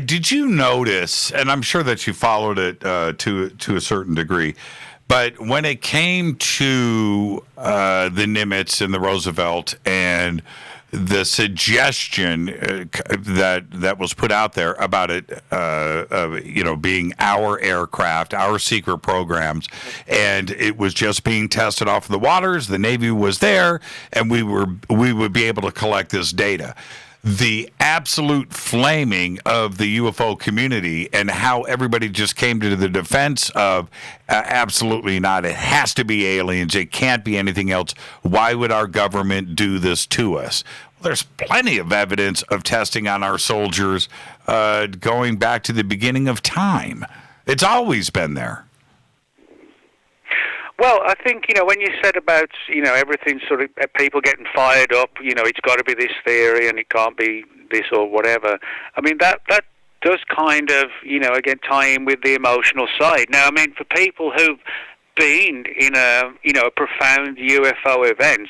Did you notice, and I'm sure that you followed it to a certain degree, but when it came to the Nimitz and the Roosevelt and the suggestion that was put out there about it, being our aircraft, our secret programs, and it was just being tested off the waters. The Navy was there, and we would be able to collect this data. The absolute flaming of the UFO community and how everybody just came to the defense of absolutely not. It has to be aliens. It can't be anything else. Why would our government do this to us? Well, there's plenty of evidence of testing on our soldiers going back to the beginning of time. It's always been there. Well, I think, when you said about, everything sort of people getting fired up, it's got to be this theory and it can't be this or whatever. I mean, that does kind of, again, tie in with the emotional side. Now, I mean, for people who've been in a profound UFO event,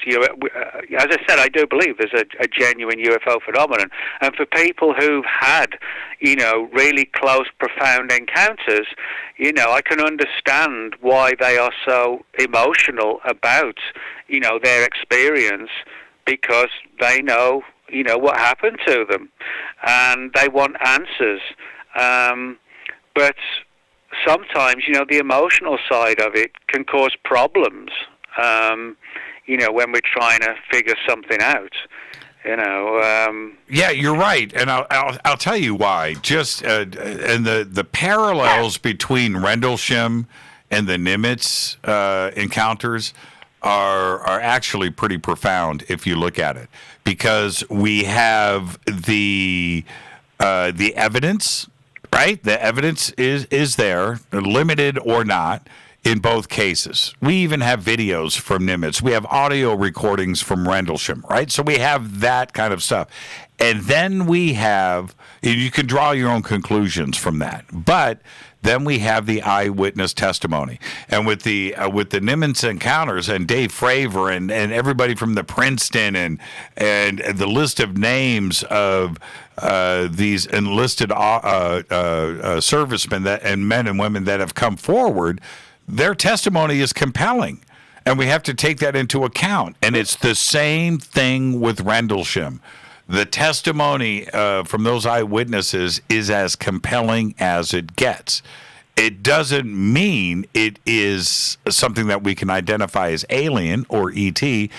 as I said, I do believe there's a genuine UFO phenomenon. And for people who've had, really close, profound encounters, I can understand why they are so emotional about, their experience, because they know, what happened to them, and they want answers. But sometimes, the emotional side of it can cause problems, when we're trying to figure something out. Yeah, you're right, and I'll tell you why. Just and the parallels between Rendlesham and the Nimitz encounters are actually pretty profound if you look at it, because we have the evidence. Right? The evidence is there, limited or not, in both cases. We even have videos from Nimitz. We have audio recordings from Rendlesham, right? So we have that kind of stuff. And then we have, you can draw your own conclusions from that. But then we have the eyewitness testimony. And with the Nimitz encounters and Dave Fravor and everybody from the Princeton and the list of names of these enlisted servicemen and men and women that have come forward, their testimony is compelling. And we have to take that into account. And it's the same thing with Rendlesham. The testimony from those eyewitnesses is as compelling as it gets. It doesn't mean it is something that we can identify as alien or ET in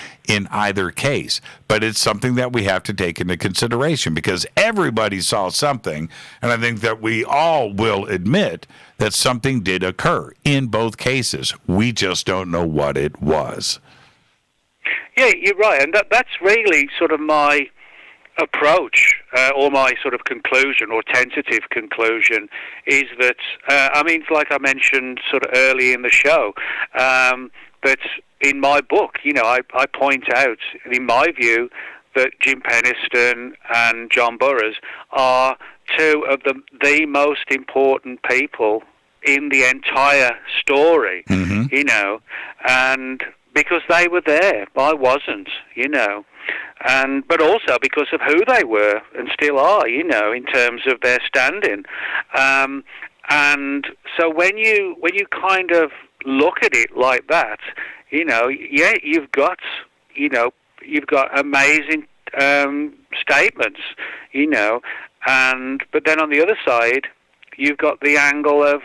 either case, but it's something that we have to take into consideration because everybody saw something, and I think that we all will admit that something did occur in both cases. We just don't know what it was. Yeah, you're right, and that's really sort of my approach, or my sort of conclusion or tentative conclusion, is that, I mean, like I mentioned sort of early in the show, that in my book, I point out, in my view, that Jim Penniston and John Burroughs are two of the most important people in the entire story, and because they were there, I wasn't, but also because of who they were and still are, in terms of their standing. And so when you kind of look at it like that, you've got amazing statements, but then on the other side, you've got the angle of,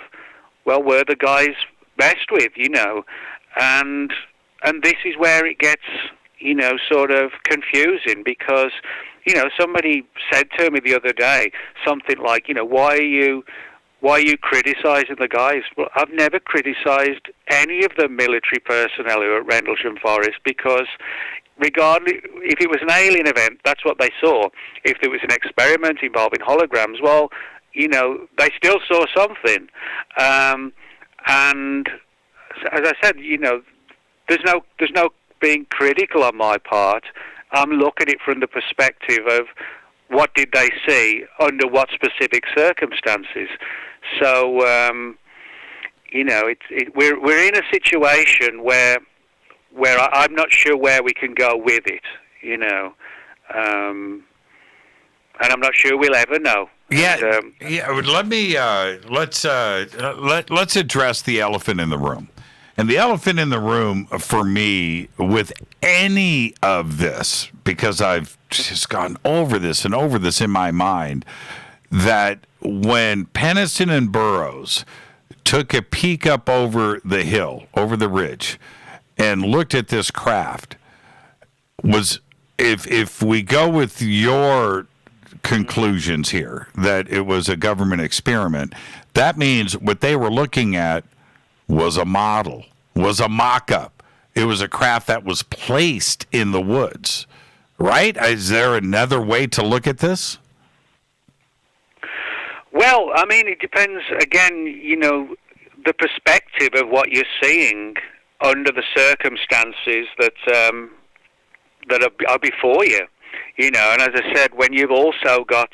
well, were the guys messed with, and this is where it gets, sort of confusing, because, somebody said to me the other day something like, why are you criticizing the guys? Well, I've never criticized any of the military personnel who are at Rendlesham Forest, because regardless, if it was an alien event, that's what they saw. If there was an experiment involving holograms, well, they still saw something. And as I said, there's no being critical on my part. I'm looking at it from the perspective of what did they see under what specific circumstances. So, we're in a situation where I'm not sure where we can go with it, and I'm not sure we'll ever know. Yeah, Let me let's address the elephant in the room. And the elephant in the room for me with any of this, because I've just gone over this and over this in my mind, that when Penniston and Burroughs took a peek up over the hill, over the ridge, and looked at this craft, was, if we go with your conclusions here, that it was a government experiment, that means what they were looking at was a model, was a mock-up. It was a craft that was placed in the woods, right? Is there another way to look at this? Well, I mean, it depends, again, the perspective of what you're seeing under the circumstances that are before you. And as I said, when you've also got,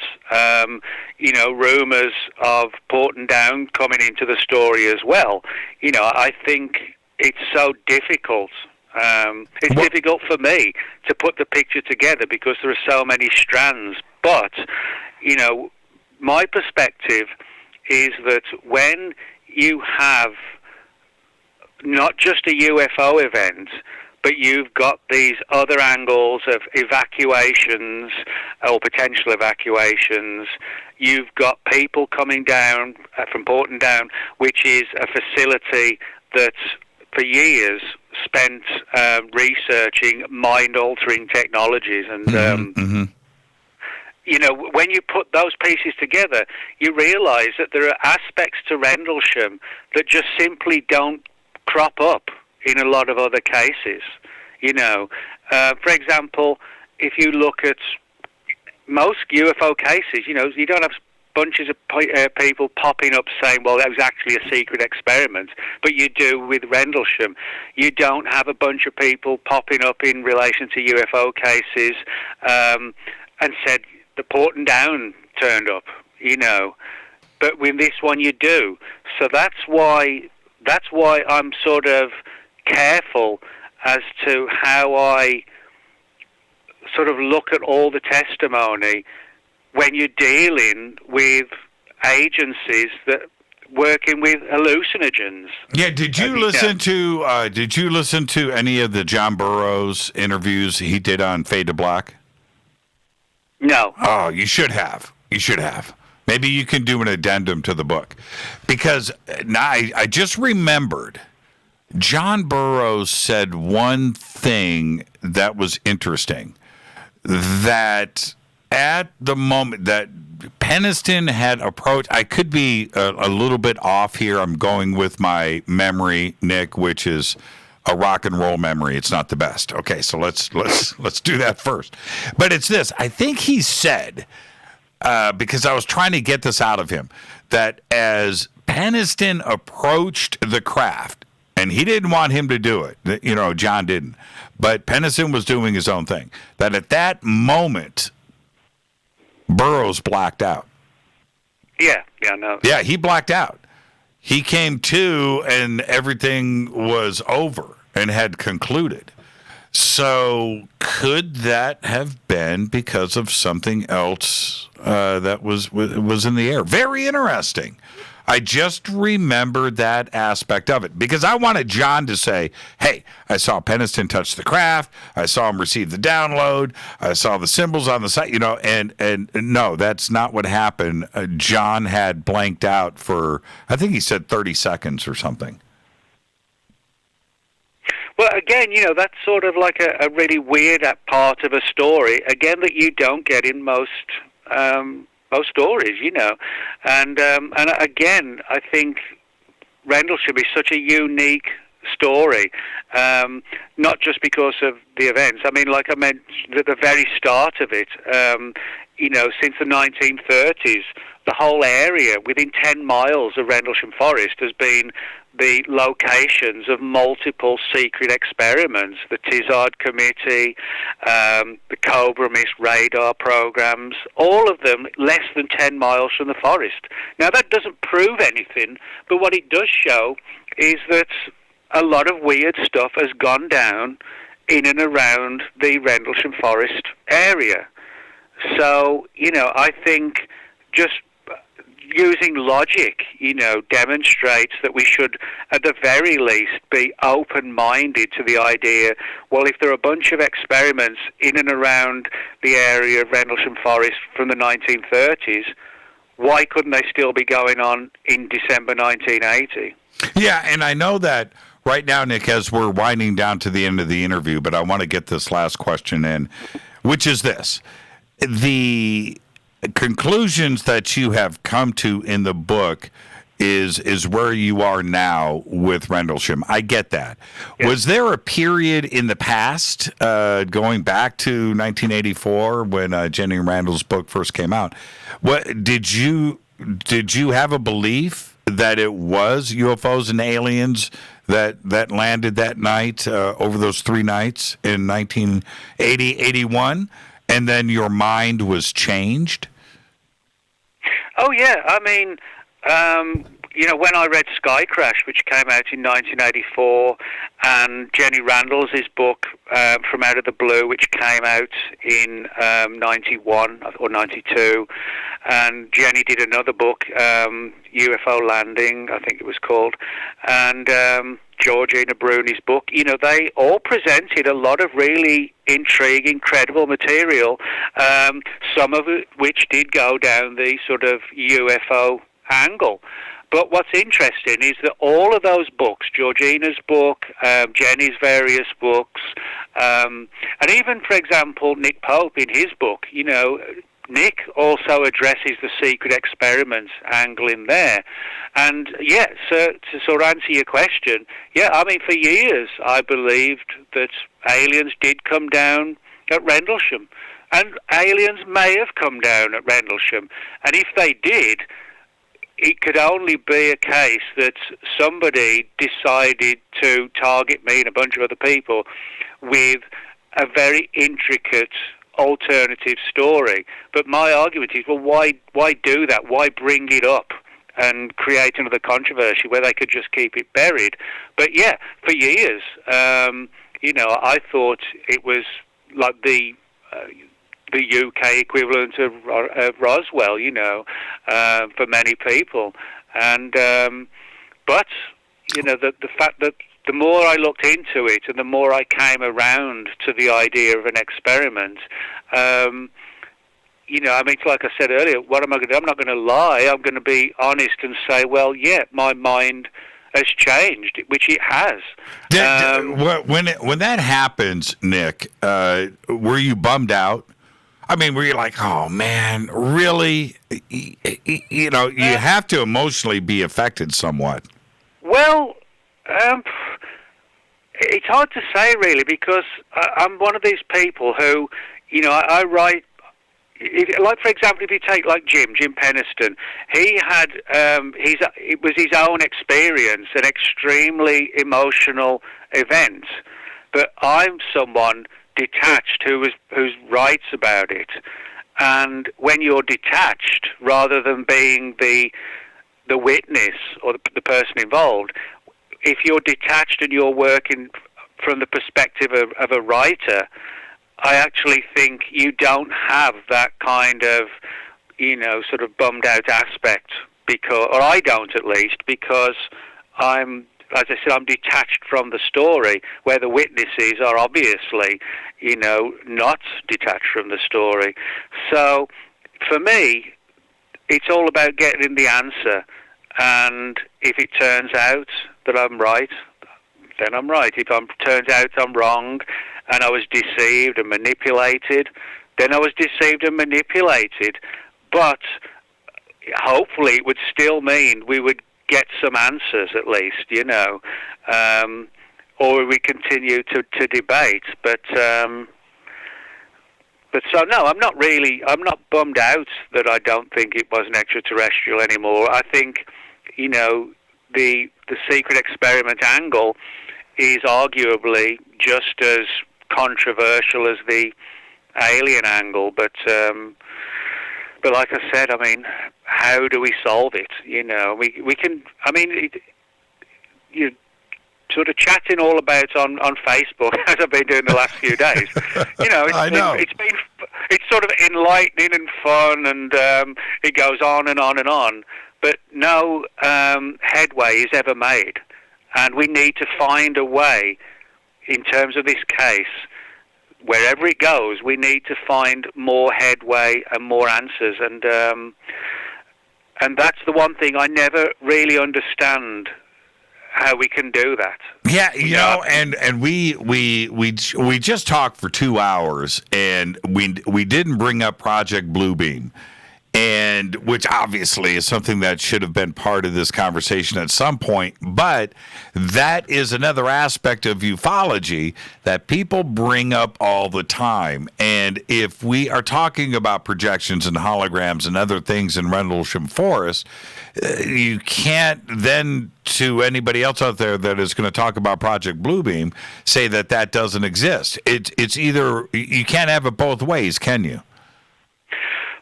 rumours of Porton Down coming into the story as well, I think it's so difficult. It's difficult for me to put the picture together because there are so many strands. But, my perspective is that when you have not just a UFO event, but you've got these other angles of evacuations or potential evacuations. You've got people coming down from Porton Down, which is a facility that for years spent researching mind-altering technologies. And, when you put those pieces together, you realize that there are aspects to Rendlesham that just simply don't crop up in a lot of other cases. For example, if you look at most UFO cases, you don't have bunches of people popping up saying, well, that was actually a secret experiment, but you do with Rendlesham. You don't have a bunch of people popping up in relation to UFO cases and said the Porton Down turned up, but with this one you do. So that's why I'm sort of careful as to how I sort of look at all the testimony when you're dealing with agencies that working with hallucinogens. Yeah, did you listen to any of the John Burroughs interviews he did on Fade to Black? No. Oh, you should have. You should have. Maybe you can do an addendum to the book. Because now I just remembered John Burroughs said one thing that was interesting, that at the moment that Penniston had approached, I could be a little bit off here. I'm going with my memory, Nick, which is a rock and roll memory. It's not the best. Okay, so let's do that first. But it's this. I think he said, because I was trying to get this out of him, that as Penniston approached the craft and he didn't want him to do it. John didn't. But Pennison was doing his own thing. That at that moment, Burroughs blacked out. Yeah, no. Yeah, he blacked out. He came to, and everything was over and had concluded. So could that have been because of something else that was in the air? Very interesting. I just remembered that aspect of it because I wanted John to say, hey, I saw Pennison touch the craft. I saw him receive the download. I saw the symbols on the site, and no, that's not what happened. John had blanked out for, I think he said 30 seconds or something. Well, again, that's sort of like a really weird part of a story, again, that you don't get in most stories, and again, I think Rendlesham is such a unique story, not just because of the events. I mean, like I mentioned at the very start of it, since the 1930s, the whole area within 10 miles of Rendlesham Forest has been the locations of multiple secret experiments, the Tizard Committee, the Cobra Mist radar programs, all of them less than 10 miles from the forest. Now, that doesn't prove anything, but what it does show is that a lot of weird stuff has gone down in and around the Rendlesham Forest area. So, I think just using logic, demonstrates that we should, at the very least, be open-minded to the idea, well, if there are a bunch of experiments in and around the area of Rendlesham Forest from the 1930s, why couldn't they still be going on in December 1980? Yeah, and I know that right now, Nick, as we're winding down to the end of the interview, but I want to get this last question in, which is this. The conclusions that you have come to in the book is where you are now with Rendlesham. I get that. Yeah. Was there a period in the past, going back to 1984 when Jenny Randall's book first came out? What did you have a belief that it was UFOs and aliens that landed that night over those 3 nights in 1980, 81, and then your mind was changed? Oh, yeah. I mean, when I read Sky Crash, which came out in 1984, and Jenny Randall's book, From Out of the Blue, which came out in 91 or 92, and Jenny did another book, UFO Landing, I think it was called, and Georgina Bruni's book, they all presented a lot of really intriguing, credible material, some of it which did go down the sort of UFO angle. But what's interesting is that all of those books, Georgina's book, Jenny's various books, and even, for example, Nick Pope in his book, Nick also addresses the secret experiments angle in there. And, yeah, so to sort of answer your question, yeah, I mean, for years I believed that aliens did come down at Rendlesham. And aliens may have come down at Rendlesham. And if they did, it could only be a case that somebody decided to target me and a bunch of other people with a very intricate alternative story. But my argument is, well, why do that? Why bring it up and create another controversy where they could just keep it buried? But yeah, for years, I thought it was like the UK equivalent of Roswell, for many people. And but the fact that the more I looked into it and the more I came around to the idea of an experiment, I mean, it's like I said earlier, what am I going to do? I'm not going to lie. I'm going to be honest and say, well, yeah, my mind has changed, which it has. When that happens, Nick, were you bummed out? I mean, were you like, oh, man, really? You have to emotionally be affected somewhat. Well, it's hard to say, really, because I'm one of these people who, I write like, for example, if you take like Jim Penniston, he had it was his own experience, an extremely emotional event. But I'm someone detached who writes about it. And when you're detached, rather than being the witness or the person involved, if you're detached and you're working from the perspective of a writer, I actually think you don't have that kind of, sort of bummed out aspect, or I don't at least, because I'm detached from the story, where the witnesses are obviously, not detached from the story. So for me, it's all about getting the answer, and if it turns out that I'm right, then I'm right. If it turns out I'm wrong, and I was deceived and manipulated, then I was deceived and manipulated. But hopefully it would still mean we would get some answers at least, or we continue to debate. But so no, I'm not bummed out that I don't think it was an extraterrestrial anymore. I think, the secret experiment angle is arguably just as controversial as the alien angle, but like I said, I mean, how do we solve it? We can. I mean, you sort of chatting all about on Facebook as I've been doing the last few days. It's sort of enlightening and fun, and it goes on and on and on. But no headway is ever made, and we need to find a way. In terms of this case, wherever it goes, we need to find more headway and more answers, and that's the one thing I never really understand, how we can do that. Yeah, and we just talked for 2 hours, and we didn't bring up Project Bluebeam. And which obviously is something that should have been part of this conversation at some point. But that is another aspect of ufology that people bring up all the time. And if we are talking about projections and holograms and other things in Rendlesham Forest, you can't then, to anybody else out there that is going to talk about Project Bluebeam, say that doesn't exist. It's either, you can't have it both ways, can you?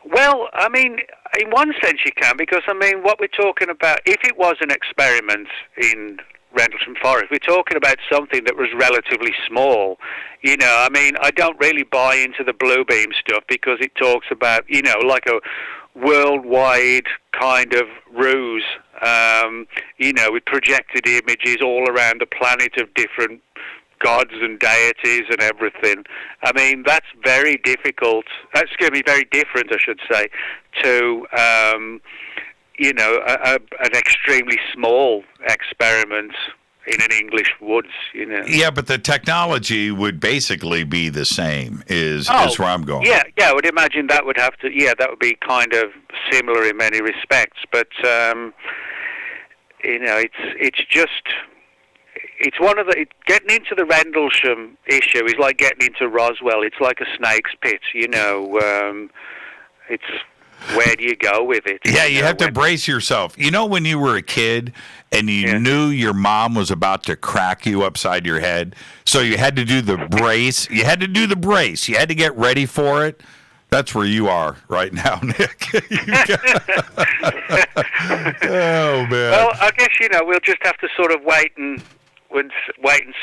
Well, I mean, in one sense you can, because, I mean, what we're talking about, if it was an experiment in Rendlesham Forest, we're talking about something that was relatively small. I mean, I don't really buy into the Bluebeam stuff, because it talks about, like a worldwide kind of ruse, with projected images all around the planet of different gods and deities and everything. I mean, that's very difficult. That's going to be very different, I should say, to, an extremely small experiment in an English woods, Yeah, but the technology would basically be the same, is where I'm going. Yeah, I would imagine that would have to, that would be kind of similar in many respects, but, it's just... It's one of the... Getting into the Rendlesham issue is like getting into Roswell. It's like a snake's pit, It's... Where do you go with it? Yeah, you have to brace yourself. When you were a kid and you knew your mom was about to crack you upside your head, so you had to do the brace. You had to get ready for it. That's where you are right now, Nick. Oh, man. Well, I guess, we'll just have to sort of wait and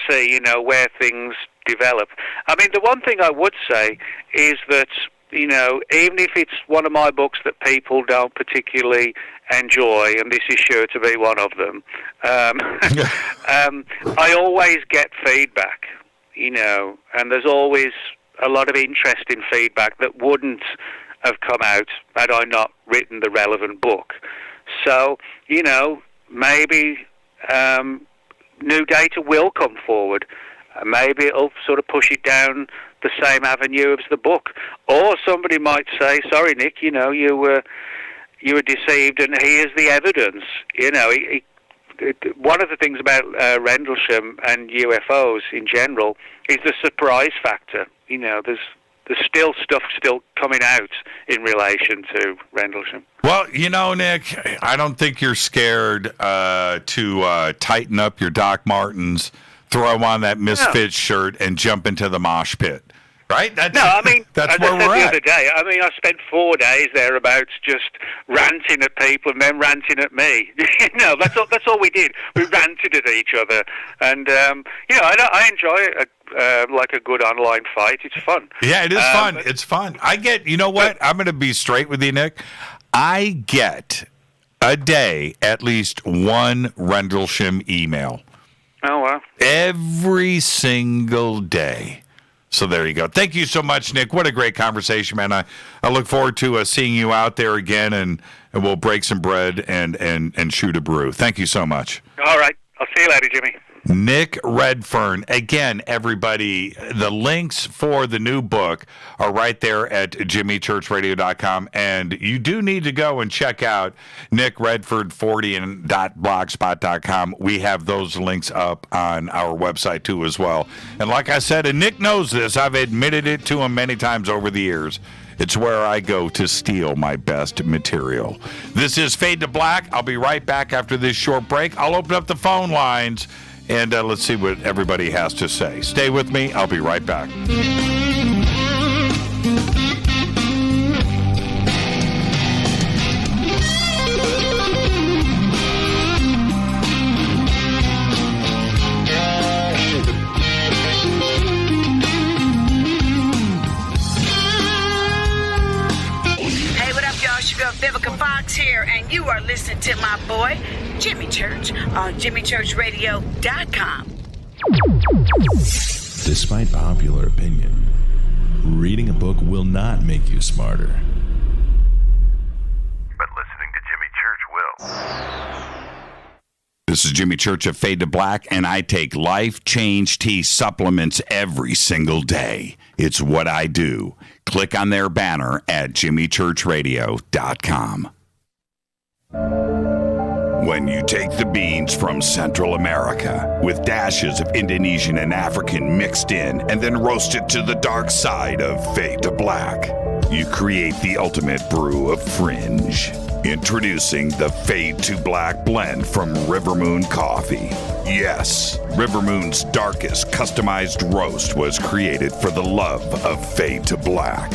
see, where things develop. I mean, the one thing I would say is that, even if it's one of my books that people don't particularly enjoy, and this is sure to be one of them, I always get feedback, and there's always a lot of interesting feedback that wouldn't have come out had I not written the relevant book. So, maybe new data will come forward. Maybe it'll sort of push it down the same avenue as the book. Or somebody might say, sorry, Nick, you were deceived, and here's the evidence. One of the things about Rendlesham and UFOs in general is the surprise factor. There's there's still stuff still coming out in relation to Rendlesham. Well, Nick, I don't think you're scared to tighten up your Doc Martens, throw on that Misfits shirt, and jump into the mosh pit. Right? That's where I we're said at. The other day, I spent 4 days thereabouts just ranting at people and then ranting at me. That's all we did. We ranted at each other, and I enjoy it. Like a good online fight, it's fun. Yeah, it is fun. It's fun. I get. You know what? I'm going to be straight with you, Nick. I get a day at least one Rendlesham email. Oh wow! Every single day. So there you go. Thank you so much, Nick. What a great conversation, man. I look forward to seeing you out there again, and we'll break some bread and shoot a brew. Thank you so much. All right. I'll see you later, Jimmy. Nick Redfern. Again, everybody, the links for the new book are right there at jimmychurchradio.com. And you do need to go and check out Nick Redfern 40.blogspot.com. We have those links up on our website, too, as well. And like I said, and Nick knows this, I've admitted it to him many times over the years. It's where I go to steal my best material. This is Fade to Black. I'll be right back after this short break. I'll open up the phone lines, and let's see what everybody has to say. Stay with me. I'll be right back. Vivica Fox here, and you are listening to my boy, Jimmy Church, on jimmychurchradio.com. Despite popular opinion, reading a book will not make you smarter. But listening to Jimmy Church will. This is Jimmy Church of Fade to Black, and I take Life Change Tea supplements every single day. It's what I do. Click on their banner at jimmychurchradio.com. When you take the beans from Central America with dashes of Indonesian and African mixed in and then roast it to the dark side of Fade to Black, you create the ultimate brew of fringe. Introducing the Fade to Black blend from Rivermoon Coffee. Yes, Rivermoon's darkest customized roast was created for the love of Fade to Black.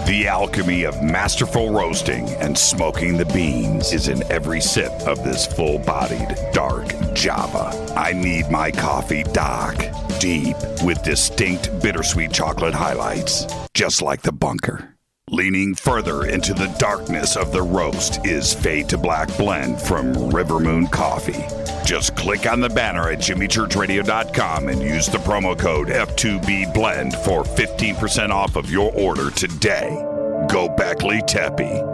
The alchemy of masterful roasting and smoking the beans is in every sip of this full-bodied, dark Java. I need my coffee dark, deep, with distinct bittersweet chocolate highlights, just like the bunker. Leaning further into the darkness of the roast is Fade to Black blend from Rivermoon Coffee. Just click on the banner at jimmychurchradio.com and use the promo code F2BBLEND for 15% off of your order today. Go Beckley Teppy.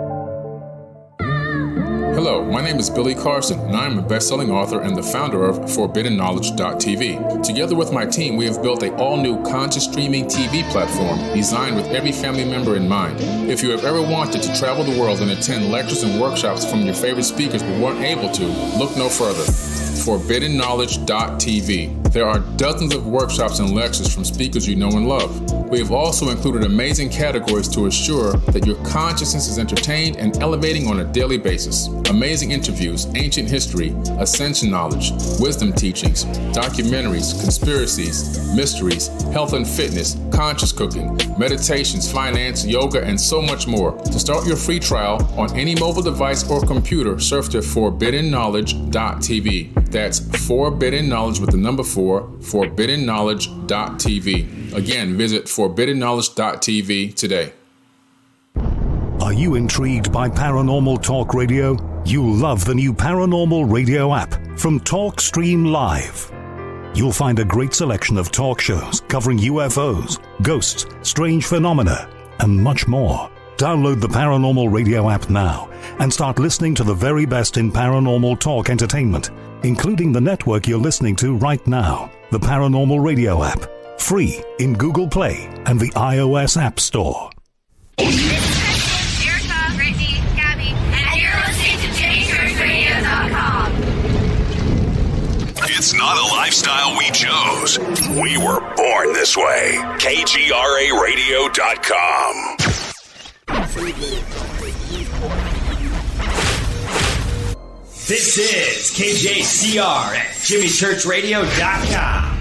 Hello, my name is Billy Carson, and I am a best-selling author and the founder of ForbiddenKnowledge.tv. Together with my team, we have built an all-new conscious streaming TV platform designed with every family member in mind. If you have ever wanted to travel the world and attend lectures and workshops from your favorite speakers but weren't able to, look no further. ForbiddenKnowledge.tv. There are dozens of workshops and lectures from speakers you know and love. We have also included amazing categories to assure that your consciousness is entertained and elevating on a daily basis. Amazing interviews, ancient history, ascension knowledge, wisdom teachings, documentaries, conspiracies, mysteries, health and fitness, conscious cooking, meditations, finance, yoga, and so much more. To start your free trial on any mobile device or computer, surf to ForbiddenKnowledge.tv. That's Forbidden Knowledge with the number 4, ForbiddenKnowledge.tv. Again, visit ForbiddenKnowledge.tv today. Are you intrigued by Paranormal Talk Radio? You'll love the new Paranormal Radio app from TalkStream Live. You'll find a great selection of talk shows covering UFOs, ghosts, strange phenomena, and much more. Download the Paranormal Radio app now and start listening to the very best in paranormal talk entertainment, including the network you're listening to right now, the Paranormal Radio app, free in Google Play and the iOS App Store. It's not a lifestyle we chose. We were born this way. KGRARadio.com. This is KJCR at JimmyChurchRadio.com.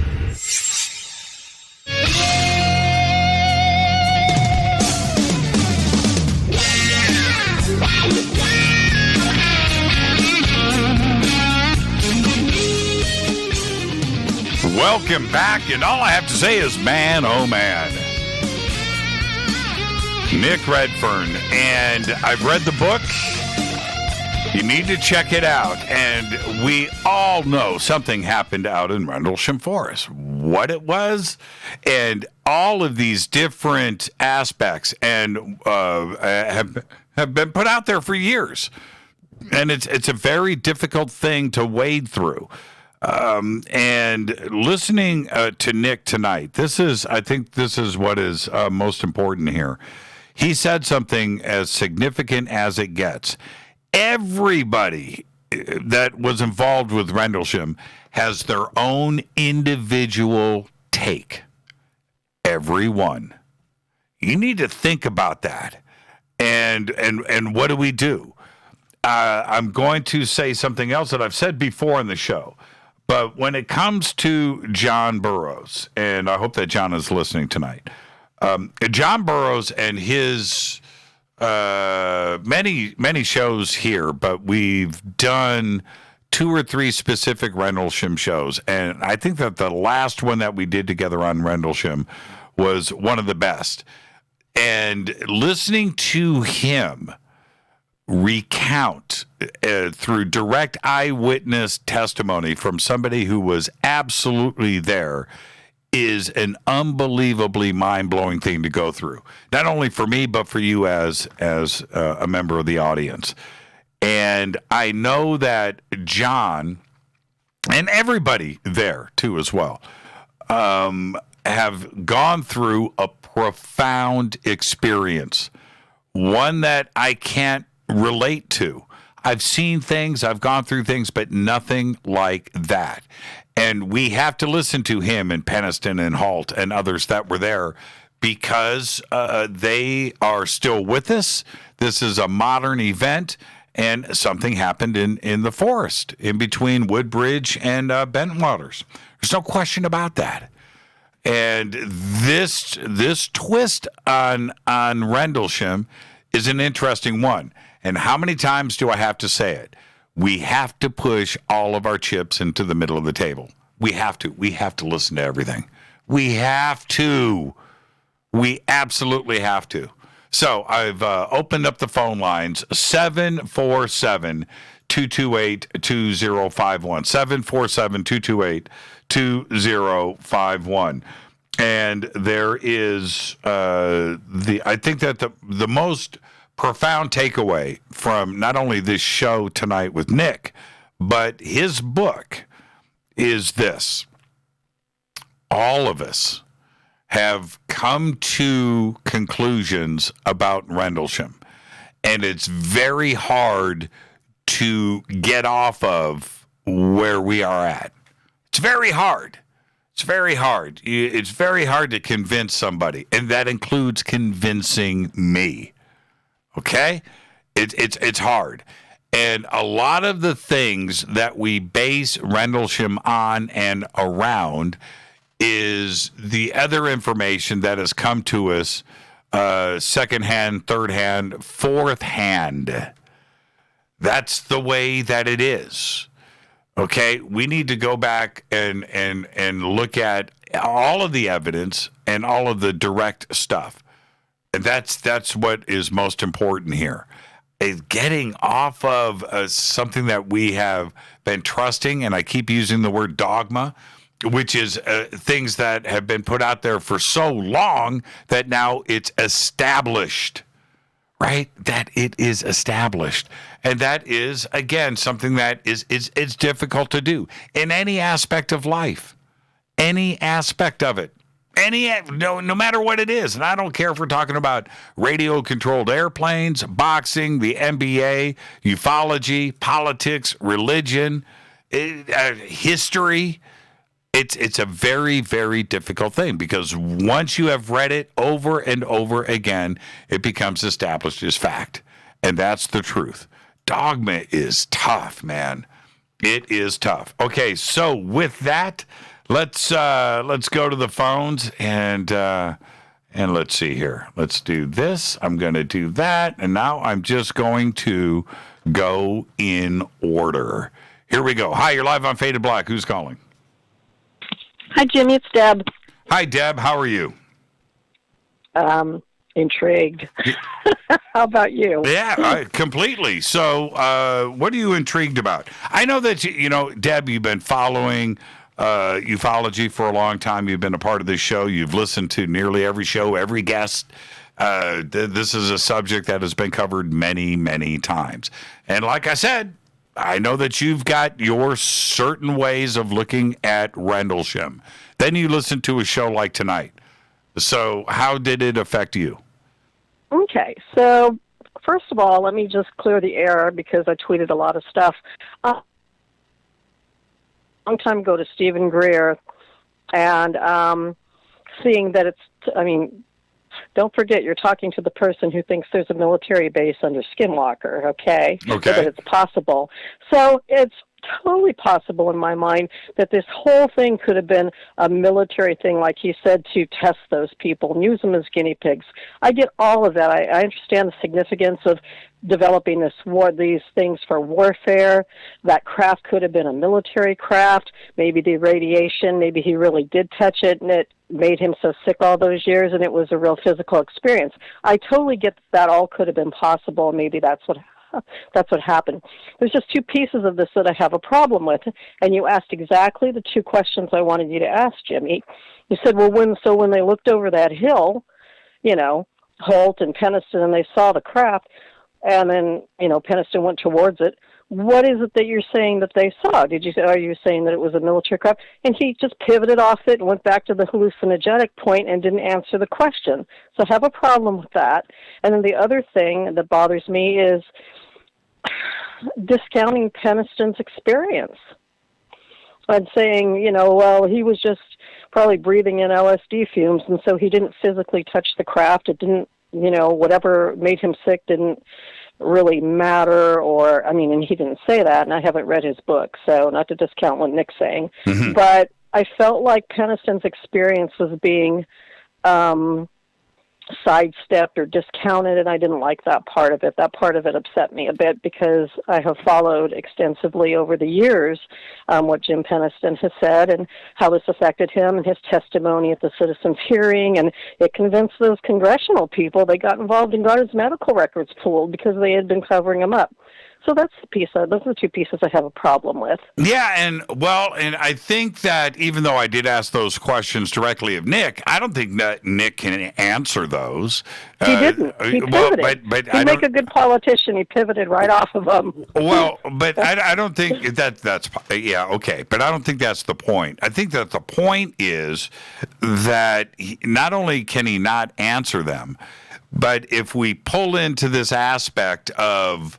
Welcome back, and all I have to say is, man, oh man. Nick Redfern, and I've read the book. You need to check it out. And we all know something happened out in Rendlesham Forest. What it was, and all of these different aspects, and have been put out there for years. And it's a very difficult thing to wade through. And listening to Nick tonight, I think this is what is most important here. He said something as significant as it gets. Everybody that was involved with Rendlesham has their own individual take. Everyone. You need to think about that. And what do we do? I'm going to say something else that I've said before in the show. But when it comes to John Burroughs, and I hope that John is listening tonight, John Burroughs and his many shows here, but we've done 2 or 3 specific Rendlesham shows, and I think that the last one that we did together on Rendlesham was one of the best. And listening to him recount through direct eyewitness testimony from somebody who was absolutely there is an unbelievably mind-blowing thing to go through. Not only for me, but for you as a member of the audience. And I know that John and everybody there too as well have gone through a profound experience, one that I can't relate to. I've seen things, I've gone through things, but nothing like that. And we have to listen to him and Peniston and Halt and others that were there because they are still with us. This is a modern event, and something happened in the forest in between Woodbridge and Bentwaters. There's no question about that. And this twist on Rendlesham is an interesting one. And how many times do I have to say it? We have to push all of our chips into the middle of the table. We have to. We have to listen to everything. We have to. We absolutely have to. So I've opened up the phone lines, 747-228-2051, 747-228-2051. And there is I think that the most profound takeaway from not only this show tonight with Nick, but his book is this. All of us have come to conclusions about Rendlesham, and it's very hard to get off of where we are at. It's very hard. It's very hard. It's very hard to convince somebody, and that includes convincing me. Okay? It's hard. And a lot of the things that we base Rendlesham on and around is the other information that has come to us secondhand, third hand, fourth hand. That's the way that it is. Okay? We need to go back and look at all of the evidence and all of the direct stuff. And that's what is most important here, is getting off of something that we have been trusting, and I keep using the word dogma, which is things that have been put out there for so long that now it's established, right? That it is established. And that is, again, something that it's difficult to do in any aspect of life, any aspect of it. No matter what it is, and I don't care if we're talking about radio-controlled airplanes, boxing, the NBA, ufology, politics, religion. history, it's a very, very difficult thing because once you have read it over and over again, it becomes established as fact. And that's the truth. Dogma is tough, man. It is tough. Okay, so with that, let's go to the phones and let's see here. Let's do this. I'm going to do that, and now I'm just going to go in order. Here we go. Hi, you're live on Faded Black. Who's calling? Hi, Jimmy. It's Deb. Hi, Deb. How are you? Intrigued. How about you? Yeah, completely. So, what are you intrigued about? I know that, Deb, you've been following ufology for a long time. You've been a part of this show. You've listened to nearly every show, every guest. This is a subject that has been covered many, many times. And like I said, I know that you've got your certain ways of looking at Rendlesham. Then you listen to a show like tonight. So how did it affect you? Okay, so first of all, let me just clear the air because I tweeted a lot of stuff. A long time ago to Stephen Greer, and seeing that don't forget you're talking to the person who thinks there's a military base under Skinwalker, okay? Okay. So that it's possible. So it's totally possible in my mind that this whole thing could have been a military thing, like he said, to test those people and use them as guinea pigs. I get all of that. I understand the significance of developing these things for warfare. That craft could have been a military craft. Maybe the radiation, maybe he really did touch it and it made him so sick all those years and it was a real physical experience. I totally get that all could have been possible. Maybe that's what happened. There's just two pieces of this that I have a problem with, and you asked exactly the two questions I wanted you to ask, Jimmy. You said, well, when they looked over that hill, Holt and Peniston, and they saw the craft, and then, Peniston went towards it, what is it that you're saying that they saw? Are you saying that it was a military craft? And he just pivoted off it and went back to the hallucinogenic point and didn't answer the question. So I have a problem with that. And then the other thing that bothers me is discounting Peniston's experience and saying, well, he was just probably breathing in LSD fumes, and so he didn't physically touch the craft. It didn't, whatever made him sick didn't really matter, and he didn't say that, and I haven't read his book, so not to discount what Nick's saying, but I felt like Peniston's experience was being sidestepped or discounted, and I didn't like that part of it. That part of it upset me a bit because I have followed extensively over the years what Jim Peniston has said and how this affected him and his testimony at the citizens' hearing, and it convinced those congressional people they got involved and got his medical records pulled because they had been covering him up. So those are the two pieces I have a problem with. Yeah, and I think that even though I did ask those questions directly of Nick, I don't think that Nick can answer those. He didn't. He pivoted. But he'd make a good politician. He pivoted right off of them. Well, but I don't think that's yeah, okay. But I don't think that's the point. I think that the point is that not only can he not answer them, but if we pull into this aspect of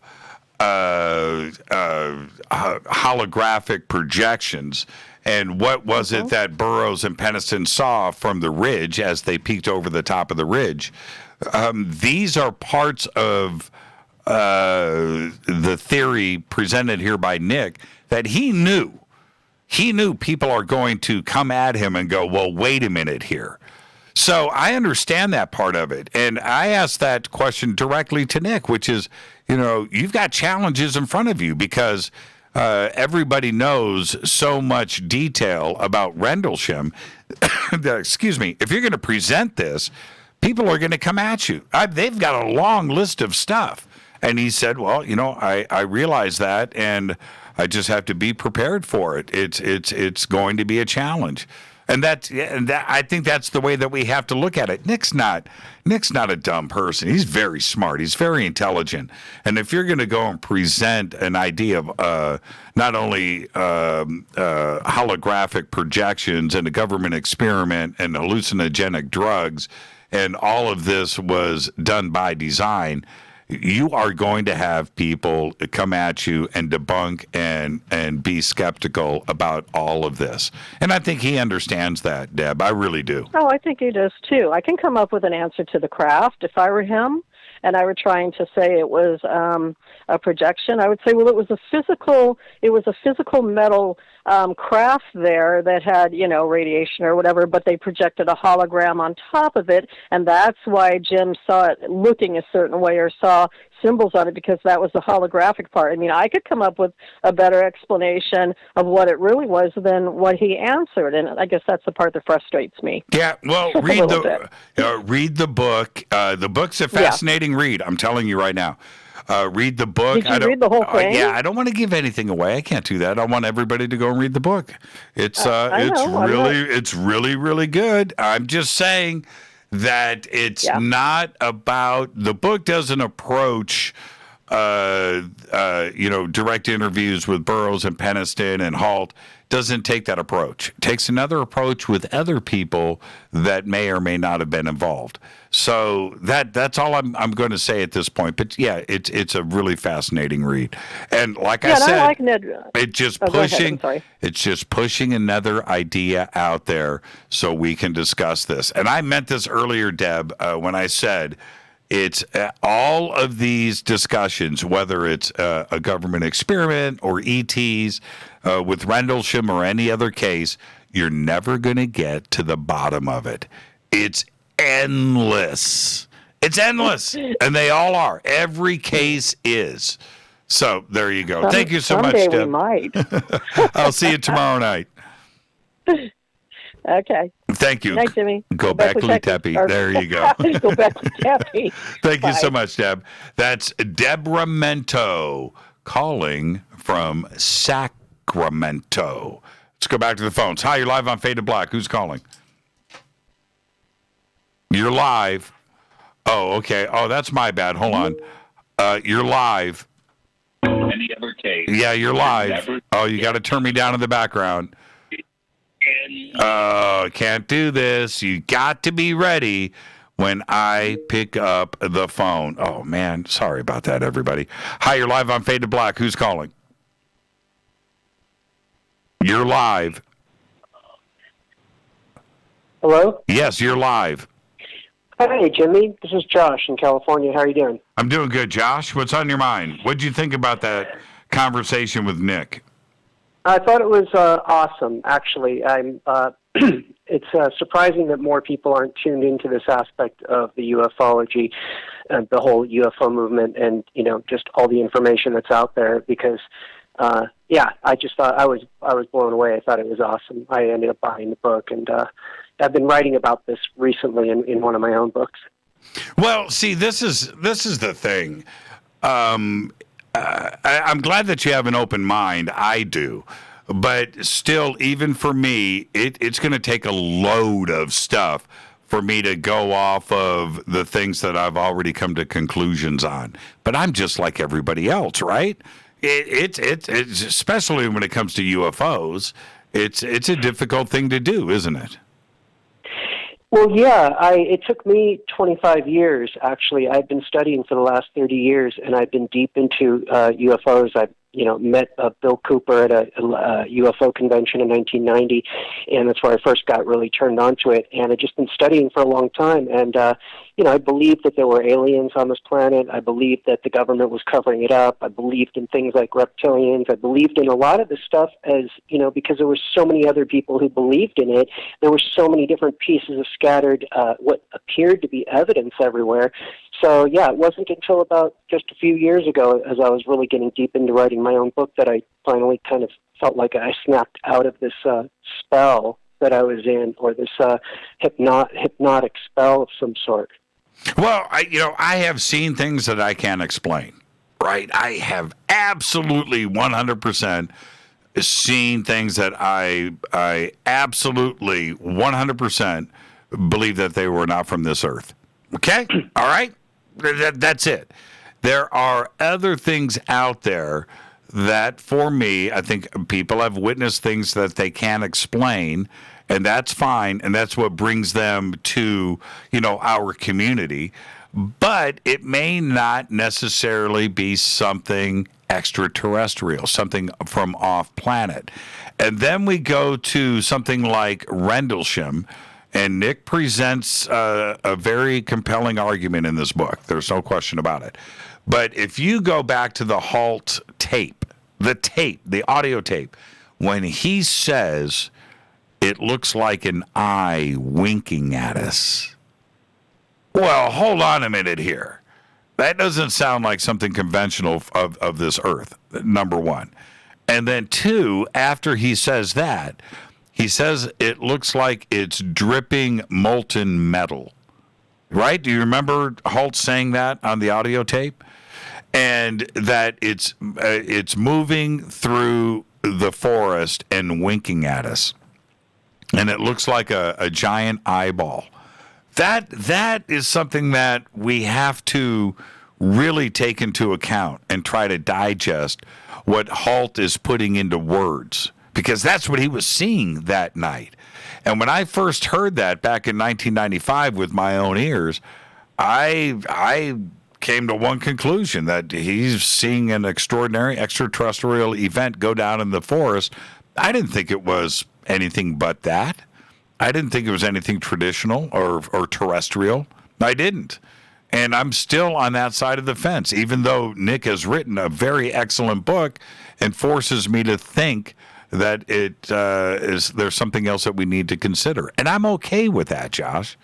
holographic projections, and what was it that Burroughs and Peniston saw from the ridge as they peeked over the top of the ridge? These are parts of the theory presented here by Nick that he knew people are going to come at him and go, well, wait a minute here. So I understand that part of it. And I asked that question directly to Nick, which is, you've got challenges in front of you because everybody knows so much detail about Rendlesham. Excuse me. If you're going to present this, people are going to come at you. They've got a long list of stuff. And he said, well, I realize that, and I just have to be prepared for it. It's going to be a challenge. And I think that's the way that we have to look at it. Nick's not a dumb person. He's very smart. He's very intelligent. And if you're going to go and present an idea of not only holographic projections and a government experiment and hallucinogenic drugs, and all of this was done by design, you are going to have people come at you and debunk and be skeptical about all of this. And I think he understands that, Deb. I really do. Oh, I think he does too. I can come up with an answer to the craft if I were him and I were trying to say it was a projection. I would say, well, it was a physical metal craft there that had, radiation or whatever, but they projected a hologram on top of it, and that's why Jim saw it looking a certain way or saw symbols on it, because that was the holographic part. I mean, I could come up with a better explanation of what it really was than what he answered, and I guess that's the part that frustrates me. Yeah, well, read the book. The book's a fascinating read, I'm telling you right now. Read the book. Did you read the whole thing? Yeah, I don't want to give anything away. I can't do that. I want everybody to go and read the book. It's really, really good. I'm just saying that it's not about, the book doesn't approach direct interviews with Burroughs and Peniston and Halt. Doesn't take that approach. It takes another approach with other people that may or may not have been involved. So that's all I'm going to say at this point. But yeah, it's a really fascinating read. And like I said, I like Ned. It's just pushing another idea out there so we can discuss this. And I meant this earlier, Deb, when I said it's all of these discussions, whether it's a government experiment or ETs, with Rendlesham or any other case, you're never going to get to the bottom of it. It's endless. It's endless. And they all are. Every case is. So there you go. Thank you so much, Deb. Someday we might. I'll see you tomorrow night. Okay. Thank you. Night, Jimmy. Go back, Lutepi. There you go. Go back, Lutepi. Thank you so much, Deb. That's Deborah Mento calling from Sacramento. Let's go back to the phones. Hi, you're live on Fade to Black. Who's calling? You're live. Oh, okay. Oh, that's my bad. Hold on. You're live. Any other case? Yeah, you're live. Oh, you got to turn me down in the background. Can't do this. You got to be ready when I pick up the phone. Oh, man. Sorry about that, everybody. Hi, you're live on Fade to Black. Who's calling? You're live. Hello? Yes, you're live. Hey, Jimmy. This is Josh in California. How are you doing? I'm doing good, Josh. What's on your mind? What'd you think about that conversation with Nick? I thought it was awesome, actually. It's surprising that more people aren't tuned into this aspect of the ufology, the whole UFO movement, and just all the information that's out there. Because, I just thought I was blown away. I thought it was awesome. I ended up buying the book, and I've been writing about this recently in one of my own books. Well, see, this is the thing. I'm glad that you have an open mind. I do. But still, even for me, it's going to take a load of stuff for me to go off of the things that I've already come to conclusions on. But I'm just like everybody else, right? It's especially when it comes to UFOs, it's a difficult thing to do, isn't it? Well, yeah, it took me 25 years, actually. I've been studying for the last 30 years, and I've been deep into UFOs. I've met Bill Cooper at a UFO convention in 1990, and that's where I first got really turned on to it. And I'd just been studying for a long time, and I believed that there were aliens on this planet. I believed that the government was covering it up. I believed in things like reptilians. I believed in a lot of this stuff because there were so many other people who believed in it. There were so many different pieces of scattered, what appeared to be evidence everywhere. So, yeah, it wasn't until about just a few years ago, as I was really getting deep into writing my own book, that I finally kind of felt like I snapped out of this spell that I was in, or this hypnotic spell of some sort. Well, I have seen things that I can't explain, right? I have absolutely 100% seen things that I absolutely 100% believe that they were not from this earth. Okay? All right? That's it. There are other things out there that, for me, I think people have witnessed things that they can't explain, and that's fine, and that's what brings them to, our community. but it may not necessarily be something extraterrestrial, something from off planet. And then we go to something like Rendlesham, and Nick presents a very compelling argument in this book. There's no question about it. But if you go back to the Halt tape, the audio tape, when he says it looks like an eye winking at us. Well, hold on a minute here. That doesn't sound like something conventional of this earth, number one. And then two, after he says that, he says it looks like it's dripping molten metal. Right? Do you remember Halt saying that on the audio tape? And that it's moving through the forest and winking at us. And it looks like a giant eyeball. That is something that we have to really take into account and try to digest what Halt is putting into words, because that's what he was seeing that night. And when I first heard that back in 1995 with my own ears, I came to one conclusion, that he's seeing an extraordinary extraterrestrial event go down in the forest. I didn't think it was anything but that. I didn't think it was anything traditional or terrestrial. I didn't. And I'm still on that side of the fence, even though Nick has written a very excellent book and forces me to think that there's something else that we need to consider. And I'm okay with that, Josh.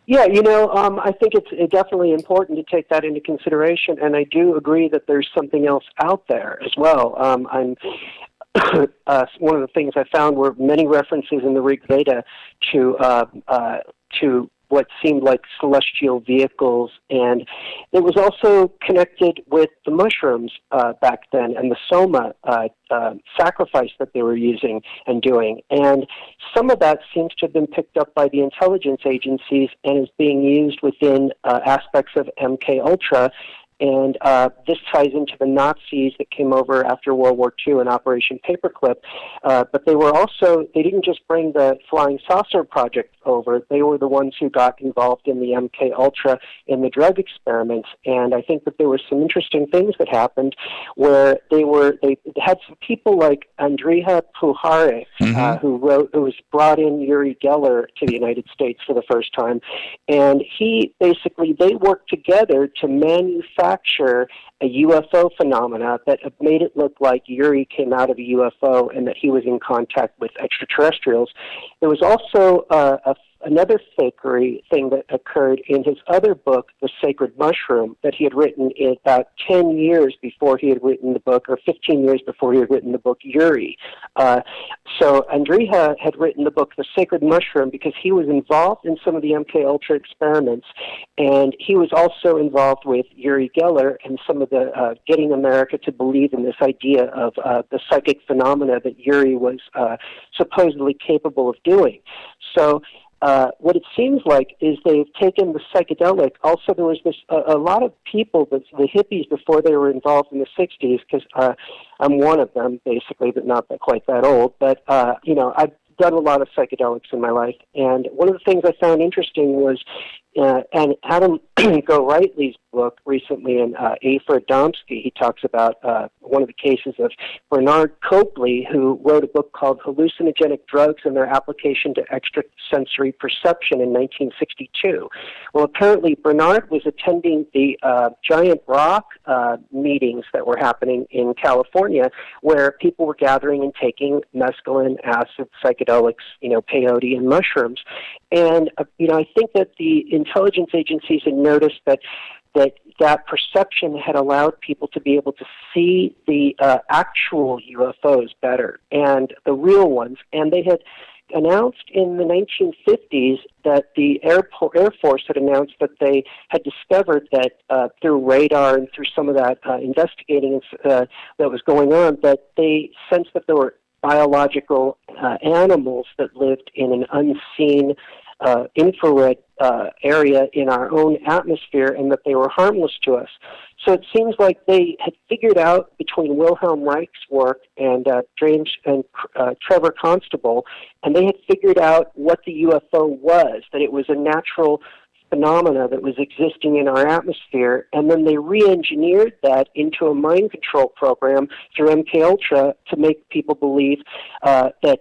Yeah, I think it's definitely important to take that into consideration, and I do agree that there's something else out there as well. One of the things I found were many references in the Rig Veda to what seemed like celestial vehicles, and it was also connected with the mushrooms back then and the soma sacrifice that they were using and doing. And some of that seems to have been picked up by the intelligence agencies and is being used within aspects of MK Ultra. And this ties into the Nazis that came over after World War II in Operation Paperclip. But they didn't just bring the Flying Saucer Project over. They were the ones who got involved in the MK Ultra in the drug experiments. And I think that there were some interesting things that happened where they had some people like Andrija Puharich, who was brought in Uri Geller to the United States for the first time. And they worked together to manufacture a UFO phenomena that made it look like Uri came out of a UFO and that he was in contact with extraterrestrials. There was also another fakery thing that occurred in his other book, The Sacred Mushroom, that he had written about 10 years before he had written the book, or 15 years before he had written the book Uri. So Andrija had written the book The Sacred Mushroom because he was involved in some of the MK Ultra experiments, and he was also involved with Uri Geller and some of the getting America to believe in this idea of the psychic phenomena that Uri was supposedly capable of doing. So what it seems like is they've taken the psychedelic. Also, there was a lot of people, the hippies, before they were involved in the 60s, because I'm one of them, basically, but not quite that old. But, I've done a lot of psychedelics in my life. And one of the things I found interesting was, and Adam Go-Rightly's book recently in A for Adamski, he talks about one of the cases of Bernard Copley, who wrote a book called Hallucinogenic Drugs and Their Application to Extrasensory Perception in 1962. Well, apparently Bernard was attending the Giant Rock meetings that were happening in California, where people were gathering and taking mescaline, acid, psychedelics, peyote, and mushrooms. And, I think that the intelligence agencies had noticed that perception had allowed people to be able to see the actual UFOs better and the real ones. And they had announced in the 1950s that the Air Force had announced that they had discovered that through radar and through some of that investigating that was going on, that they sensed that there were biological animals that lived in an unseen infrared area in our own atmosphere, and that they were harmless to us. So it seems like they had figured out, between Wilhelm Reich's work and James and Trevor Constable, and they had figured out what the UFO was, that it was a natural phenomena that was existing in our atmosphere, and then they re-engineered that into a mind control program through MKUltra to make people believe that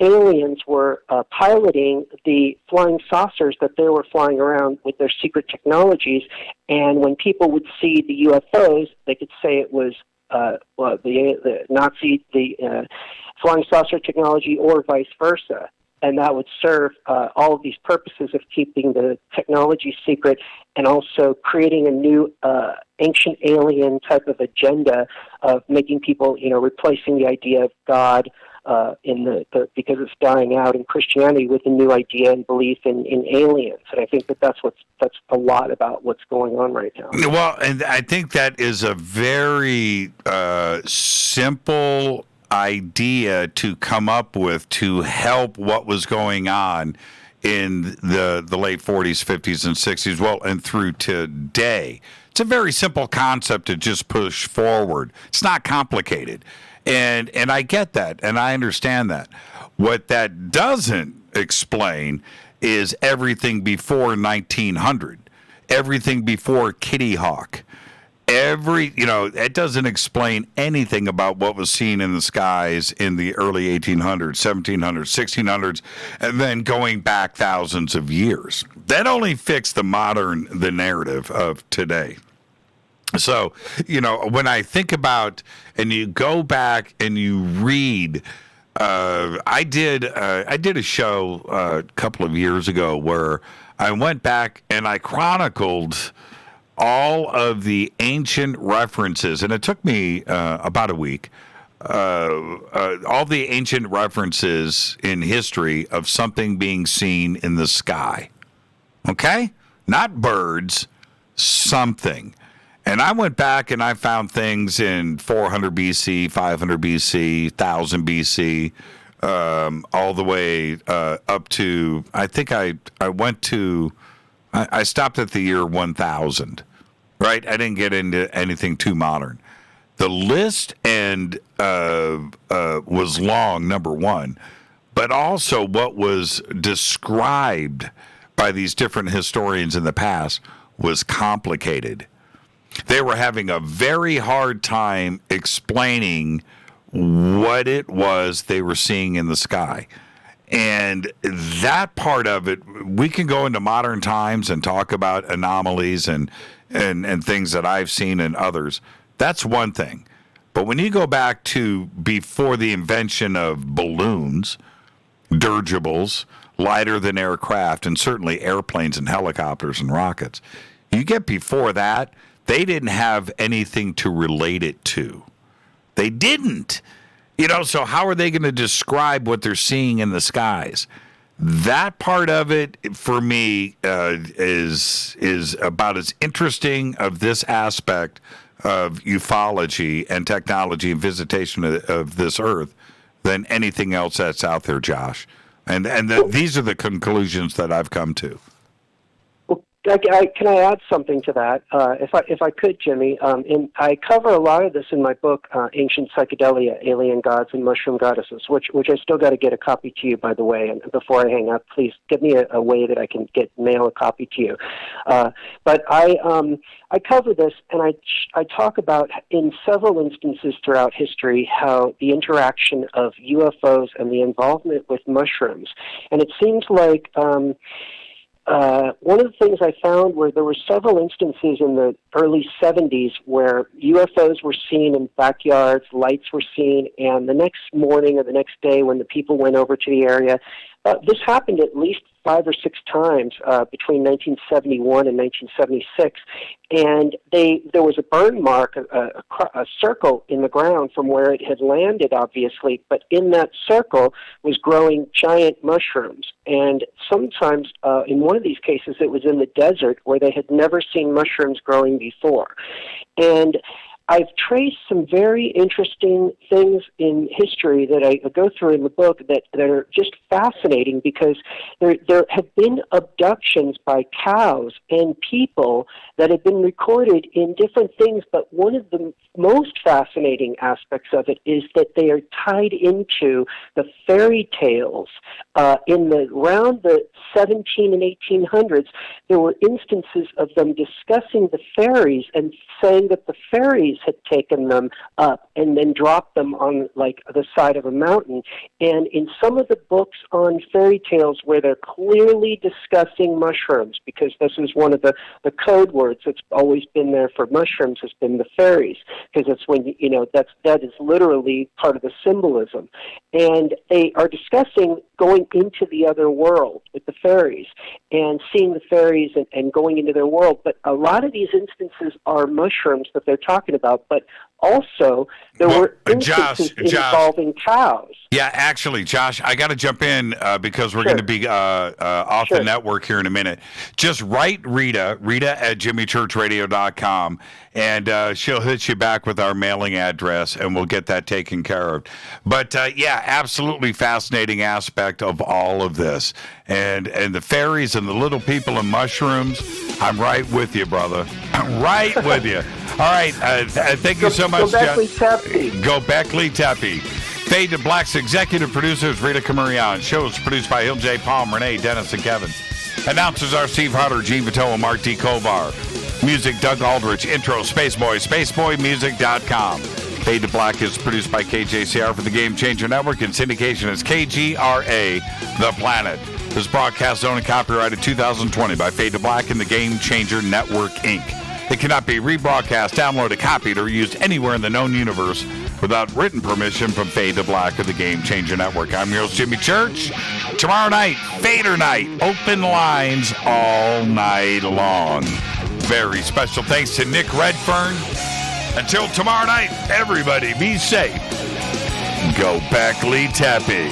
aliens were piloting the flying saucers that they were flying around with their secret technologies, and when people would see the UFOs, they could say it was the Nazi, flying saucer technology, or vice versa. And that would serve all of these purposes of keeping the technology secret and also creating a new ancient alien type of agenda of making people, replacing the idea of God because it's dying out in Christianity with a new idea and belief in aliens. And I think that's a lot about what's going on right now. Well, and I think that is a very simple idea to come up with to help what was going on in the late 40s, 50s, and 60s, well, and through today. It's a very simple concept to just push forward. It's not complicated. And I get that, and I understand that. What that doesn't explain is everything before 1900, everything before Kitty Hawk. It doesn't explain anything about what was seen in the skies in the early 1800s, 1700s, 1600s, and then going back thousands of years. That only fixed the narrative of today. So, when I think about, and you go back and you read, I did a show a couple of years ago where I went back and I chronicled all of the ancient references, and it took me about a week, all the ancient references in history of something being seen in the sky. Okay? Not birds, something. And I went back and I found things in 400 BC, 500 BC, 1000 BC, all the way up to, I think I stopped at the year 1000, right? I didn't get into anything too modern. The list was long, number one, but also what was described by these different historians in the past was complicated. They were having a very hard time explaining what it was they were seeing in the sky. And that part of it, we can go into modern times and talk about anomalies and things that I've seen and others. That's one thing. But when you go back to before the invention of balloons, dirigibles, lighter than aircraft, and certainly airplanes and helicopters and rockets, you get before that, they didn't have anything to relate it to. They didn't. So how are they going to describe what they're seeing in the skies? That part of it, for me, is about as interesting of this aspect of ufology and technology and visitation of this earth than anything else that's out there, Josh. And these are the conclusions that I've come to. Can I add something to that? If I could, Jimmy, I cover a lot of this in my book, Ancient Psychedelia, Alien Gods and Mushroom Goddesses, which I still got to get a copy to you, by the way. And before I hang up, please give me a way that I can mail a copy to you. But I cover this, and I talk about in several instances throughout history how the interaction of UFOs and the involvement with mushrooms, and it seems like. One of the things I found were there were several instances in the early 70s where UFOs were seen in backyards, lights were seen, and the next morning or the next day when the people went over to the area, this happened at least 5 or 6 times between 1971 and 1976, and there was a burn mark, a circle in the ground from where it had landed, obviously, but in that circle was growing giant mushrooms, and sometimes, in one of these cases, it was in the desert where they had never seen mushrooms growing before. And I've traced some very interesting things in history that I go through in the book that are just fascinating, because there have been abductions by cows and people that have been recorded in different things, but one of the most fascinating aspects of it is that they are tied into the fairy tales. Around the 17 and 1800s, there were instances of them discussing the fairies and saying that the fairies had taken them up and then dropped them on like the side of a mountain. And in some of the books on fairy tales where they're clearly discussing mushrooms, because this is one of the code words that's always been there for mushrooms, has been the fairies, because it's when, that is literally part of the symbolism. And they are discussing going into the other world with the fairies and seeing the fairies and going into their world. But a lot of these instances are mushrooms that they're talking about, but also there were instances involving cows. Yeah, actually, Josh, I got to jump in because we're going to be off the network here in a minute. Just write Rita at jimmychurchradio.com, and she'll hit you back with our mailing address, and we'll get that taken care of. But, yeah, absolutely fascinating aspect of all of this. And the fairies and the little people and mushrooms, I'm right with you, brother. I'm right with you. All right, thank you so much, Go Beckley Tepe. Fade to Black's executive producers, Rita Camarion. Show is produced by Hill J. Palm, Renee, Dennis, and Kevin. Announcers are Steve Hunter, Gene Vito, and Mark D. Kovar. Music, Doug Aldrich. Intro, Spaceboy, spaceboymusic.com. Fade to Black is produced by KJCR for the Game Changer Network, and syndication is KGRA, The Planet. This broadcast is owned and copyrighted 2020 by Fade to Black and the Game Changer Network, Inc. It cannot be rebroadcast, downloaded, copied, or used anywhere in the known universe without written permission from Fade to Black of the Game Changer Network. I'm your host, Jimmy Church. Tomorrow night, Fader Night. Open lines all night long. Very special thanks to Nick Redfern. Until tomorrow night, everybody be safe. Go Beckley Tepe.